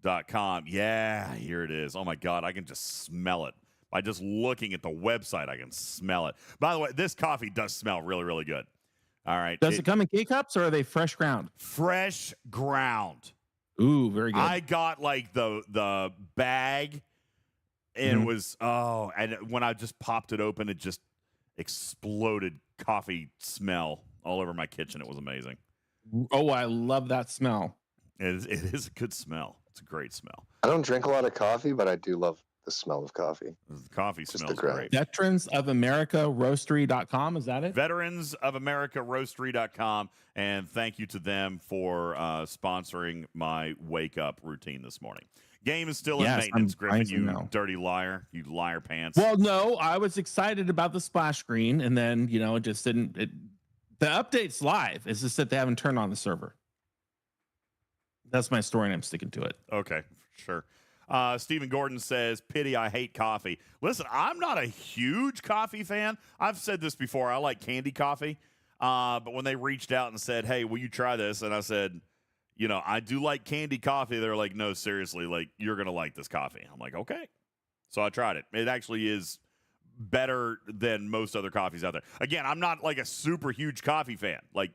.com. Yeah, here it is. Oh my God, I can just smell it. By just looking at the website, I can smell it. By the way, this coffee does smell really, really good. All right. Does it come in K-cups or are they fresh ground? Fresh ground. Ooh, very good. I got like the bag, and it was and when I just popped it open, it just exploded coffee smell all over my kitchen. It was amazing. Oh, I love that smell. It is a good smell. It's a great smell. I don't drink a lot of coffee, but I do love the smell of coffee. The coffee Just smells the ground. great. Veterans of America Roastery.com. Is that it? Veterans of America Roastery.com. And thank you to them for sponsoring my wake up routine this morning. Game is still in maintenance, Griffin. You dirty liar. You liar pants. Well, no, I was excited about the splash screen, and then, it just didn't. The update's live. It's just that they haven't turned on the server. That's my story, and I'm sticking to it. Okay, sure. Stephen Gordon says, pity I hate coffee. Listen, I'm not a huge coffee fan. I've said this before. I like candy coffee. But when they reached out and said, hey, will you try this? And I said, I do like candy coffee. They're like, no, seriously, like, you're going to like this coffee. I'm like, okay. So I tried it. It actually is better than most other coffees out there. Again, I'm not like a super huge coffee fan, like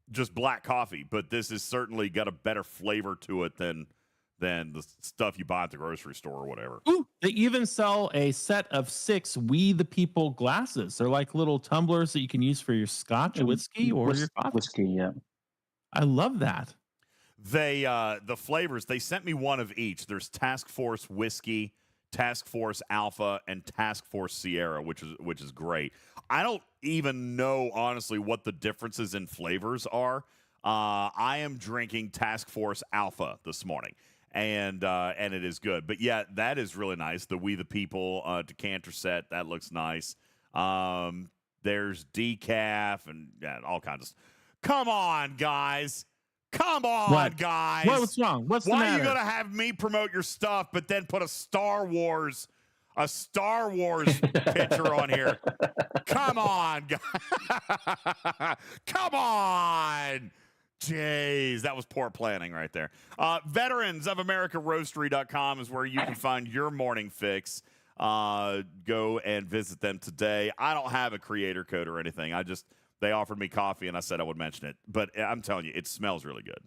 just black coffee, but this has certainly got a better flavor to it than the stuff you buy at the grocery store or whatever. Ooh, they even sell a set of 6 We the People glasses. They're like little tumblers that you can use for your scotch, whiskey, or your coffee. Whiskey, yeah. I love that. They the flavors, they sent me one of each. There's Task Force Whiskey, Task Force Alpha, and Task Force Sierra, which is great. I don't even know, honestly, what the differences in flavors are. I am drinking Task Force Alpha this morning. And it is good. But yeah, that is really nice. The We the People decanter set, that looks nice. There's decaf and all kinds of stuff. Come on, guys. Come on, guys. What's wrong? What's the matter? matter? Why are you going to have me promote your stuff, but then put a Star Wars picture on here? Come on, guys. Come on. Jeez, that was poor planning right there. Veterans of America Roastery.com is where you can find your morning fix. Go and visit them today. I don't have a creator code or anything. They offered me coffee, and I said I would mention it. But I'm telling you, it smells really good.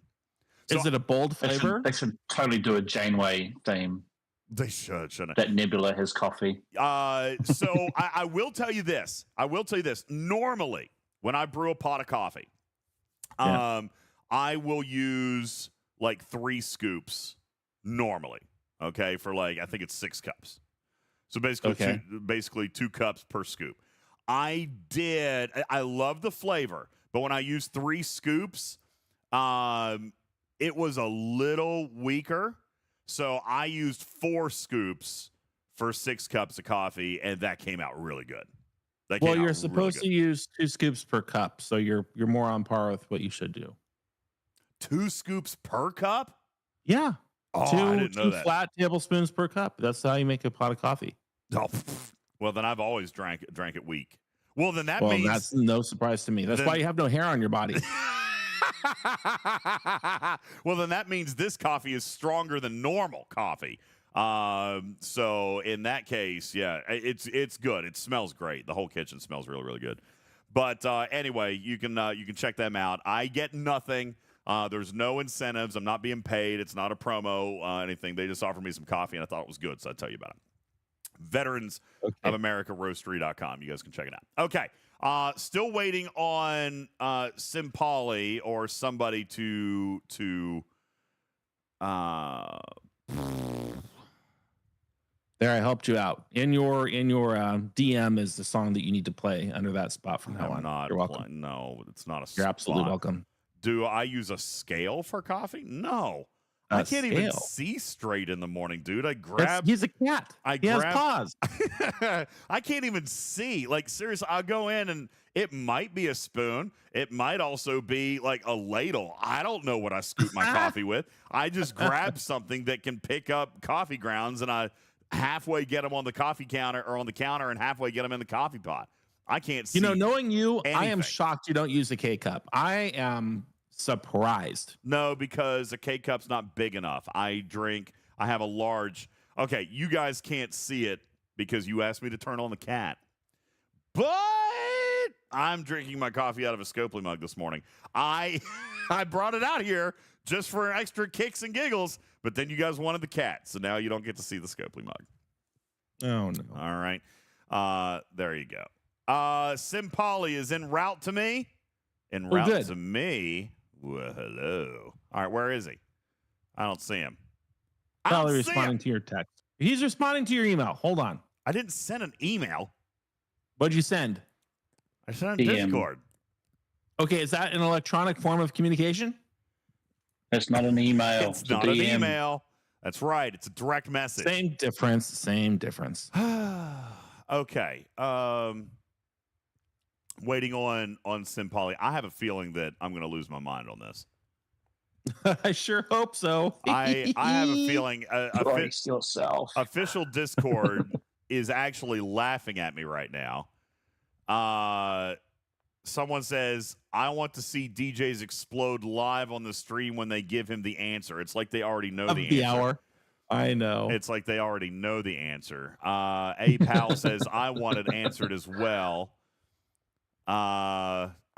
So, is it a bold flavor? They should totally do a Janeway theme. They shouldn't. That Nebula has coffee. So I will tell you this. Normally, when I brew a pot of coffee, I will use like 3 scoops normally, okay, for like, I think it's 6 cups. So basically 2 cups per scoop. I love the flavor, but when I use 3 scoops, it was a little weaker. So I used 4 scoops for 6 cups of coffee, and that came out really good. Well, you're supposed to use 2 scoops per cup, so you're more on par with what you should do. 2 scoops per cup? Yeah. Oh, I didn't know that. 2 flat tablespoons per cup. That's how you make a pot of coffee. Oh, well, then I've always drank it weak. Well, then that means that's no surprise to me. That's why you have no hair on your body. Well, then that means this coffee is stronger than normal coffee. So in that case, yeah, it's good. It smells great. The whole kitchen smells really, really good. But anyway, you can check them out. I get nothing. There's no incentives. I'm not being paid. It's not a promo, anything. They just offered me some coffee, and I thought it was good, so I'll tell you about it. Veterans of America Roastery.com. You guys can check it out. Okay. Still waiting on Simpali or somebody to There, I helped you out. In your DM is the song that you need to play under that spot from now on. You're welcome. No, it's not a spot. You're absolutely welcome. Do I use a scale for coffee? No. I can't even see straight in the morning, dude. He's a cat. He has paws. I can't even see. Like, seriously, I'll go in and it might be a spoon. It might also be like a ladle. I don't know what I scoop my coffee with. I just grab something that can pick up coffee grounds, and I halfway get them on the coffee counter or on the counter and halfway get them in the coffee pot. I can't see. Knowing you, anything. I am shocked you don't use a K-cup. I am surprised. No, because a K-Cup's not big enough. I have a large. Okay, you guys can't see it because you asked me to turn on the cat. But I'm drinking my coffee out of a Scopely mug this morning. I brought it out here just for extra kicks and giggles, but then you guys wanted the cat, so now you don't get to see the Scopely mug. Oh, no. All right. There you go. Simpoli is en route to me. En route to me. Well, hello. All right, where is he? I don't see him. Probably responding to your text. He's responding to your email. Hold on. I didn't send an email. What'd you send? I sent on Discord. Okay, is that an electronic form of communication? It's not an email. It's not an email. That's right. It's a direct message. Same difference. Same difference. Okay. Waiting on Simpoli. I have a feeling that I'm going to lose my mind on this. I sure hope so. I have a feeling Brace yourself. Official Discord is actually laughing at me right now. Someone says, I want to see DJs explode live on the stream when they give him the answer. It's like they already know the answer. Hour. I know. It's like they already know the answer. A Pal says, I want it answered as well.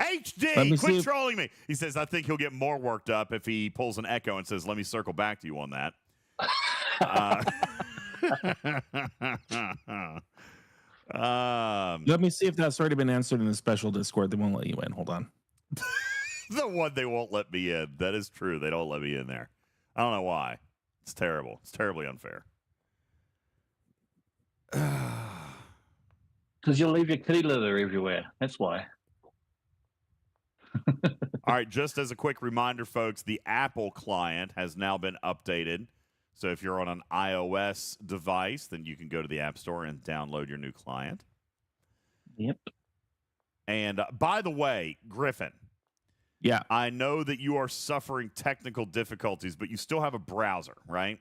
HD, quit trolling me. He says, I think he'll get more worked up if he pulls an echo and says, let me circle back to you on that. Let me see if that's already been answered in the special Discord. They won't let you in. Hold on. The one they won't let me in. That is true. They don't let me in there. I don't know why. It's terrible. It's terribly unfair. Because you'll leave your kitty litter everywhere. That's why. All right, just as a quick reminder, folks, the Apple client has now been updated. So if you're on an iOS device, then you can go to the App Store and download your new client. Yep. And by the way, Griffin. Yeah. I know that you are suffering technical difficulties, but you still have a browser, right?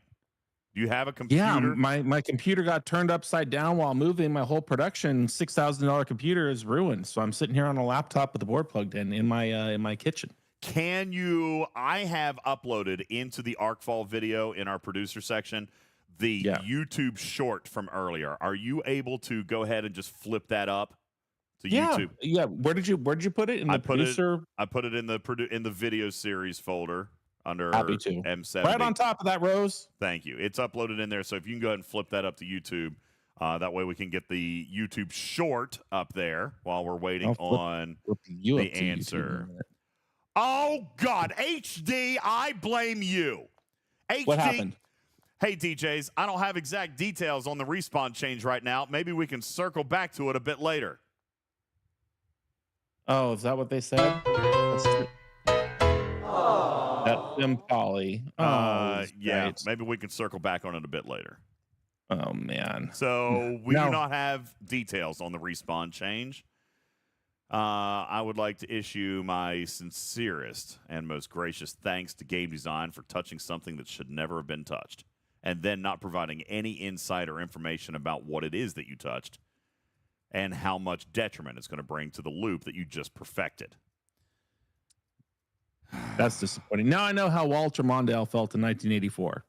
Do you have a computer? Yeah, my computer got turned upside down while moving. My whole production $6,000 computer is ruined. So I'm sitting here on a laptop with the board plugged in my kitchen. Can you? I have uploaded into the ArcFall video in our producer section the YouTube short from earlier. Are you able to go ahead and just flip that up to YouTube? Yeah. Where did you put it in the producer? I put it in the video series folder under Happy to. M70. Right on top of that, Rose. Thank you. It's uploaded in there. So if you can go ahead and flip that up to YouTube, that way we can get the YouTube short up there while we're waiting on the answer. Oh, God. HD, I blame you. HD, what happened? Hey, DJs, I don't have exact details on the respawn change right now. Maybe we can circle back to it a bit later. Oh, is that what they said? That's Simpoli. Yeah, right. maybe we can circle back on it a bit later. Oh, man. So we do not have details on the respawn change. I would like to issue my sincerest and most gracious thanks to Game Design for touching something that should never have been touched, and then not providing any insight or information about what it is that you touched and how much detriment it's going to bring to the loop that you just perfected. That's disappointing. Now I know how Walter Mondale felt in 1984.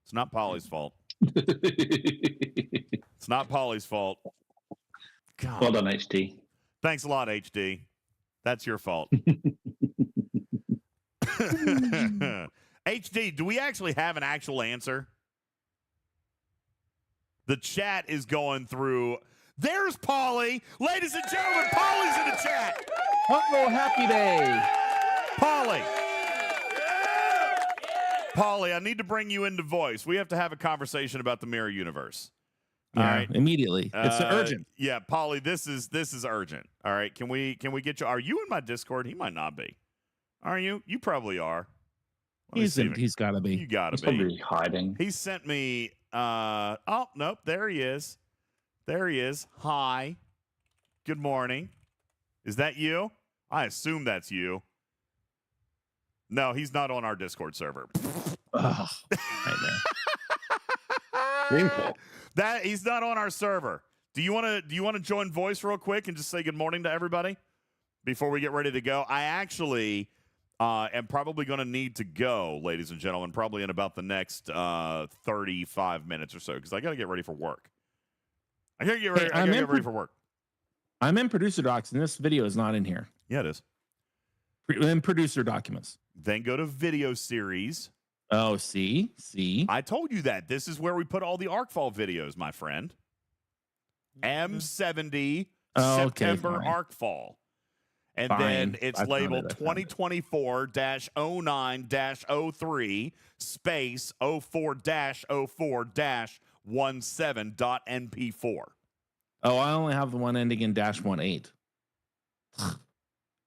It's not Polly's fault. It's not Polly's fault. God. Well done, HD. Thanks a lot, HD. That's your fault. HD, do we actually have an actual answer? The chat is going through. There's Polly. Ladies and gentlemen, Polly's in the chat. Oh, happy day. Polly, I need to bring you into voice. We have to have a conversation about the mirror universe. Yeah, all right, immediately. It's urgent. Yeah, Polly, this is urgent. All right, can we get you? Are you in my Discord? He might not be. Are you? You probably are. He's got to be. You got to be. Probably hiding. He sent me. Oh nope, there he is. There he is. Hi. Good morning. Is that you? I assume that's you. No, he's not on our Discord server. Oh, That he's not on our server. Do you want to join voice real quick and just say good morning to everybody? before we get ready to go. I actually am probably going to need to go, ladies and gentlemen, probably in about the next 35 minutes or so, because I got to get ready for work. I got to get ready, I gotta get ready for work. I'm in producer docs, and this video is not in here. Yeah, it is. In producer documents. Then go to video series. Oh, see? I told you that. This is where we put all the Arcfall videos, my friend. M70 September fine. Arcfall. And Fine. then it's I found labeled it, I found it. 2024-09-03 space 04-04-17.mp4. Oh, I only have the one ending in -18.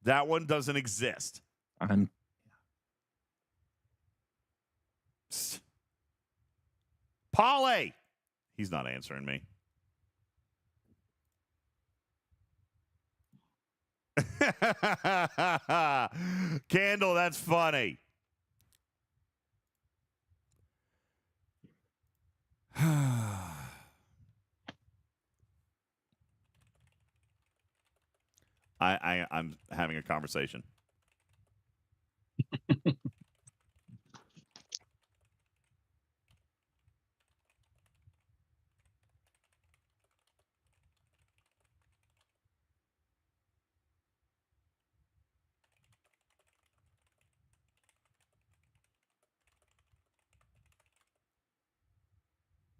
That one doesn't exist. I'm Polly. He's not answering me. Candle, that's funny. I'm having a conversation.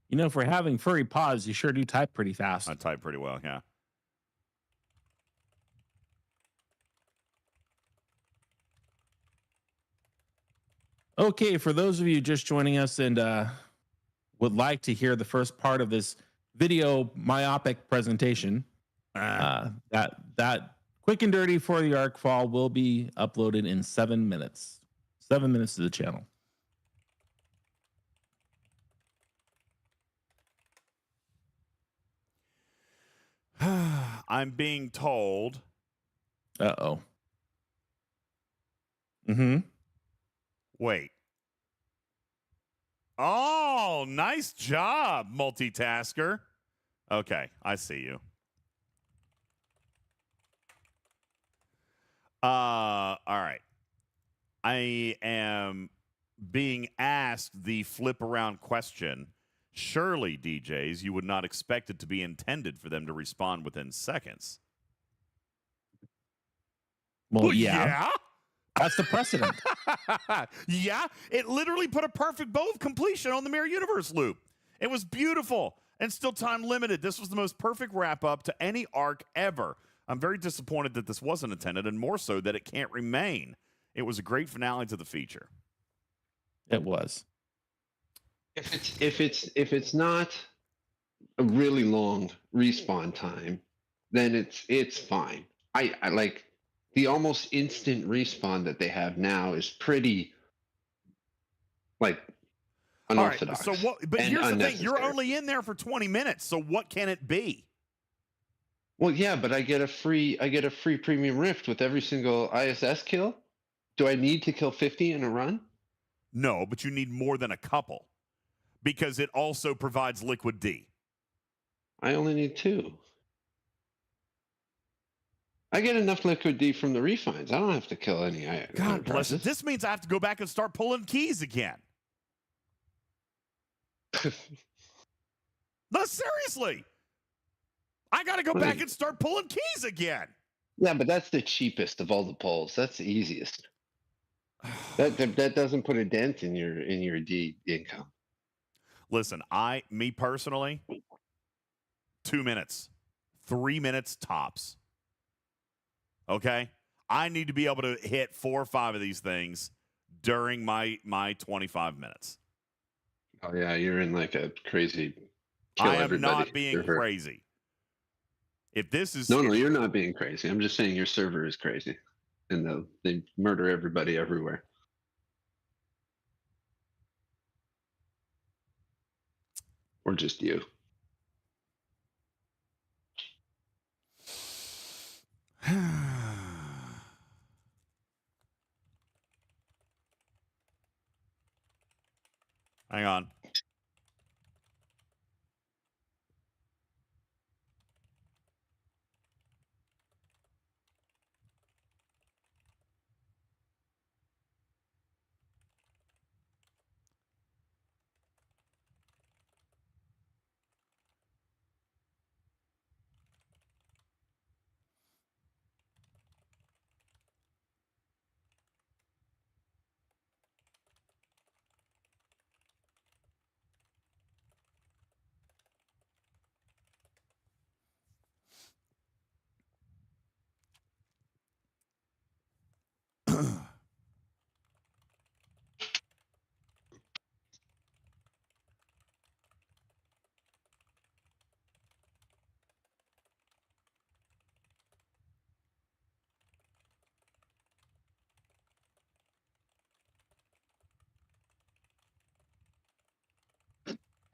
You know, if we're having furry paws, you sure do type pretty fast. I type pretty well, yeah. Okay, for those of you just joining us and would like to hear the first part of this video myopic presentation, that quick and dirty for the Arcfall will be uploaded in 7 minutes. 7 minutes to the channel. I'm being told. Uh-oh. Mm-hmm. Wait. Oh, nice job, multitasker. Okay, I see you. All right. I am being asked the flip around question. Surely, DJs, you would not expect it to be intended for them to respond within seconds. Well, yeah. That's the precedent. Yeah, it literally put a perfect bow of completion on the Mirror Universe loop. It was beautiful and still time limited. This was the most perfect wrap up to any arc ever. I'm very disappointed that this wasn't intended, and more so that it can't remain. It was a great finale to the feature. It was. If it's not a really long respawn time, then it's fine. I like the almost instant respawn that they have now is pretty like unorthodox. All right, so what? But and here's the thing: unnecessary. you're only in there for 20 minutes. So what can it be? Well, yeah, but I get a free premium rift with every single ISS kill. Do I need to kill 50 in a run? No, but you need more than a couple because it also provides liquid D. I only need 2. I get enough liquid D from the refines. I don't have to kill any. God bless it. This means I have to go back and start pulling keys again. No, seriously. I got to go back and start pulling keys again. Yeah, but that's the cheapest of all the pulls. That's the easiest. That doesn't put a dent in your D income. Listen, me personally, 2 minutes, 3 minutes tops. Okay? I need to be able to hit 4 or 5 of these things during my 25 minutes. Oh yeah, you're in like a crazy kill I am everybody not being server. crazy. If this is No, you're not being crazy. I'm just saying your server is crazy. And they murder everybody everywhere. Or just you. Hang on.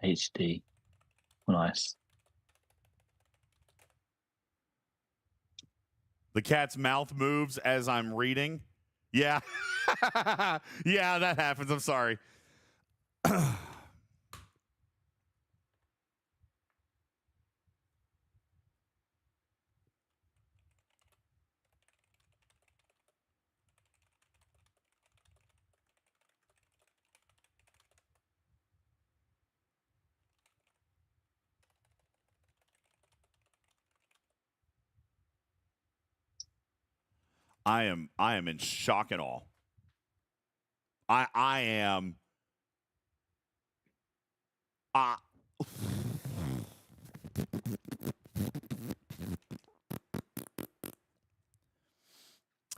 HD. Nice. The cat's mouth moves as I'm reading. Yeah. Yeah, that happens. I'm sorry. I am in shock and awe. I am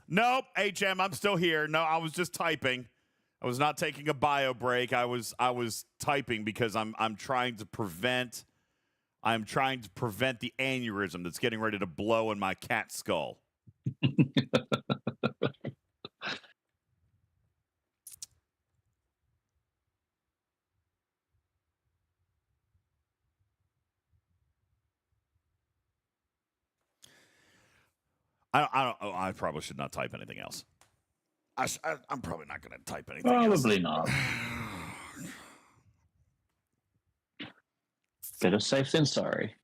Nope, HM, I'm still here. No, I was just typing. I was not taking a bio break. I was typing because I'm trying to prevent the aneurysm that's getting ready to blow in my cat skull. I probably should not type anything else. I'm probably not going to type anything else. Probably not. Better safe than sorry.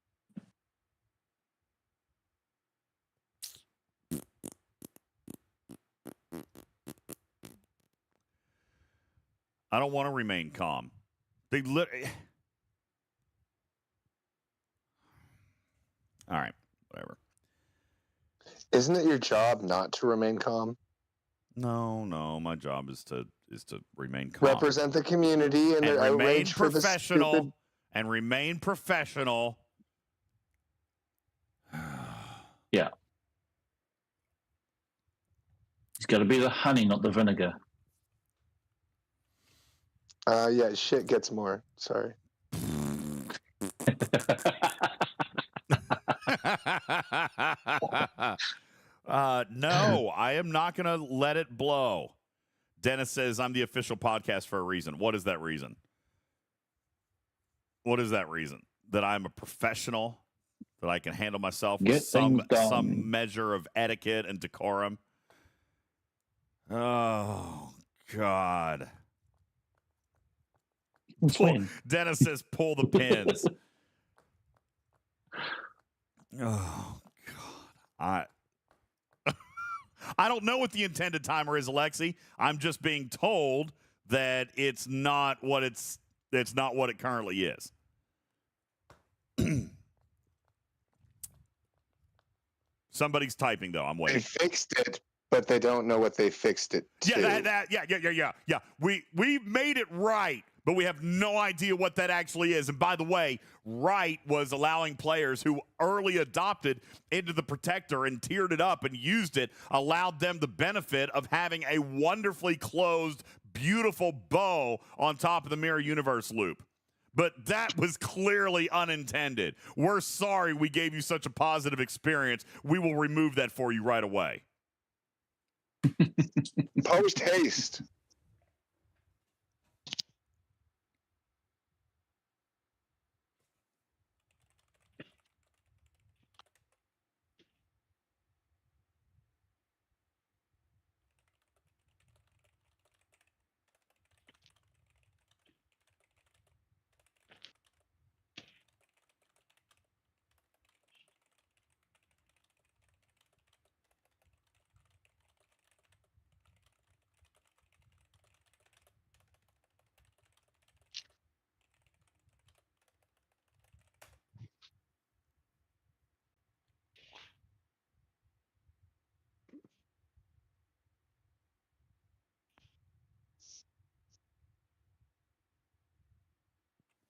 I don't want to remain calm. They literally. All right, whatever. Isn't it your job not to remain calm? No, my job is to remain calm. Represent the community and their remain outrage for the professional stupid... and remain professional. Yeah. It's got to be the honey, not the vinegar. Yeah, shit gets more. Sorry. No, I am not going to let it blow. Dennis says I'm the official podcast for a reason. What is that reason? What is that reason? That I'm a professional, that I can handle myself with some measure of etiquette and decorum. Oh, God. Dennis says pull the pins. Oh, God. I don't know what the intended timer is, Alexi. I'm just being told that it's not what it currently is. Somebody's typing though. I'm waiting. They fixed it, but they don't know what they fixed it to. Yeah. We made it right, but we have no idea what that actually is. And by the way, right was allowing players who early adopted into the protector and tiered it up and used it, allowed them the benefit of having a wonderfully closed, beautiful bow on top of the Mirror Universe loop. But that was clearly unintended. We're sorry we gave you such a positive experience. We will remove that for you right away. Post haste.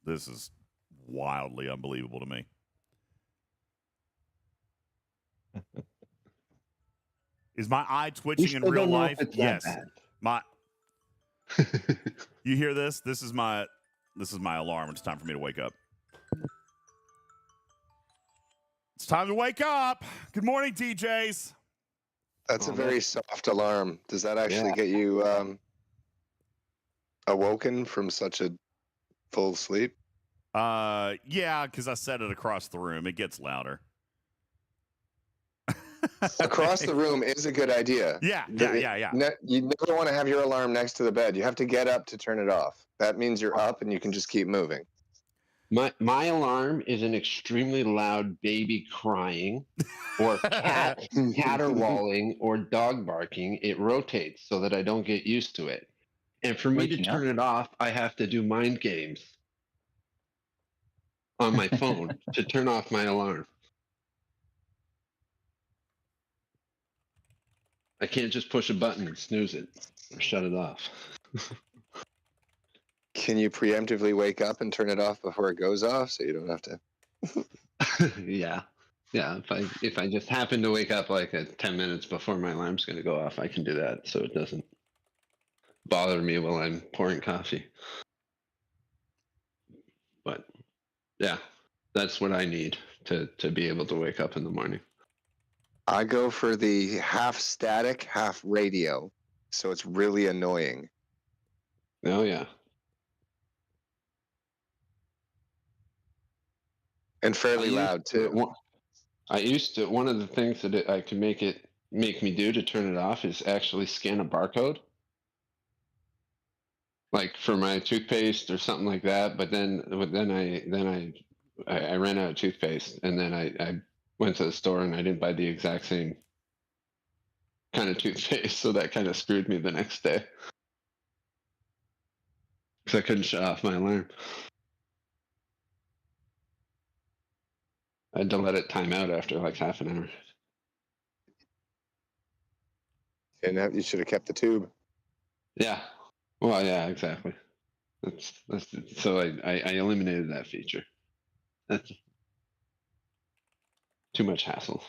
This is wildly unbelievable to me. Is my eye twitching in real life? Yes. You hear this? This is my alarm. It's time for me to wake up. It's time to wake up. Good morning, DJs. That's a very soft alarm. Does that actually get you awoken from such a full sleep? Yeah, because I set it across the room. It gets louder. Across the room is a good idea. Yeah. You never want to have your alarm next to the bed. You have to get up to turn it off. That means you're up and you can just keep moving. My alarm is an extremely loud baby crying, or cat caterwauling, or dog barking. It rotates so that I don't get used to it. And for me to Waking turn up. it off, I have to do mind games on my phone to turn off my alarm. I can't just push a button and snooze it or shut it off. Can you preemptively wake up and turn it off before it goes off so you don't have to? Yeah. If I just happen to wake up like 10 minutes before my alarm's going to go off, I can do that so it doesn't bother me while I'm pouring coffee. But yeah, that's what I need to be able to wake up in the morning. I go for the half static, half radio. So it's really annoying. Oh yeah. And fairly loud too. One of the things that I can make me do to turn it off is actually scan a barcode. Like for my toothpaste or something like that, but then I ran out of toothpaste, and then I went to the store and I didn't buy the exact same kind of toothpaste, so that kind of screwed me the next day because I couldn't shut off my alarm. I had to let it time out after like half an hour. And you should have kept the tube. Yeah. Well, yeah, exactly. That's so I eliminated that feature. That's too much hassle.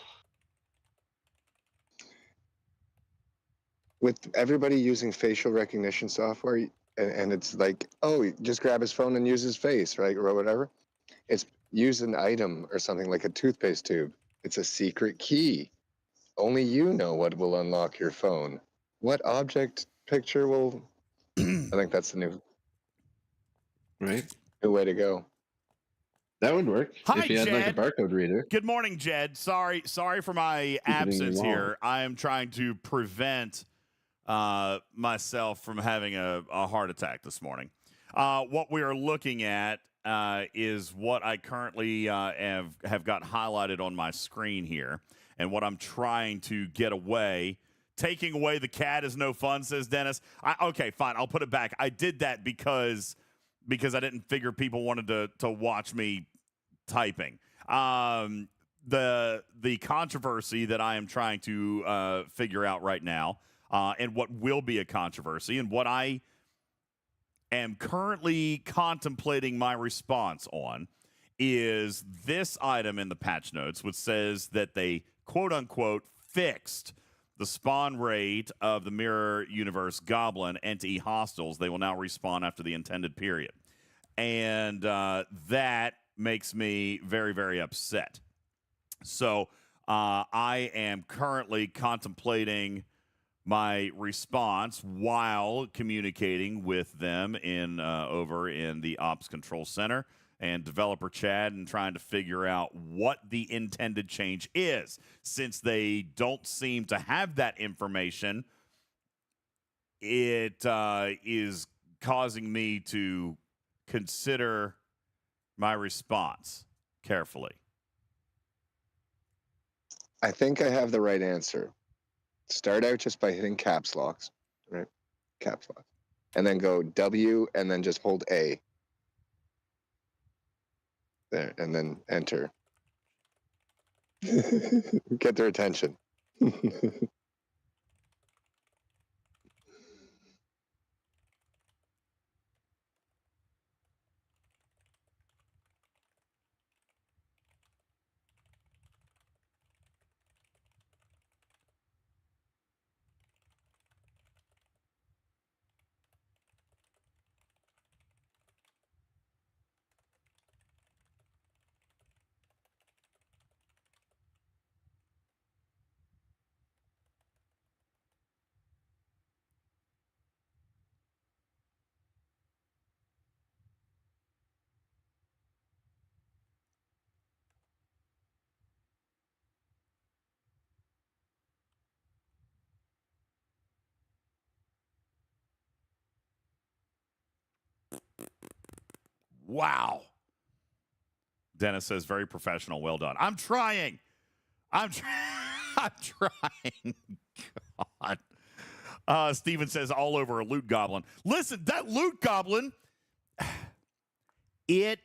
With everybody using facial recognition software, and it's like, oh, just grab his phone and use his face, right, or whatever. It's use an item or something like a toothpaste tube. It's a secret key. Only you know what will unlock your phone. What object picture will? I think that's the new way to go. That would work. Hi, if you had like a Jed. barcode reader. Good morning, Jed. Sorry for my absence here. I am trying to prevent myself from having a heart attack this morning. What we are looking at is what I currently have got highlighted on my screen here, and what I'm trying to get away. Taking away the cat is no fun, says Dennis. Okay, fine. I'll put it back. I did that because I didn't figure people wanted to watch me typing. The controversy that I am trying to figure out right now, and what will be a controversy, and what I am currently contemplating my response on, is this item in the patch notes, which says that they quote unquote fixed the spawn rate of the Mirror Universe Goblin entity hostiles. They will now respawn after the intended period. And that makes me very, very upset. So I am currently contemplating my response while communicating with them in over in the Ops Control Center and developer Chad, and trying to figure out what the intended change is. Since they don't seem to have that information, it is causing me to consider my response carefully. I think I have the right answer. Start out just by hitting caps locks, right? Caps lock. And then go W and then just hold A. There, and then enter. Get their attention. Wow. Dennis says, very professional. Well done. I'm trying. I'm trying. God. Steven says, all over a loot goblin. Listen, that loot goblin, it's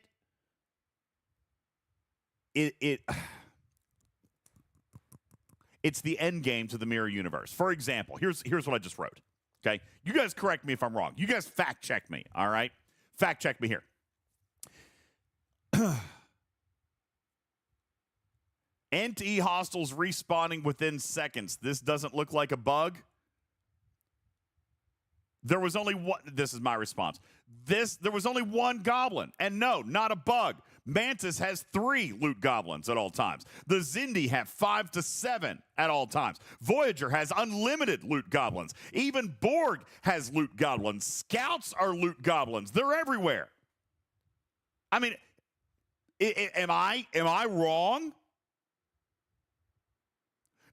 the end game to the mirror universe. For example, here's what I just wrote. Okay, you guys correct me if I'm wrong. You guys fact check me. All right, fact check me here. NTE hostiles respawning within seconds. This doesn't look like a bug. There was only one. This is my response. There was only one goblin, and no, not a bug. Mantis has 3 loot goblins at all times. The Zindi have 5 to 7 at all times. Voyager has unlimited loot goblins. Even Borg has loot goblins. Scouts are loot goblins. They're everywhere. I mean, am I wrong?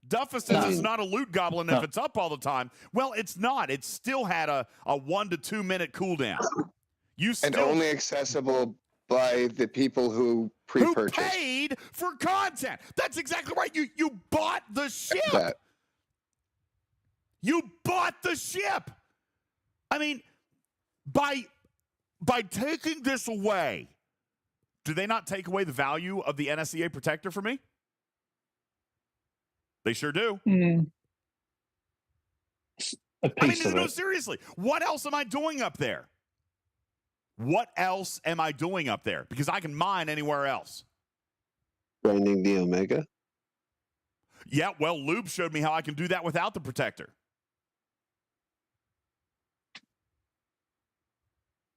Duffa says it's not a loot goblin if it's up all the time. Well, it's not. It still had a 1 to 2 minute cooldown. And only accessible by the people who pre-purchased. Who paid for content. That's exactly right. You bought the ship. You bought the ship. I mean, by taking this away, do they not take away the value of the NSEA protector for me? They sure do. A piece I mean, of no, it. seriously. What else am I doing up there? What else am I doing up there? Because I can mine anywhere else. Grinding the Omega. Yeah, well, Lube showed me how I can do that without the protector.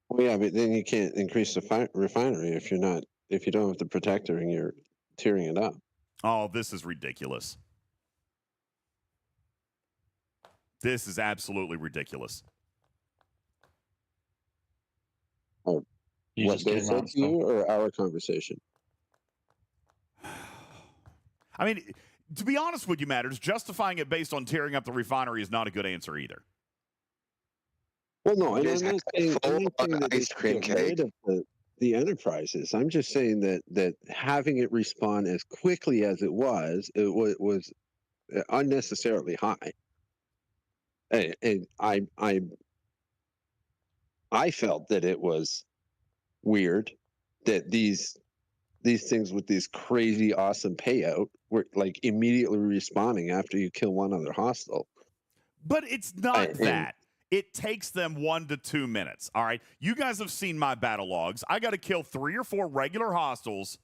Well, yeah, but then you can't increase the refinery if you don't have the protector and you're tearing it up. Oh, this is ridiculous. This is absolutely ridiculous. Oh, what they said to you or our conversation? I mean, to be honest with you, Matters, justifying it based on tearing up the refinery is not a good answer either. Well, no, and I'm not saying that they should get rid of the enterprises. I'm just saying that having it respawn as quickly as it was unnecessarily high. And I felt that it was weird that these things with this crazy awesome payout were like immediately respawning after you kill one other hostile. But it's not that. It takes them 1 to 2 minutes. All right. You guys have seen my battle logs. I got to kill 3 or 4 regular hostiles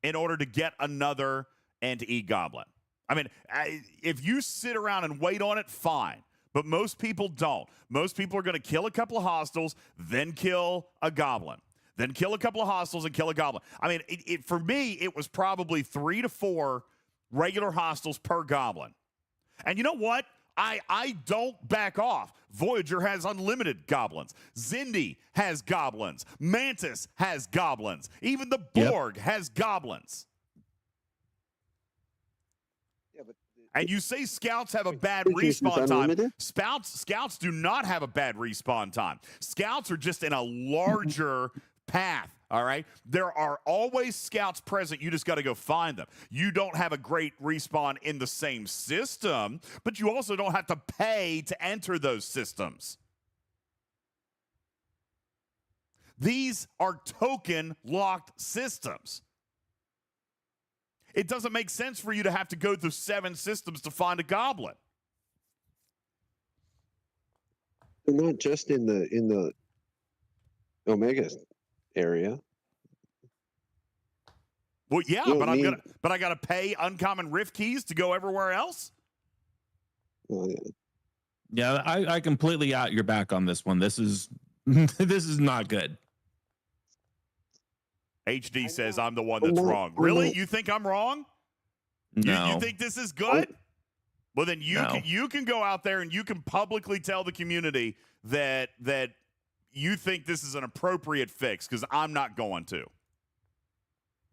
in order to get another NTE goblin. I mean, if you sit around and wait on it, fine. But most people don't. Most people are going to kill a couple of hostiles, then kill a goblin. Then kill a couple of hostiles and kill a goblin. I mean, for me, it was probably 3 to 4 regular hostiles per goblin. And you know what? I don't back off. Voyager has unlimited goblins. Zindi has goblins. Mantis has goblins. Even the Borg has goblins. And you say scouts have a bad respawn time. Scouts do not have a bad respawn time. Scouts are just in a larger path, all right? There are always scouts present. You just got to go find them. You don't have a great respawn in the same system, but you also don't have to pay to enter those systems. These are token-locked systems. It doesn't make sense for you to have to go through 7 systems to find a goblin. Not just in the Omega area. Well, yeah, but I gotta pay uncommon rift keys to go everywhere else. Oh, yeah, I completely out your back on this one. This is this is not good. HD says I'm the one that's wrong. Really? You think I'm wrong? No. You think this is good? Well, then you can go out there and you can publicly tell the community that you think this is an appropriate fix, because I'm not going to.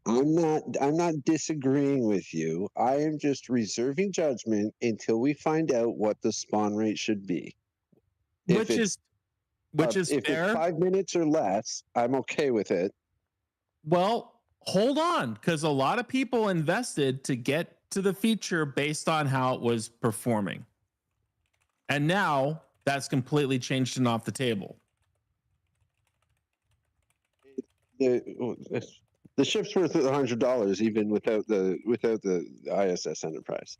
I'm not disagreeing with you. I am just reserving judgment until we find out what the spawn rate should be. Which is if fair. It's 5 minutes or less, I'm okay with it. Well, hold on, because a lot of people invested to get to the feature based on how it was performing. And now that's completely changed and off the table. The ship's worth $100 even without the ISS Enterprise.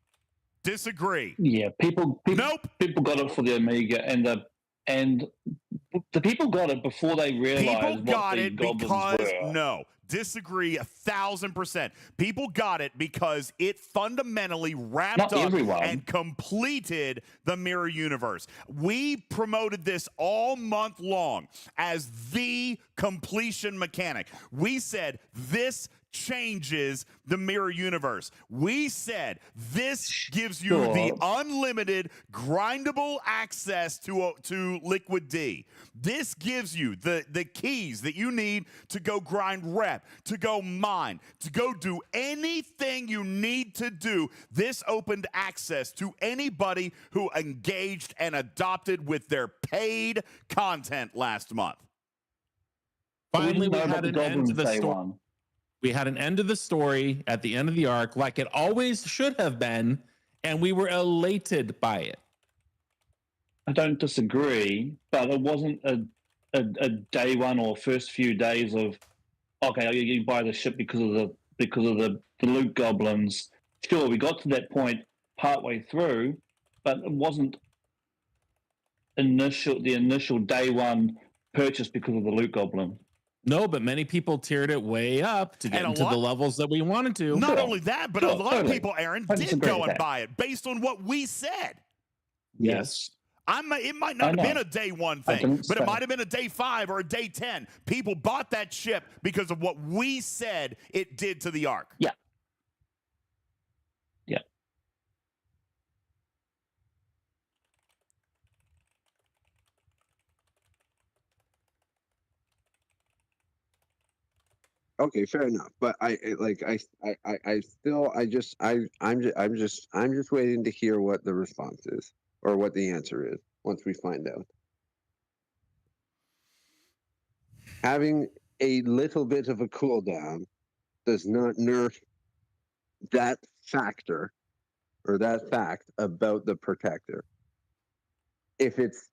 Disagree. Yeah, people Nope. people got it for the Omega and the people got it before they realized People what got the it goblins because were. no. Disagree 1,000%. People got it because it fundamentally wrapped Not up everyone. and completed the mirror universe. We promoted this all month long as the completion mechanic. We said this changes the mirror universe. We said this gives you the unlimited grindable access to Liquid D. This gives you the keys that you need to go grind rep, to go mine, to go do anything you need to do. This opened access to anybody who engaged and adopted with their paid content last month. Finally, we had an end to the story. We had an end of the story at the end of the arc, like it always should have been, and we were elated by it. I don't disagree, but it wasn't a day one or first few days of okay, you buy the ship because of the loot goblins. Sure, we got to that point partway through, but it wasn't the initial day one purchase because of the loot goblin. No, but many people tiered it way up to get into the levels that we wanted to. Not only that, but a lot of people, Aaron, did go and buy it based on what we said. Yes. It might not have been a day one thing, but it might have been a day 5 or a day 10. People bought that ship because of what we said it did to the arc. Yeah. Okay, fair enough. But I'm just waiting to hear what the response is or what the answer is once we find out. Having a little bit of a cooldown does not nerf that factor or that fact about the protector. If it's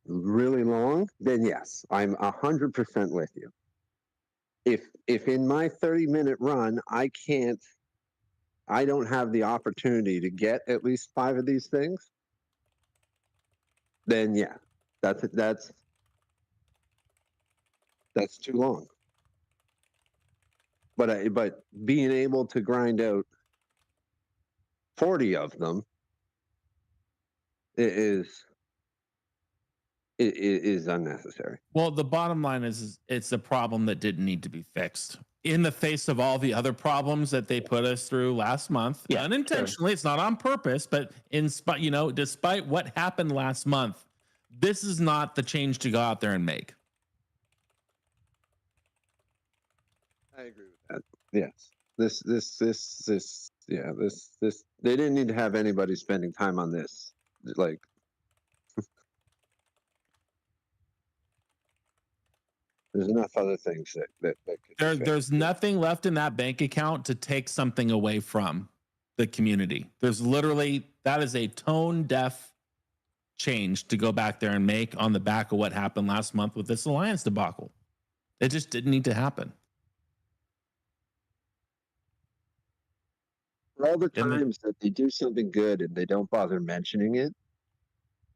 really long, then yes, I'm 100% with you. If in my 30-minute run I don't have the opportunity to get at least 5 of these things, then yeah, that's too long. But being able to grind out 40 of them is unnecessary. Well, the bottom line is it's a problem that didn't need to be fixed. In the face of all the other problems that they put us through last month, unintentionally, it's not on purpose, but despite what happened last month, this is not the change to go out there and make. I agree with that. Yes. This they didn't need to have anybody spending time on this. Like there's enough other things that could there's nothing left in that bank account to take something away from the community. There's literally, that is a tone deaf change to go back there and make on the back of what happened last month with this alliance debacle. It just didn't need to happen. For all the times that they do something good and they don't bother mentioning it,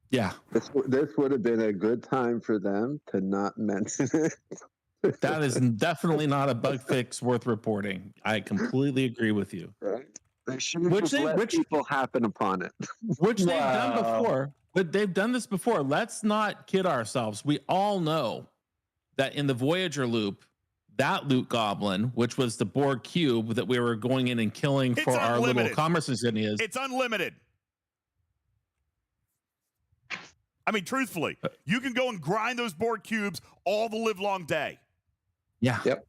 yeah, this would have been a good time for them to not mention it. That is definitely not a bug fix worth reporting. I completely agree with you. Right? They should have let people happen upon it. Which they've done before. But they've done this before. Let's not kid ourselves. We all know that in the Voyager loop, that loot goblin, which was the Borg cube that we were going in and killing for our little commerce insignias. It's unlimited. I mean, truthfully, you can go and grind those Borg cubes all the live long day. Yeah. Yep.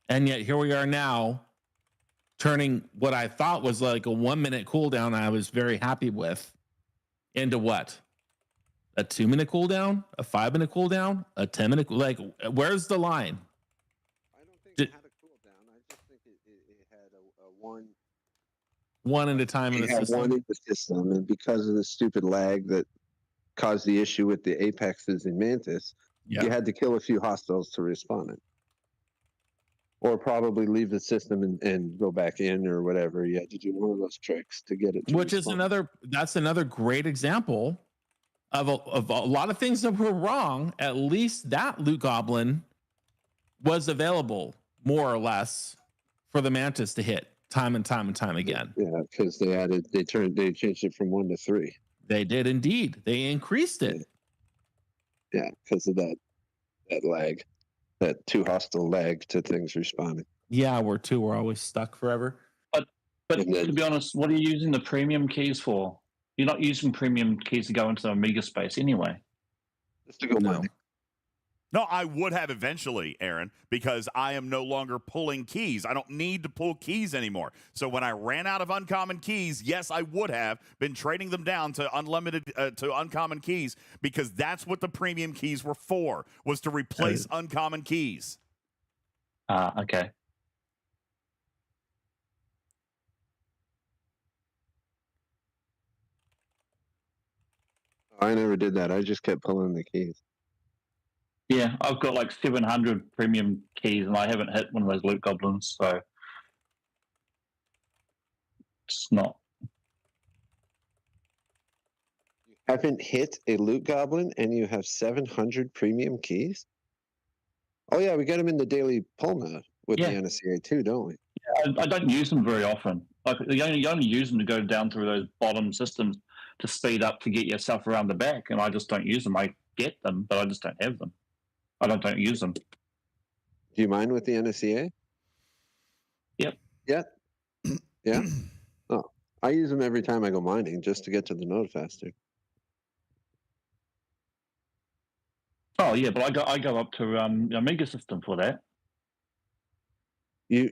And yet here we are now, turning what I thought was like a 1 minute cooldown I was very happy with into what? a 2-minute cooldown, a 5-minute cooldown, a 10-minute. Like, where's the line? I don't think it had a cooldown. I just think it had a one at a time in the had system. one in the system, and because of the stupid lag that caused the issue with the apexes in Mantis, Yeah. you had to kill a few hostiles to respawn it. Or probably leave the system and go back in or whatever. You had to do one of those tricks to get it to Which is respawn. that's another great example of a lot of things that were wrong. At least that loot goblin was available more or less for the Mantis to hit time and time and time again. Yeah, because they changed it from 1 to 3. They did indeed. They increased it. Yeah, because of that lag, that 2 hostile lag to things respawning. Yeah, where 2 were always stuck forever. But to be honest, what are you using the premium keys for? You're not using premium keys to go into the Omega space anyway. Just to go mining. No, I would have eventually, Aaron, because I am no longer pulling keys. I don't need to pull keys anymore. So when I ran out of uncommon keys, yes, I would have been trading them down to unlimited to uncommon keys, because that's what the premium keys were for, was to replace uncommon keys. Okay. I never did that. I just kept pulling the keys. Yeah, I've got like 700 premium keys, and I haven't hit one of those loot goblins, so it's not. You haven't hit a loot goblin, and you have 700 premium keys? Oh yeah, we get them in the daily pull now with the NSCA too, don't we? Yeah, I don't use them very often. Like you only use them to go down through those bottom systems to speed up to get yourself around the back, and I just don't use them. I get them, but I just don't have them. I don't use them. Do you mind with the NSCA? Yep. Yeah. Yeah. Oh, I use them every time I go mining just to get to the node faster. Oh yeah, but I go up to the Omega system for that. You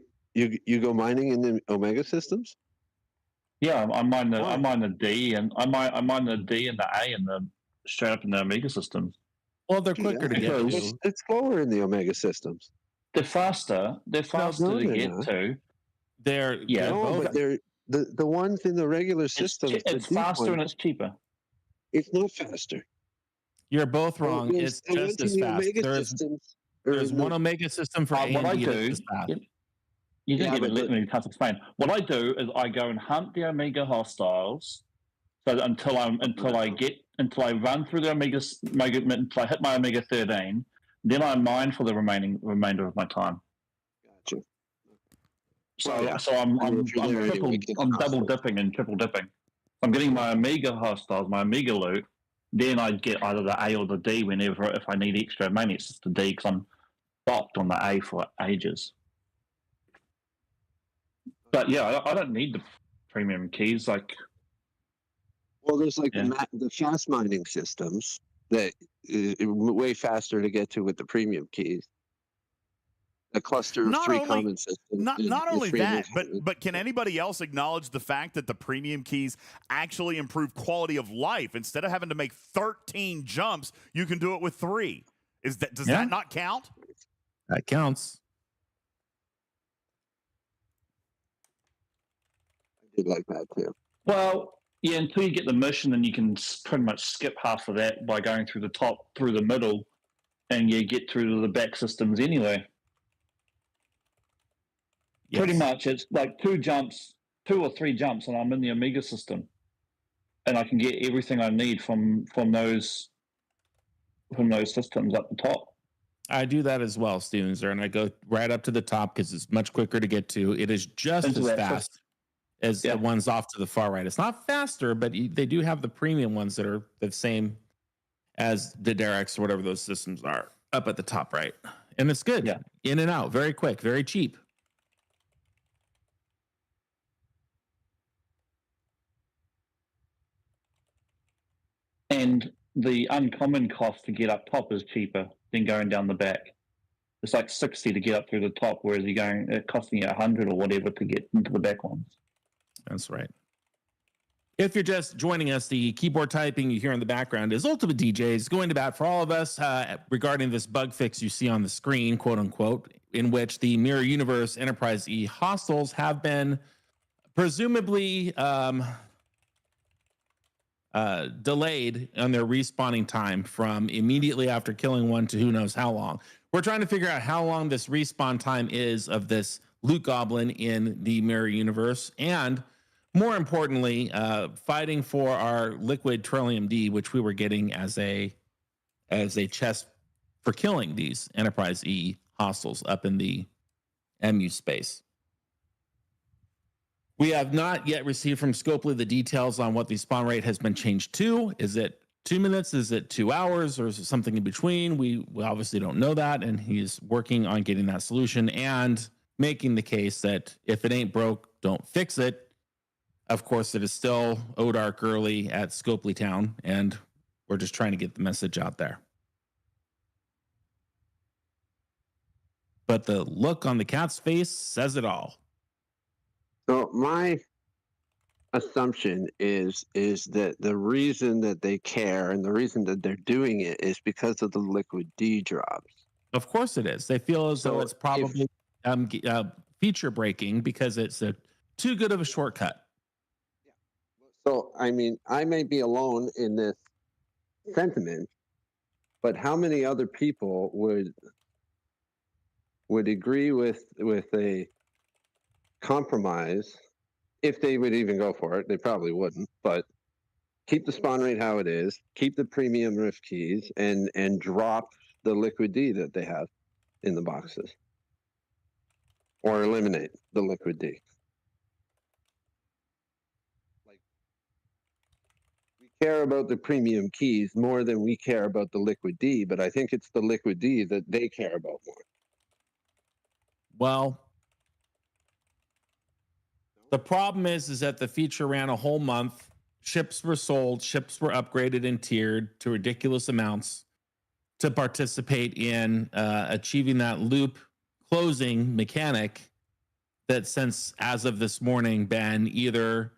go mining in the Omega systems? Yeah, I mine the D and I mine the D and the A and the straight up in the Omega systems. Well, they're quicker to get to. It's slower in the Omega systems. They're faster. They're faster to get to. They're but they're the ones in the regular system. It's faster and it's cheaper. It's not faster. You're both wrong. It's just as fast. There's one Omega system for what I do. You didn't even let me explain. What I do is I go and hunt the Omega hostiles. So until I run through the Omega until I hit my Omega 13, then I mine for the remainder of my time. Gotcha. So I'm double dipping and triple dipping. I'm getting my Omega hostiles, my Omega loot. Then I get either the A or the D if I need extra. Mainly it's just the D because I'm blocked on the A for ages. But yeah, I don't need the premium keys. Like, well, there's like the fast mining systems that is way faster to get to with the premium keys. The cluster of 3 common systems. Not only that, but can anybody else acknowledge the fact that the premium keys actually improve quality of life? Instead of having to make 13 jumps, you can do it with 3. Does that not count? That counts. I did like that too. Well, yeah, until you get the mission, then you can pretty much skip half of that by going through the top, through the middle, and you get through the back systems anyway. Yes. Pretty much, it's like 2 or 3 jumps, and I'm in the Omega system, and I can get everything I need from those systems up the top. I do that as well, Stevens, and I go right up to the top because it's much quicker to get to. It is just as fast as the ones off to the far right. It's not faster, but they do have the premium ones that are the same as the Derek's or whatever those systems are up at the top right, and it's good. Yeah, in and out, very quick, very cheap. And the uncommon cost to get up top is cheaper than going down the back. It's like 60 to get up through the top, whereas it's costing you 100 or whatever to get into the back ones. That's right. If you're just joining us, the keyboard typing you hear in the background is UltimatDJz going to bat for all of us regarding this bug fix you see on the screen, quote unquote, in which the Mirror Universe Enterprise E hostiles have been presumably delayed on their respawning time from immediately after killing one to who knows how long. We're trying to figure out how long this respawn time is of this loot goblin in the Mirror Universe, and more importantly, fighting for our liquid Trillium D, which we were getting as a chest for killing these Enterprise E hostiles up in the MU space. We have not yet received from Scopely the details on what the spawn rate has been changed to. Is it 2 minutes? Is it 2 hours? Or is it something in between? We obviously don't know that, and he's working on getting that solution and making the case that if it ain't broke, don't fix it. Of course, it is still Odark early at Scopely Town, and we're just trying to get the message out there. But the look on the cat's face says it all. So my assumption is that the reason that they care and the reason that they're doing it is because of the liquid D drops. Of course it is. They feel as though So it's probably feature breaking because it's too good of a shortcut. So, I mean, I may be alone in this sentiment, but how many other people would agree with a compromise if they would even go for it? They probably wouldn't, but keep the spawn rate how it is, keep the premium rift keys, and drop the liquid D that they have in the boxes, or eliminate the liquid D. Care about the premium keys more than we care about the liquid D, but I think it's the liquid D that they care about more. Well, the problem is that the feature ran a whole month. Ships were sold, ships were upgraded and tiered to ridiculous amounts to participate in achieving that loop closing mechanic that since as of this morning been either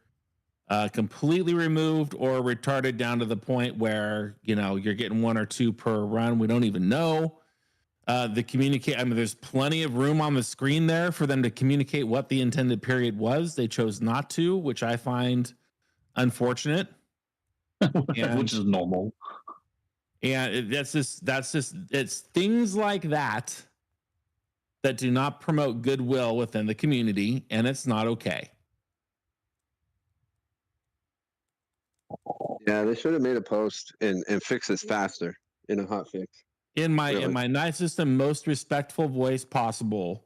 completely removed or retarded down to the point where, you know, you're getting 1 or 2 per run. We don't even know. I mean, there's plenty of room on the screen there for them to communicate what the intended period was. They chose not to, which I find unfortunate. Which is normal. And that's just it's things like that that do not promote goodwill within the community, and it's not okay. Yeah, they should have made a post and fix this faster in a hot fix. In my nicest and most respectful voice possible,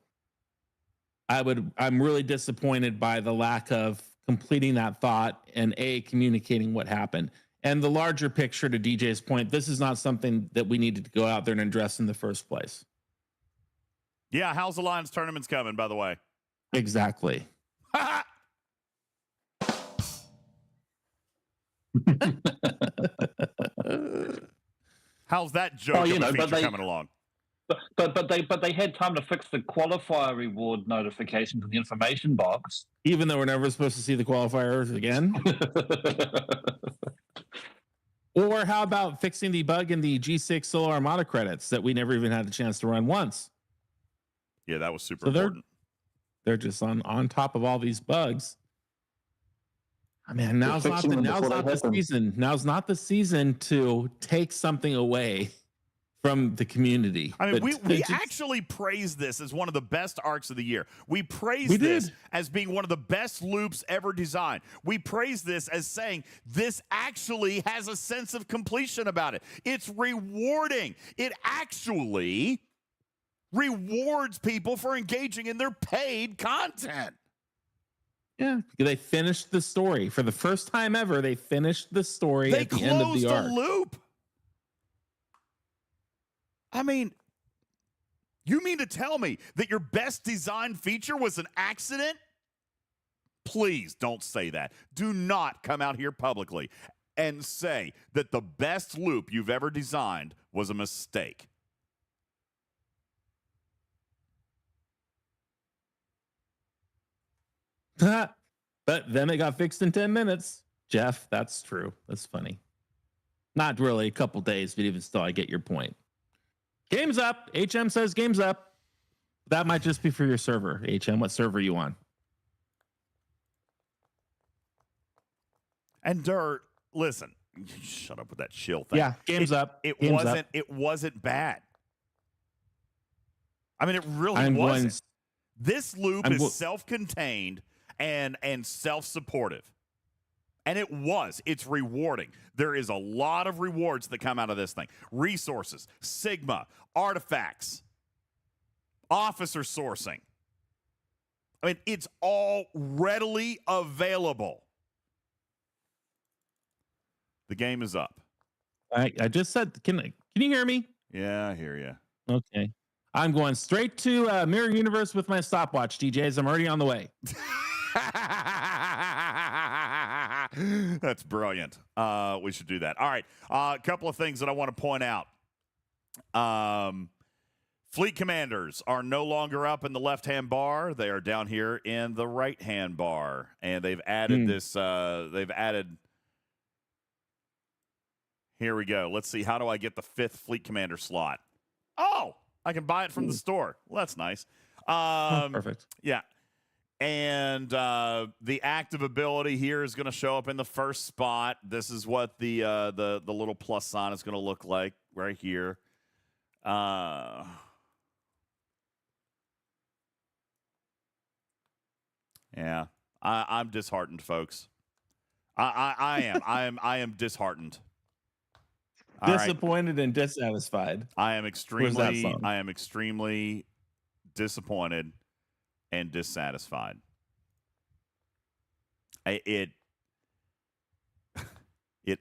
I'm really disappointed by the lack of completing that thought and communicating what happened. And the larger picture, to DJ's point, this is not something that we needed to go out there and address in the first place. Yeah, how's the Lions tournament's coming, by the way? Exactly. How's that joke of a feature coming along? But they had time to fix the qualifier reward notification from the information box. Even though we're never supposed to see the qualifiers again. Or how about fixing the bug in the G6 Solo Armada credits that we never even had the chance to run once? Yeah, that was super important. They're just on top of all these bugs. I mean, now's not the season. Now's not the season to take something away from the community. I mean, we actually praise this as one of the best arcs of the year. We praise this as being one of the best loops ever designed. We praise this as saying this actually has a sense of completion about it. It's rewarding. It actually rewards people for engaging in their paid content. Yeah, they finished the story. For the first time ever, they finished the story at the end of the arc. They closed the loop. I mean, you mean to tell me that your best design feature was an accident? Please don't say that. Do not come out here publicly and say that the best loop you've ever designed was a mistake. But then it got fixed in 10 minutes. Jeff. That's true. That's funny. Not really a couple days, but even still, I get your point. Game's up. HM says game's up. That might just be for your server. HM, what server are you on? And Dirt, listen, shut up with that shill thing. Yeah, game's up. It Game's wasn't. up. It wasn't bad. I mean, it really wasn't. This loop is self-contained and self-supportive. And it was. It's rewarding. There is a lot of rewards that come out of this thing. Resources, Sigma, artifacts, officer sourcing. I mean, it's all readily available. The game is up. I just said, can you hear me? Yeah, I hear you. Okay. I'm going straight to Mirror Universe with my stopwatch, DJs. I'm already on the way. That's brilliant. We should do that. All right. A couple of things that I want to point out. Fleet commanders are no longer up in the left-hand bar. They are down here in the right-hand bar. And they've added this. They've added. Here we go. Let's see. How do I get the 5th fleet commander slot? Oh, I can buy it from the store. Well, that's nice. Perfect. Yeah. And the active ability here is going to show up in the first spot. This is what the little plus sign is going to look like right here. Yeah, I'm disheartened, folks. I am disheartened. Disappointed and dissatisfied. I am extremely disappointed and dissatisfied. It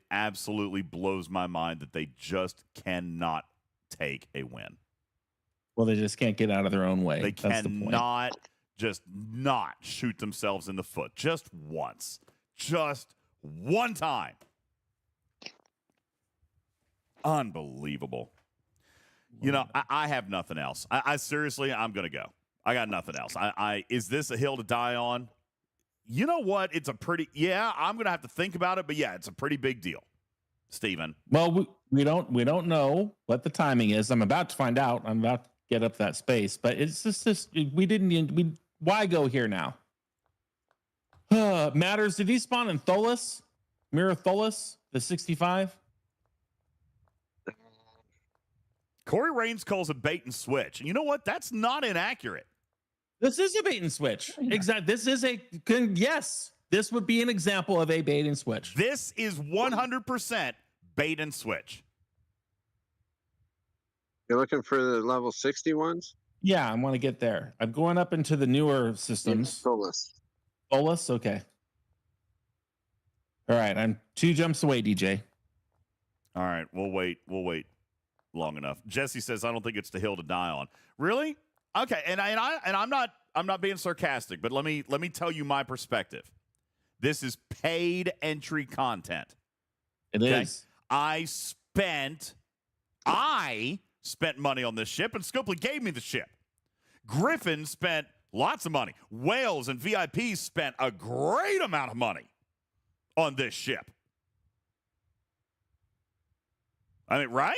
absolutely blows my mind that they just cannot take a win. Well, they just can't get out of their own way. They cannot just not shoot themselves in the foot just once. Just one time. Unbelievable. You know, I have nothing else. I seriously, I'm going to go. I got nothing else. Is this a hill to die on? You know what? It's a pretty, I'm going to have to think about it, but yeah, it's a pretty big deal, Steven. Well, we don't know what the timing is. I'm about to find out. I'm about to get up that space, but it's just why go here now? Matters. Did he spawn in Tholis? Mirror Tholis, the 65? Corey Raines calls it bait and switch. And you know what? That's not inaccurate. This is a bait and switch. Yeah. Exactly. This is yes. This would be an example of a bait and switch. This is 100% bait and switch. You're looking for the level 60 ones? Yeah, I want to get there. I'm going up into the newer systems. Solus. Okay. All right, I'm 2 jumps away, DJ. All right, we'll wait long enough. Jesse says, I don't think it's the hill to die on. Really? Okay, and I'm not being sarcastic, but let me tell you my perspective. This is paid entry content. It is. I spent money on this ship, and Scopely gave me the ship. Griffin spent lots of money. Whales and VIPs spent a great amount of money on this ship. I mean, right?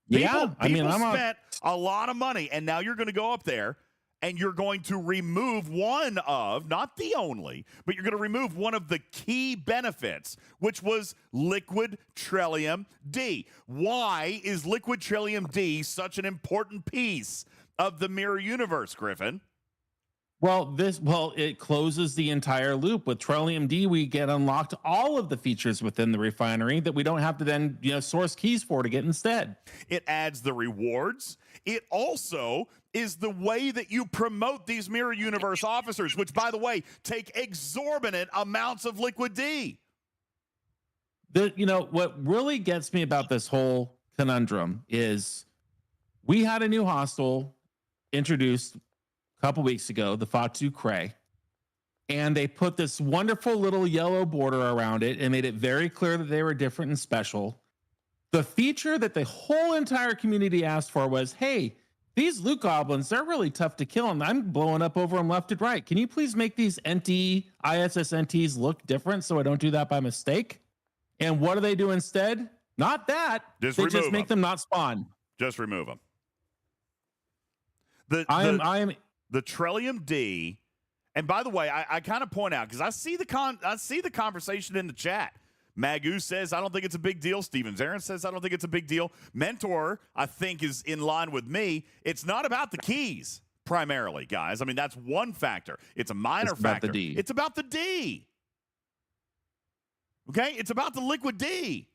People spent a lot of money, and now you're going to go up there, and you're going to remove one of, not the only, but you're going to remove one of the key benefits, which was liquid Trillium D. Why is liquid Trillium D such an important piece of the mirror universe, Griffin? Well, it closes the entire loop. With Trillium D, we get unlocked all of the features within the refinery that we don't have to then source keys for to get instead. It adds the rewards. It also is the way that you promote these mirror universe officers, which, by the way, take exorbitant amounts of liquid D. What really gets me about this whole conundrum is we had a new hostile introduced couple weeks ago, the Fatu Cray, and they put this wonderful little yellow border around it and made it very clear that they were different and special. The feature that the whole entire community asked for was, hey, these loot goblins, they're really tough to kill, and I'm blowing up over them left and right. Can you please make these ISS NTs look different so I don't do that by mistake? And what do they do instead? Not that. They just make them not spawn. Just remove them. The Trillium D, and by the way, I kind of point out because I see the conversation in the chat. Magoo says, I don't think it's a big deal. Steven Zarin says, I don't think it's a big deal. Mentor, I think, is in line with me. It's not about the keys, primarily, guys. I mean, that's one factor. It's a minor factor. It's about the D. Okay? It's about the liquid D.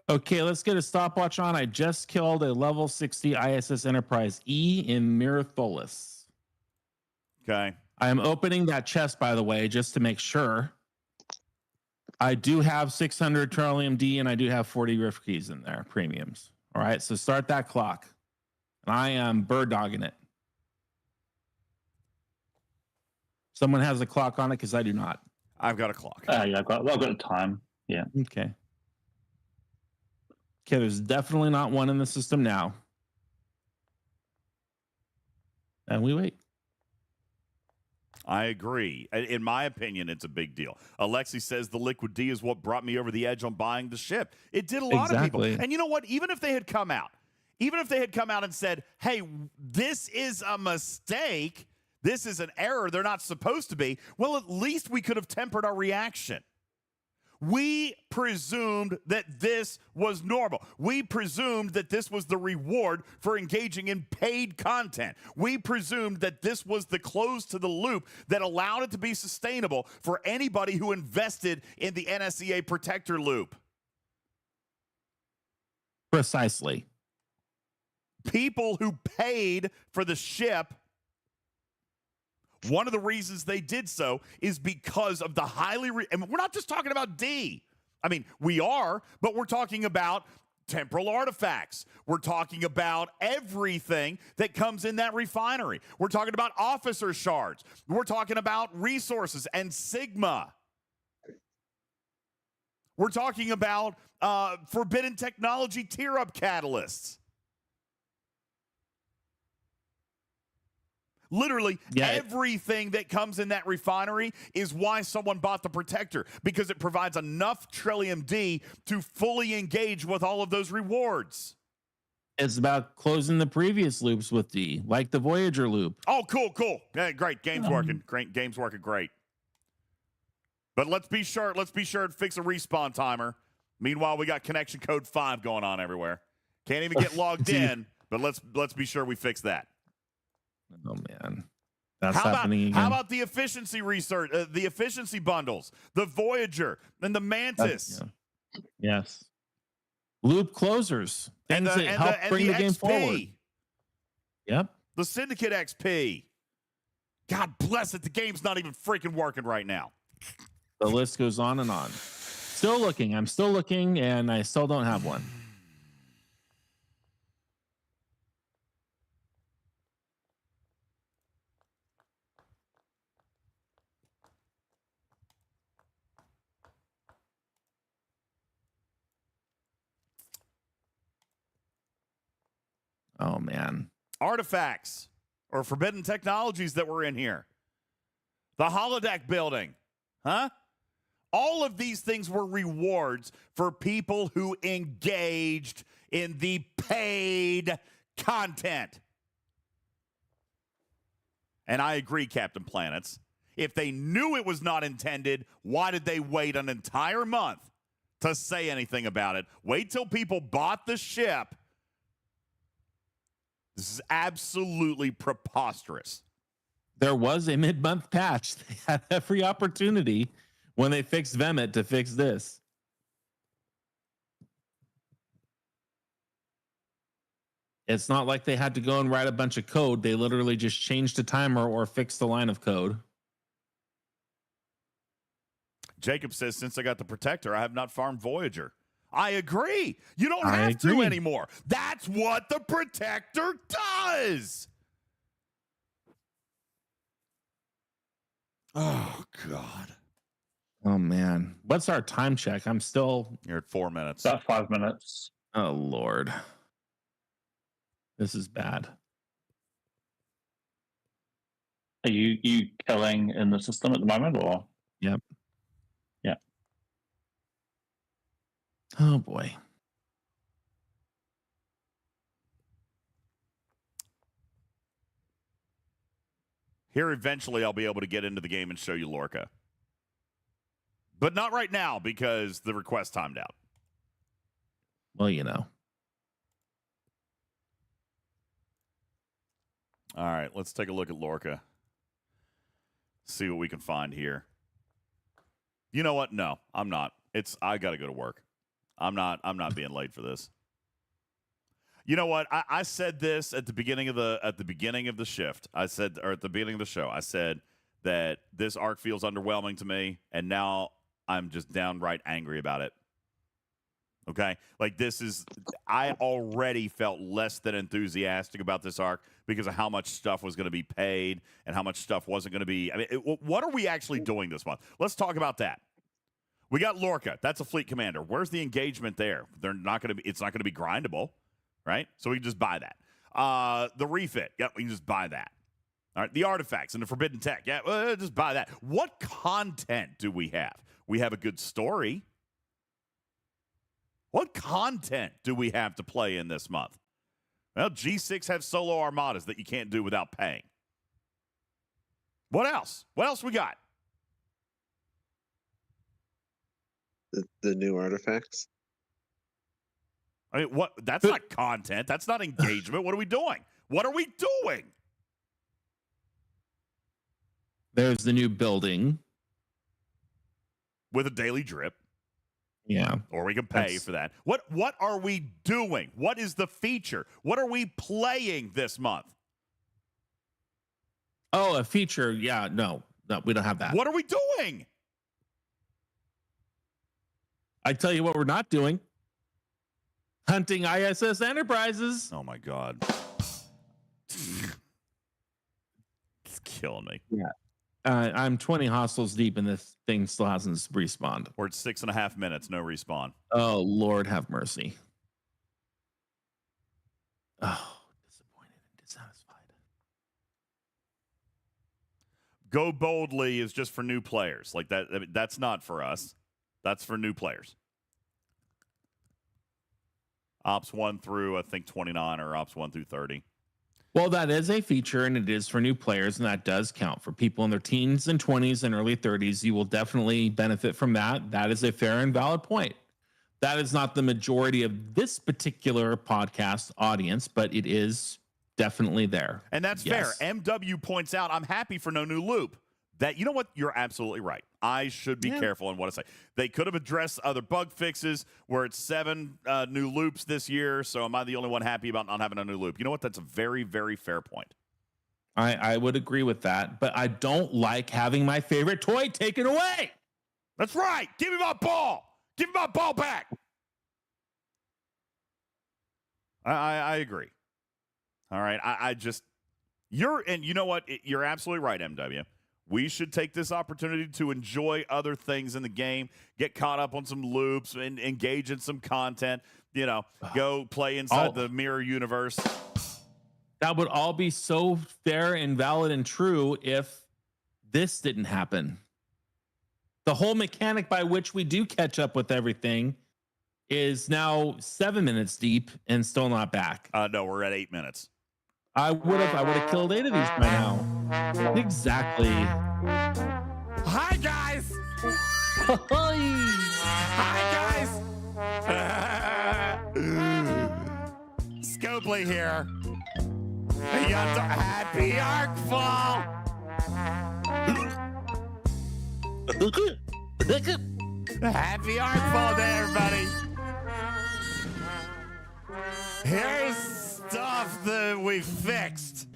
Okay, let's get a stopwatch on. I just killed a level 60 ISS Enterprise E in Mirtholis. Okay. I am opening that chest, by the way, just to make sure. I do have 600 Trillium D and I do have 40 Rift keys in there, premiums. All right, so start that clock. And I am bird dogging it. Someone has a clock on it because I do not. I've got a clock. Yeah, I've got a time. Yeah. Okay. Okay, there's definitely not one in the system now. And we wait. I agree. In my opinion, it's a big deal. Alexi says the liquid D is what brought me over the edge on buying the ship. It did a lot of people. And you know what? Even if they had come out and said, hey, this is a mistake, this is an error, they're not supposed to be, well, at least we could have tempered our reaction. We presumed that this was normal. We presumed that this was the reward for engaging in paid content. We presumed that this was the close to the loop that allowed it to be sustainable for anybody who invested in the NSEA protector loop. Precisely. People who paid for the ship, one of the reasons they did so is because of the and we're not just talking about D. I mean, we are, but we're talking about temporal artifacts. We're talking about everything that comes in that refinery. We're talking about officer shards. We're talking about resources and Sigma. We're talking about forbidden technology tier-up catalysts. Literally, everything that comes in that refinery is why someone bought the protector, because it provides enough Trillium D to fully engage with all of those rewards. It's about closing the previous loops with D, like the Voyager loop. Oh, cool. Yeah, great. Game's working. Game's working great. But let's be sure to fix a respawn timer. Meanwhile, we got connection code 5 going on everywhere. Can't even get logged in, but let's be sure we fix that. Oh man, that's happening again. How about the efficiency research, the efficiency bundles, the Voyager, and the Mantis? Yes, loop closers, things that help bring the game forward. Yep, the Syndicate XP. God bless it, the game's not even freaking working right now. The list goes on and on. Still looking. I'm still looking, and I still don't have one. Oh, man. Artifacts or forbidden technologies that were in here. The holodeck building. Huh? All of these things were rewards for people who engaged in the paid content. And I agree, Captain Planets. If they knew it was not intended, why did they wait an entire month to say anything about it? Wait till people bought the ship. This is absolutely preposterous. There was a mid-month patch. They had every opportunity when they fixed Vemit to fix this. It's not like they had to go and write a bunch of code. They literally just changed the timer or fixed the line of code. Jacob says, since I got the protector, I have not farmed Voyager. I agree. You don't have to anymore. That's what the protector does. Oh, God. Oh, man. What's our time check? I'm still... You're at 4 minutes. About 5 minutes. Oh, Lord. This is bad. Are you killing in the system at the moment, or? Yep. Yeah. Oh boy. Here, eventually, I'll be able to get into the game and show you Lorca. But not right now because the request timed out. Well, you know. All right, let's take a look at Lorca. See what we can find here. You know what? No, I'm not. I got to go to work. I'm not being late for this. You know what? I said this at the beginning of the shift. At the beginning of the show, I said that this arc feels underwhelming to me, and now I'm just downright angry about it. Okay? Like I already felt less than enthusiastic about this arc because of how much stuff was going to be paid and how much stuff wasn't going to be. I mean, what are we actually doing this month? Let's talk about that. We got Lorca. That's a fleet commander. Where's the engagement there? It's not going to be grindable, right? So we can just buy that. The refit. Yeah, we can just buy that. All right, the artifacts and the forbidden tech. Yeah, just buy that. What content do we have? We have a good story. What content do we have to play in this month? Well, G6 have solo armadas that you can't do without paying. What else? What else we got? The new artifacts. I mean, what? That's not content. That's not engagement. What are we doing? What are we doing? There's the new building With a daily drip. Yeah. Or we can pay for that. What are we doing? What is the feature? What are we playing this month? Oh, a feature. Yeah, no, we don't have that. What are we doing? I tell you what we're not doing. Hunting ISS Enterprises. Oh my God. It's killing me. Yeah. I'm 20 hostiles deep and this thing still hasn't respawned. We're at 6.5 minutes, no respawn. Oh, Lord have mercy. Oh, disappointed and dissatisfied. Go boldly is just for new players. Like that. I mean, that's not for us. That's for new players. Ops 1 through, I think, 29 or Ops 1 through 30. Well, that is a feature, and it is for new players, and that does count. For people in their teens and 20s and early 30s, you will definitely benefit from that. That is a fair and valid point. That is not the majority of this particular podcast audience, but it is definitely there. And that's Yes. fair. MW points out, I'm happy for no new loop. That, you know what? You're absolutely right. I should be careful in what I say. They could have addressed other bug fixes where it's 7 new loops this year. So am I the only one happy about not having a new loop? You know what? That's a very, very fair point. I would agree with that, but I don't like having my favorite toy taken away. That's right. Give me my ball. Give me my ball back. I agree. All right. And you know what? You're absolutely right, MW. We should take this opportunity to enjoy other things in the game, get caught up on some loops, and engage in some content. You know, go play inside the mirror universe. That would all be so fair and valid and true if this didn't happen. The whole mechanic by which we do catch up with everything is now 7 minutes deep and still not back. No, we're at 8 minutes. I would have killed 8 of these by now. Exactly. Hi, guys. Hi, guys. Scopely here. Happy Arcfall. Happy Arcfall day, everybody. Here's stuff that we fixed.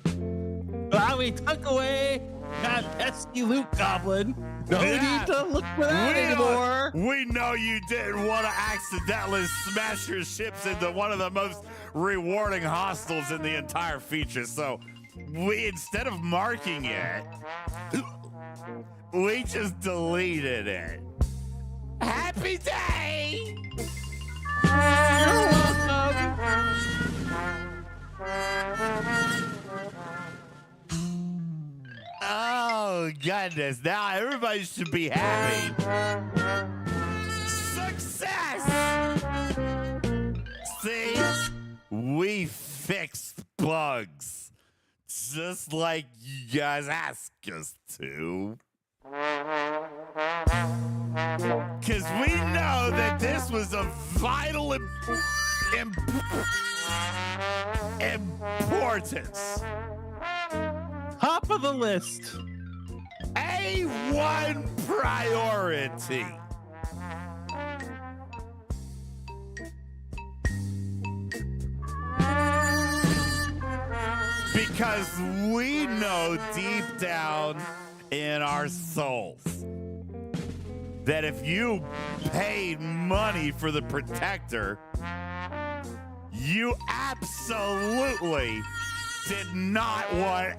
We took away that pesky loot goblin. No need to look for that anymore. We know you didn't want to accidentally smash your ships into one of the most rewarding hostiles in the entire feature. So we, instead of marking it, we just deleted it. Happy day! You're welcome. Oh, goodness. Now everybody should be happy. Success! See? We fixed bugs. Just like you guys asked us to. Because we know that this was of vital importance. Top of the list. A1 priority. Because we know deep down in our souls that if you paid money for the protector, you absolutely did not want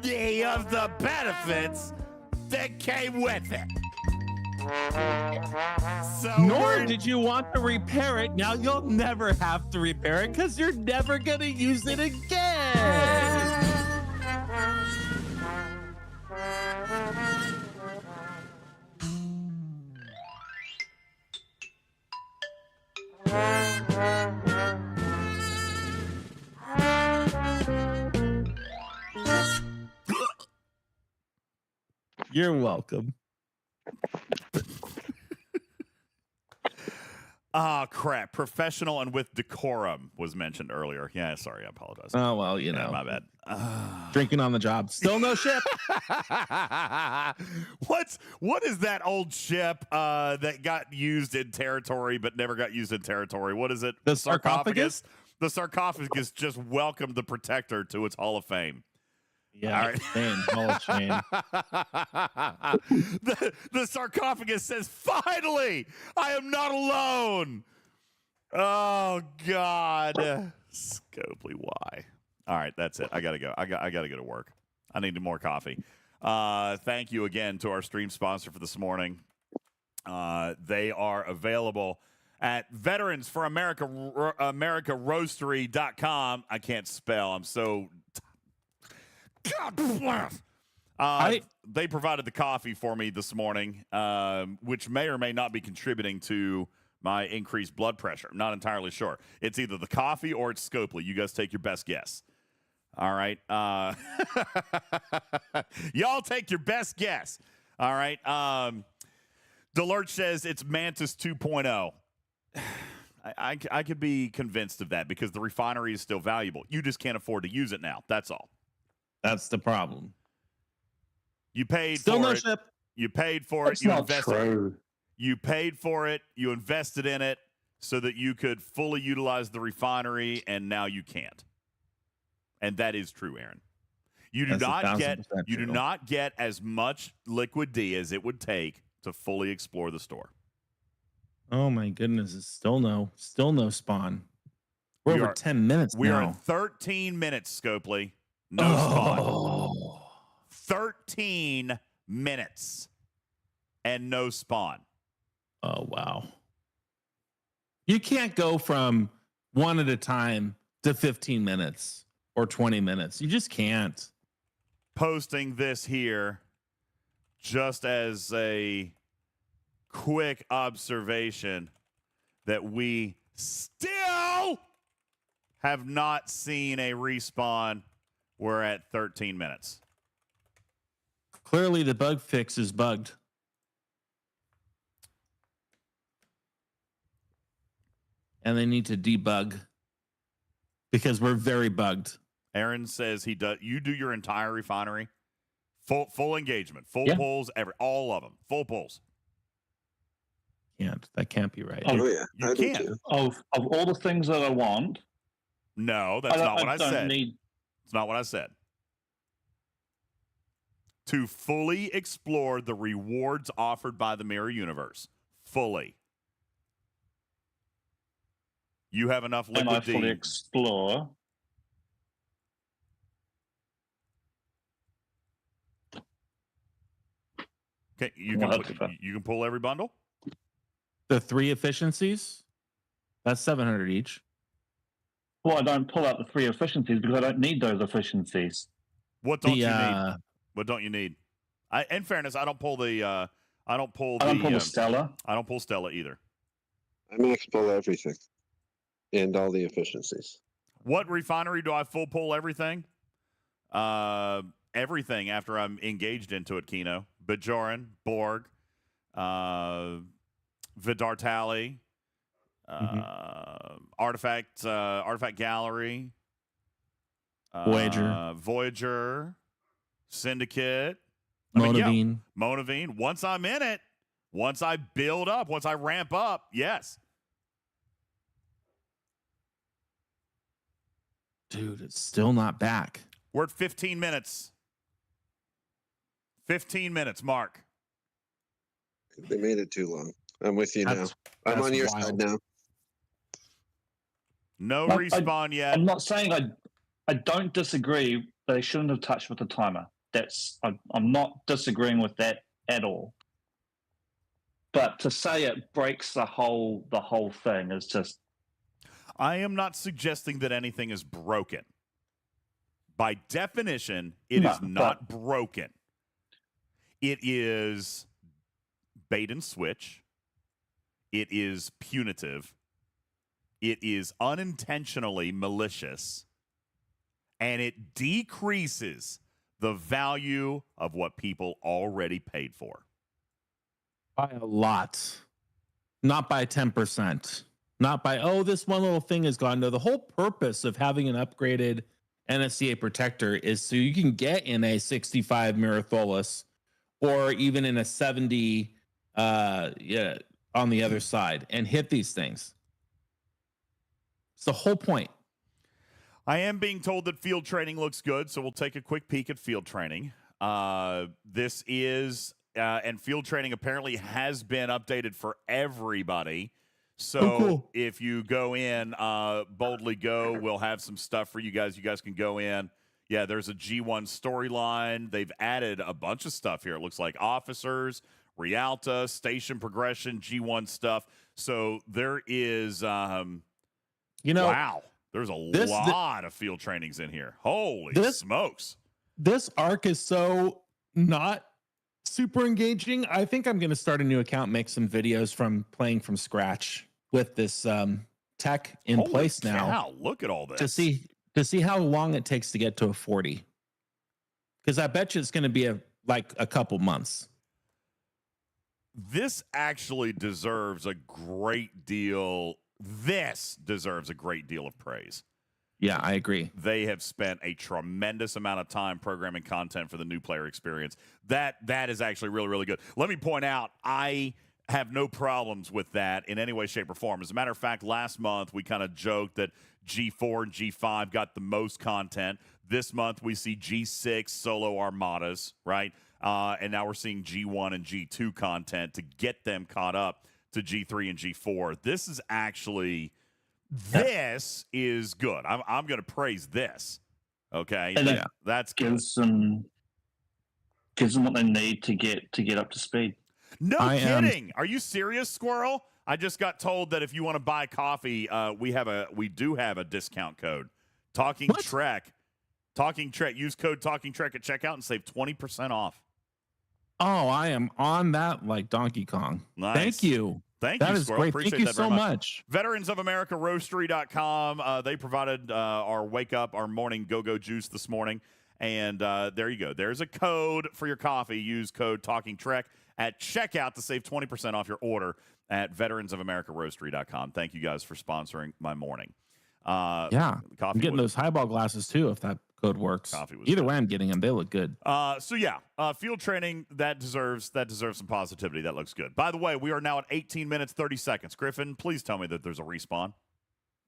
any of the benefits that came with it. So Nor did you want to repair it. Now you'll never have to repair it because you're never going to use it again. You're welcome. Ah, crap. Professional and with decorum was mentioned earlier. Yeah, sorry. I apologize. Oh, well, you Yeah, know. my bad. Drinking on the job. Still no ship. What is that old ship that got used in territory but never got used in territory? What is it? The sarcophagus? The sarcophagus just welcomed the protector to its Hall of Fame. Yeah, All right. Shame, Hall of Shame. The sarcophagus says, finally, I am not alone. Oh, God. Scopely, why? All right, that's it. I got to go. I got to go to work. I need more coffee. Thank you again to our stream sponsor for this morning. They are available at Veterans for America, Roastery.com. I can't spell. I'm so... God bless. They provided the coffee for me this morning, which may or may not be contributing to my increased blood pressure. I'm not entirely sure. It's either the coffee or it's Scopely. You guys take your best guess. All right. Y'all take your best guess. All right. Delurch says it's Mantis 2.0. I could be convinced of that because the refinery is still valuable. You just can't afford to use it now. That's all. That's the problem. You paid Still for no it. ship. You paid for That's it. You not invested. true. You paid for it. You invested in it so that you could fully utilize the refinery, and now you can't. And that is true, Aaron. You do not get as much liquid D as it would take to fully explore the store. Oh my goodness! It's still no spawn. We're over 10 minutes now. We are at 13 minutes, Scopely. No spawn. 13 minutes and no spawn. Oh, wow. You can't go from one at a time to 15 minutes or 20 minutes. You just can't. Posting this here just as a quick observation that we still have not seen a respawn. We're at 13 minutes. Clearly, the bug fix is bugged. And they need to debug because we're very bugged. Aaron says he does. You do your entire refinery, full engagement, full pulls, all of them, full pulls. That can't be right. Oh yeah, you can't. Of all the things that I want. No, that's not what I said. It's not what I said. To fully explore the rewards offered by the Mirror Universe. Fully. You have enough liquid And I D. fully explore. Okay, you can pull every bundle? The 3 efficiencies, that's 700 each. Well, I don't pull out the 3 efficiencies because I don't need those efficiencies. What don't you need? What don't you need? In fairness, I don't pull the. I don't pull the Stella. I don't pull Stella either. I max pull everything and all the efficiencies. What refinery do I full pull everything? Everything after I'm engaged into it, Kino. Bajoran, Borg, Vidartali, Artifact Gallery, Voyager, Syndicate, Monavine. Once I'm in it, once I build up, once I ramp up, yes. Dude, it's still not back. We're at 15 minutes. 15 minutes, Mark. They made it too long. I'm with you now. I'm on your side now. No respawn yet. I'm not saying I don't disagree. They shouldn't have touched with the timer. I'm not disagreeing with that at all. But to say it breaks the whole thing is just. I am not suggesting that anything is broken. By definition, it is not broken. It is bait and switch. It is punitive. It is unintentionally malicious. And it decreases the value of what people already paid for. By a lot. Not by 10%. Not by, this one little thing is gone. No, the whole purpose of having an upgraded NSCA protector is so you can get in a 65 Mirtholis or even in a 70 on the other side and hit these things. It's the whole point. I am being told that field training looks good, so we'll take a quick peek at field training. This is, and field training apparently has been updated for everybody. So cool. If you go in, boldly go, we'll have some stuff for you guys. You guys can go in. Yeah, there's a G1 storyline. They've added a bunch of stuff here. It looks like officers, Rialta, station progression, G1 stuff. So there is, wow, there's a lot of field trainings in here. Holy smokes. This arc is so not super engaging. I think I'm going to start a new account, make some videos from playing from scratch with this tech in place now. Wow, look at all this. To see how long it takes to get to a 40. Because I bet you it's going to be a couple months. This actually deserves a great deal. This deserves a great deal of praise. Yeah, I agree. They have spent a tremendous amount of time programming content for the new player experience. That is actually really, really good. Let me point out, I have no problems with that in any way, shape, or form. As a matter of fact, last month we kind of joked that G4 and G5 got the most content. This month we see G6 solo armadas, right? And now we're seeing G1 and G2 content to get them caught up to G3 and G4. This is actually... This is good. I'm going to praise this. Okay, and that's good. Gives them what they need to get up to speed. No kidding. Are you serious, Squirrel? I just got told that if you want to buy coffee, we do have a discount code. Talking Trek. Use code Talking Trek at checkout and save 20% off. Oh, I am on that like Donkey Kong. Nice. Thank you. That is Squirrel. great. Appreciate Thank you that so very much. Veterans of America Roastery.com. They provided our wake up, our morning go-go juice this morning. And there you go. There's a code for your coffee. Use code Talking Trek at checkout to save 20% off your order at veteransofamericaroastery.com. Thank you guys for sponsoring my morning. Coffee I'm getting those highball glasses too, if that code works. Either way, I'm getting them. They look good. Field training, that deserves some positivity. That looks good. By the way, we are now at 18 minutes, 30 seconds. Griffin, please tell me that there's a respawn.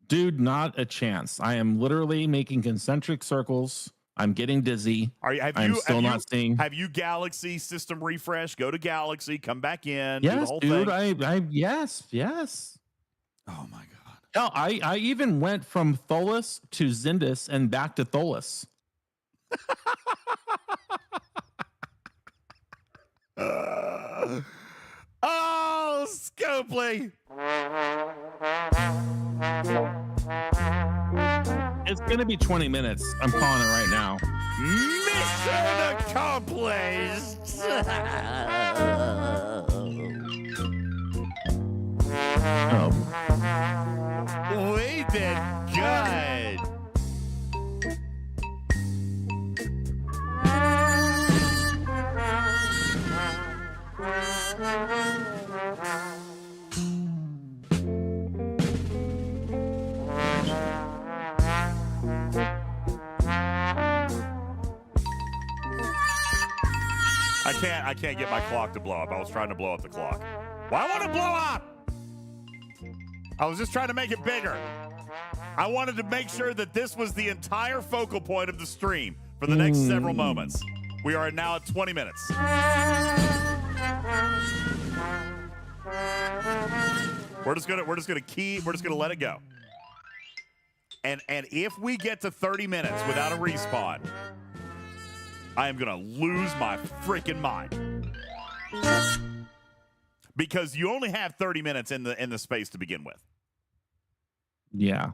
Dude, not a chance. I am literally making concentric circles. I'm getting dizzy. Have you Galaxy system refresh? Go to Galaxy, come back in. Yes, do the whole dude. thing. Yes. Oh my God. No, I even went from Tholus to Zindus and back to Tholus. Scopely. It's going to be 20 minutes. I'm calling it right now. Mission accomplished. Oh. We did good. I can't get my clock to blow up. I was trying to blow up the clock. Why won't it blow up? I was just trying to make it bigger. I wanted to make sure that this was the entire focal point of the stream for the next several moments. We are now at 20 minutes. We're just gonna let it go. And if we get to 30 minutes without a respawn, I am gonna lose my freaking mind. Because you only have 30 minutes in the space to begin with. Yeah.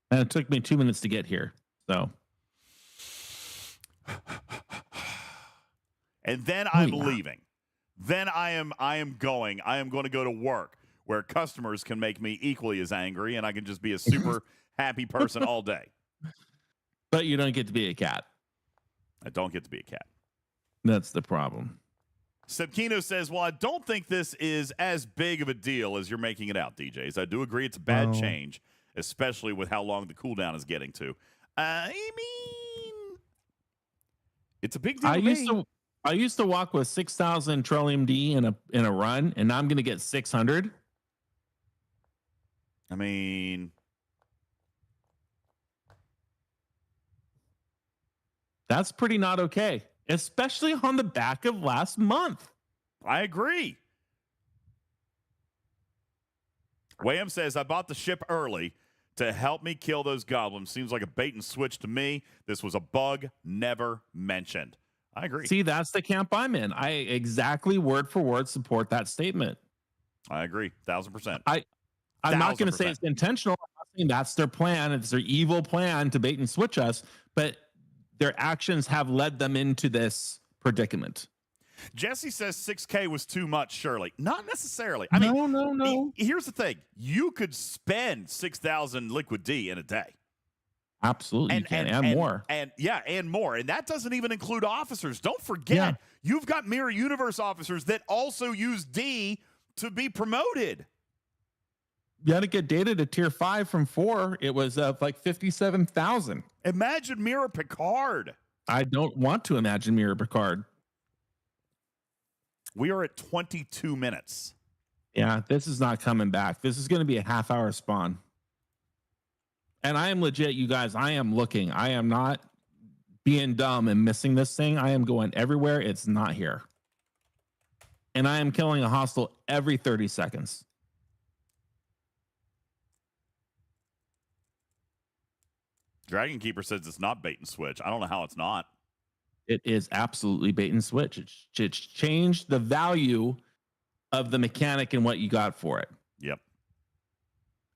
And it took me 2 minutes to get here. So. And then I'm leaving. Then I am going to go to work where customers can make me equally as angry and I can just be a super happy person all day. But you don't get to be a cat. I don't get to be a cat. That's the problem. Sebkino says, well, I don't think this is as big of a deal as you're making it out, DJs. I do agree it's a bad change, especially with how long the cooldown is getting to. I mean, it's a big deal I used to walk with 6,000 Trillium D in a run, and now I'm going to get 600. I mean, that's pretty not okay, especially on the back of last month. I agree. Wham says, I bought the ship early to help me kill those goblins. Seems like a bait and switch to me. This was a bug never mentioned. I agree. See, that's the camp I'm in. I exactly word for word support that statement. I agree. 1,000%. I'm not going to say it's intentional. I'm not saying that's their plan. It's their evil plan to bait and switch us, but their actions have led them into this predicament. Jesse says 6K was too much, Shirley. Not necessarily. I mean, no. Here's the thing. You could spend 6,000 liquid D in a day. Absolutely. And more. And more. And that doesn't even include officers. Don't forget, you've got Mirror Universe officers that also use D to be promoted. You had to get data to tier 5 from 4. It was like 57,000. Imagine Mirror Picard. I don't want to imagine Mirror Picard. We are at 22 minutes. Yeah, this is not coming back. This is going to be a half-hour spawn. And I am legit, you guys. I am looking. I am not being dumb and missing this thing. I am going everywhere. It's not here. And I am killing a hostile every 30 seconds. Dragon Keeper says it's not bait and switch. I don't know how it's not. It is absolutely bait and switch. It's changed the value of the mechanic and what you got for it. Yep.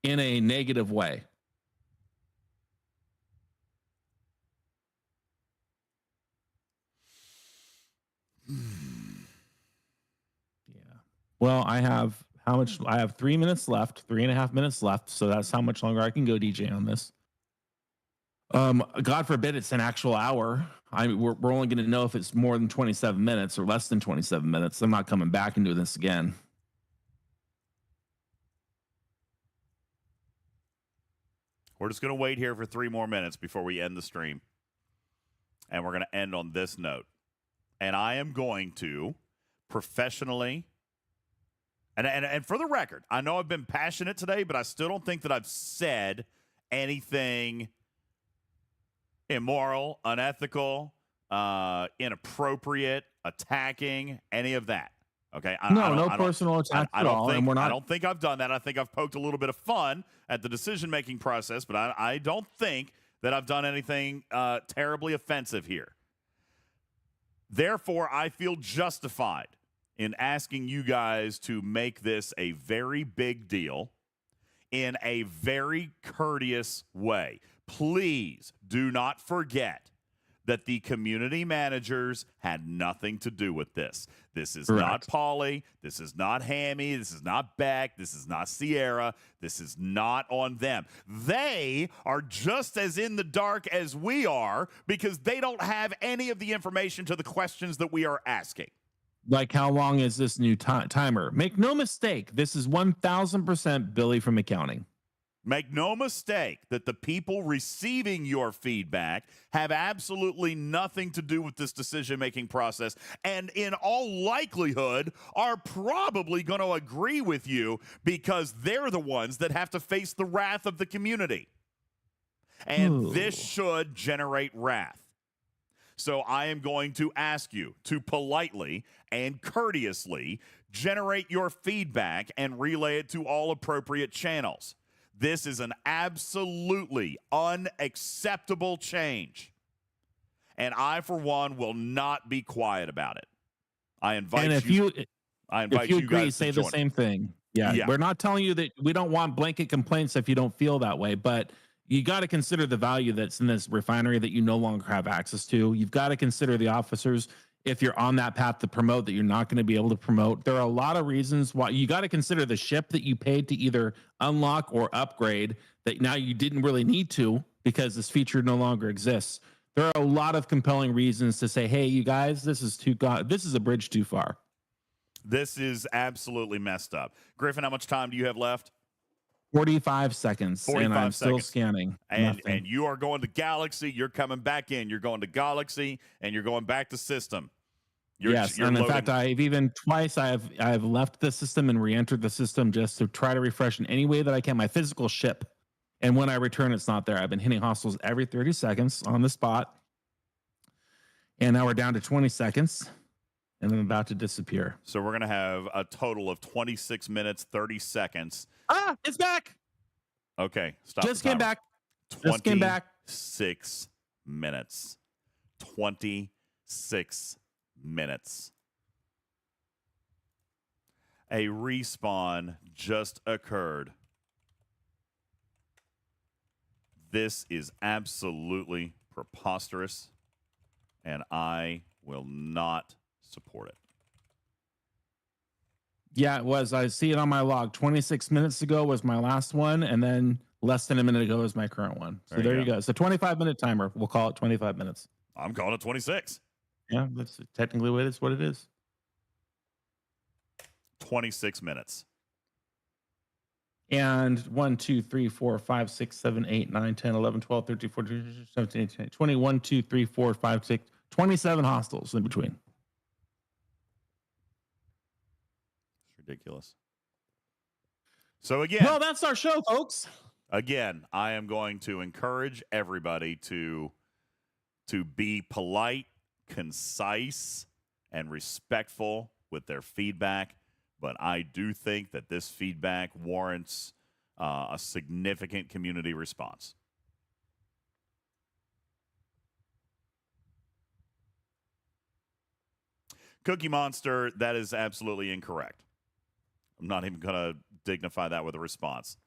In a negative way. Yeah. Well, I have how much? I have 3 minutes left, 3.5 minutes left. So that's how much longer I can go, DJ, on this. God forbid it's an actual hour. We're only going to know if it's more than 27 minutes or less than 27 minutes. I'm not coming back and doing this again. We're just going to wait here for 3 more minutes before we end the stream. And we're going to end on this note. And I am going to professionally, and for the record, I know I've been passionate today, but I still don't think that I've said anything immoral, unethical, inappropriate, attacking, any of that. Okay. No personal attack at all. And we're not. I don't think I've done that. I think I've poked a little bit of fun at the decision-making process, but I don't think that I've done anything terribly offensive here. Therefore, I feel justified in asking you guys to make this a very big deal in a very courteous way. please do not forget that the community managers had nothing to do with this. This is not Pauly. This is not Hammy. This is not Beck. This is not Sierra. This is not on them. They are just as in the dark as we are because they don't have any of the information to the questions that we are asking. Like, how long is this new timer? Make no mistake, this is 1000% Billy from accounting. Make no mistake that the people receiving your feedback have absolutely nothing to do with this decision-making process, and in all likelihood are probably going to agree with you because they're the ones that have to face the wrath of the community. And this should generate wrath. So I am going to ask you to politely and courteously generate your feedback and relay it to all appropriate channels. This is an absolutely unacceptable change. And I, for one, will not be quiet about it. I invite you guys to say the join. same thing. Yeah. We're not telling you that we don't want blanket complaints if you don't feel that way, but you got to consider the value that's in this refinery that you no longer have access to. You've got to consider the officers. If you're on that path to promote that you're not going to be able to promote, there are a lot of reasons why. You got to consider the ship that you paid to either unlock or upgrade that now you didn't really need to because this feature no longer exists. There are a lot of compelling reasons to say, hey, you guys, this is a bridge too far. This is absolutely messed up. Griffin, how much time do you have left? 45 seconds. 45 and I'm seconds. Still scanning. And you are going to Galaxy. You're coming back in. You're going to Galaxy, and you're going back to system. You're and in fact, I've even twice I've left the system and re-entered the system just to try to refresh in any way that I can my physical ship. And when I return, it's not there. I've been hitting hostiles every 30 seconds on the spot. And now we're down to 20 seconds. And I'm about to disappear. So we're going to have a total of 26 minutes, 30 seconds. It's back. Okay, stop. Just came back. 26 minutes. 26 minutes. A respawn just occurred. This is absolutely preposterous, and I will not support it. Yeah, it was. I see it on my log. 26 minutes ago was my last one, and then less than a minute ago is my current one. So there you go. It's a 25-minute timer. We'll call it 25 minutes. I'm calling it 26. Yeah, that's technically what it is. 26 minutes. And 1, 2, 3, 4, 5, 6, 7, 8, 9, 10, 11, 12, 13, 14, 17, 18, 20, 1, 2, 3, 4, 5, 6, 27 hostiles in between. It's ridiculous. So again, well, that's our show, folks. Again, I am going to encourage everybody to be polite, concise, and respectful with their feedback. But I do think that this feedback warrants a significant community response. Cookie Monster, that is absolutely incorrect. I'm not even going to dignify that with a response.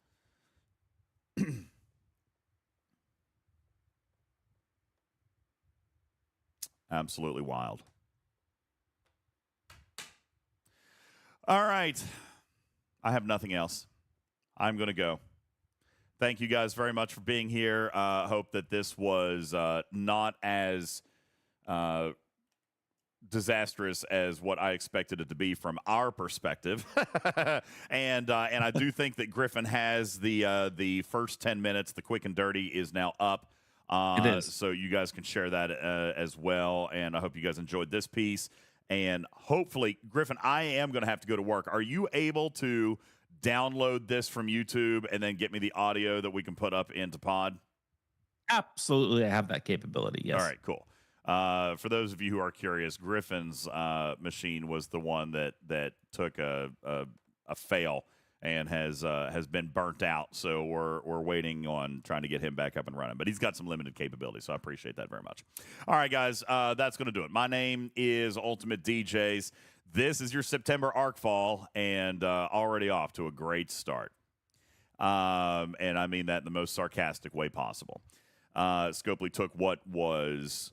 Absolutely wild. All right. I have nothing else. I'm going to go. Thank you guys very much for being here. Hope that this was not as disastrous as what I expected it to be from our perspective. and I do think that Griffin has the first 10 minutes, the quick and dirty, is now up. It is. So you guys can share that as well. And I hope you guys enjoyed this piece. And hopefully, Griffin, I am going to have to go to work. Are you able to download this from YouTube and then get me the audio that we can put up into pod? Absolutely. I have that capability. Yes. All right, cool. For those of you who are curious, Griffin's machine was the one that took a fail and has been burnt out. So we're waiting on trying to get him back up and running. But he's got some limited capability, so I appreciate that very much. All right, guys, that's going to do it. My name is UltimatDJz. This is your September Arcfall, and already off to a great start. And I mean that in the most sarcastic way possible. Scopely took what was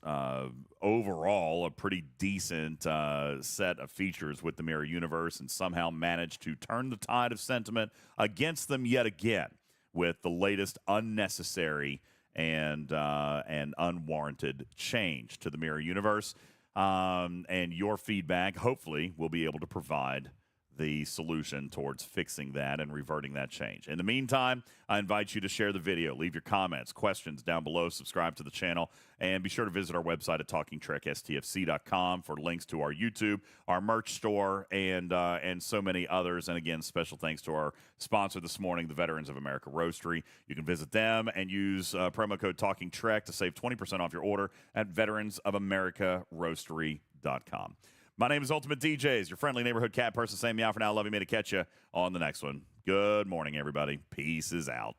overall a pretty decent set of features with the Mirror Universe and somehow managed to turn the tide of sentiment against them yet again with the latest unnecessary and unwarranted change to the Mirror Universe. And your feedback, hopefully, will be able to provide the solution towards fixing that and reverting that change. In the meantime, I invite you to share the video, leave your comments, questions down below, subscribe to the channel, and be sure to visit our website at talkingtrekstfc.com for links to our YouTube, our merch store, and so many others. And again, special thanks to our sponsor this morning, the Veterans of America Roastery. You can visit them and use promo code TalkingTrek to save 20% off your order at veteransofamericaroastery.com. My name is UltimatDJz, your friendly neighborhood cat person saying meow for now. Love you, man, to catch you on the next one. Good morning, everybody. Peace is out.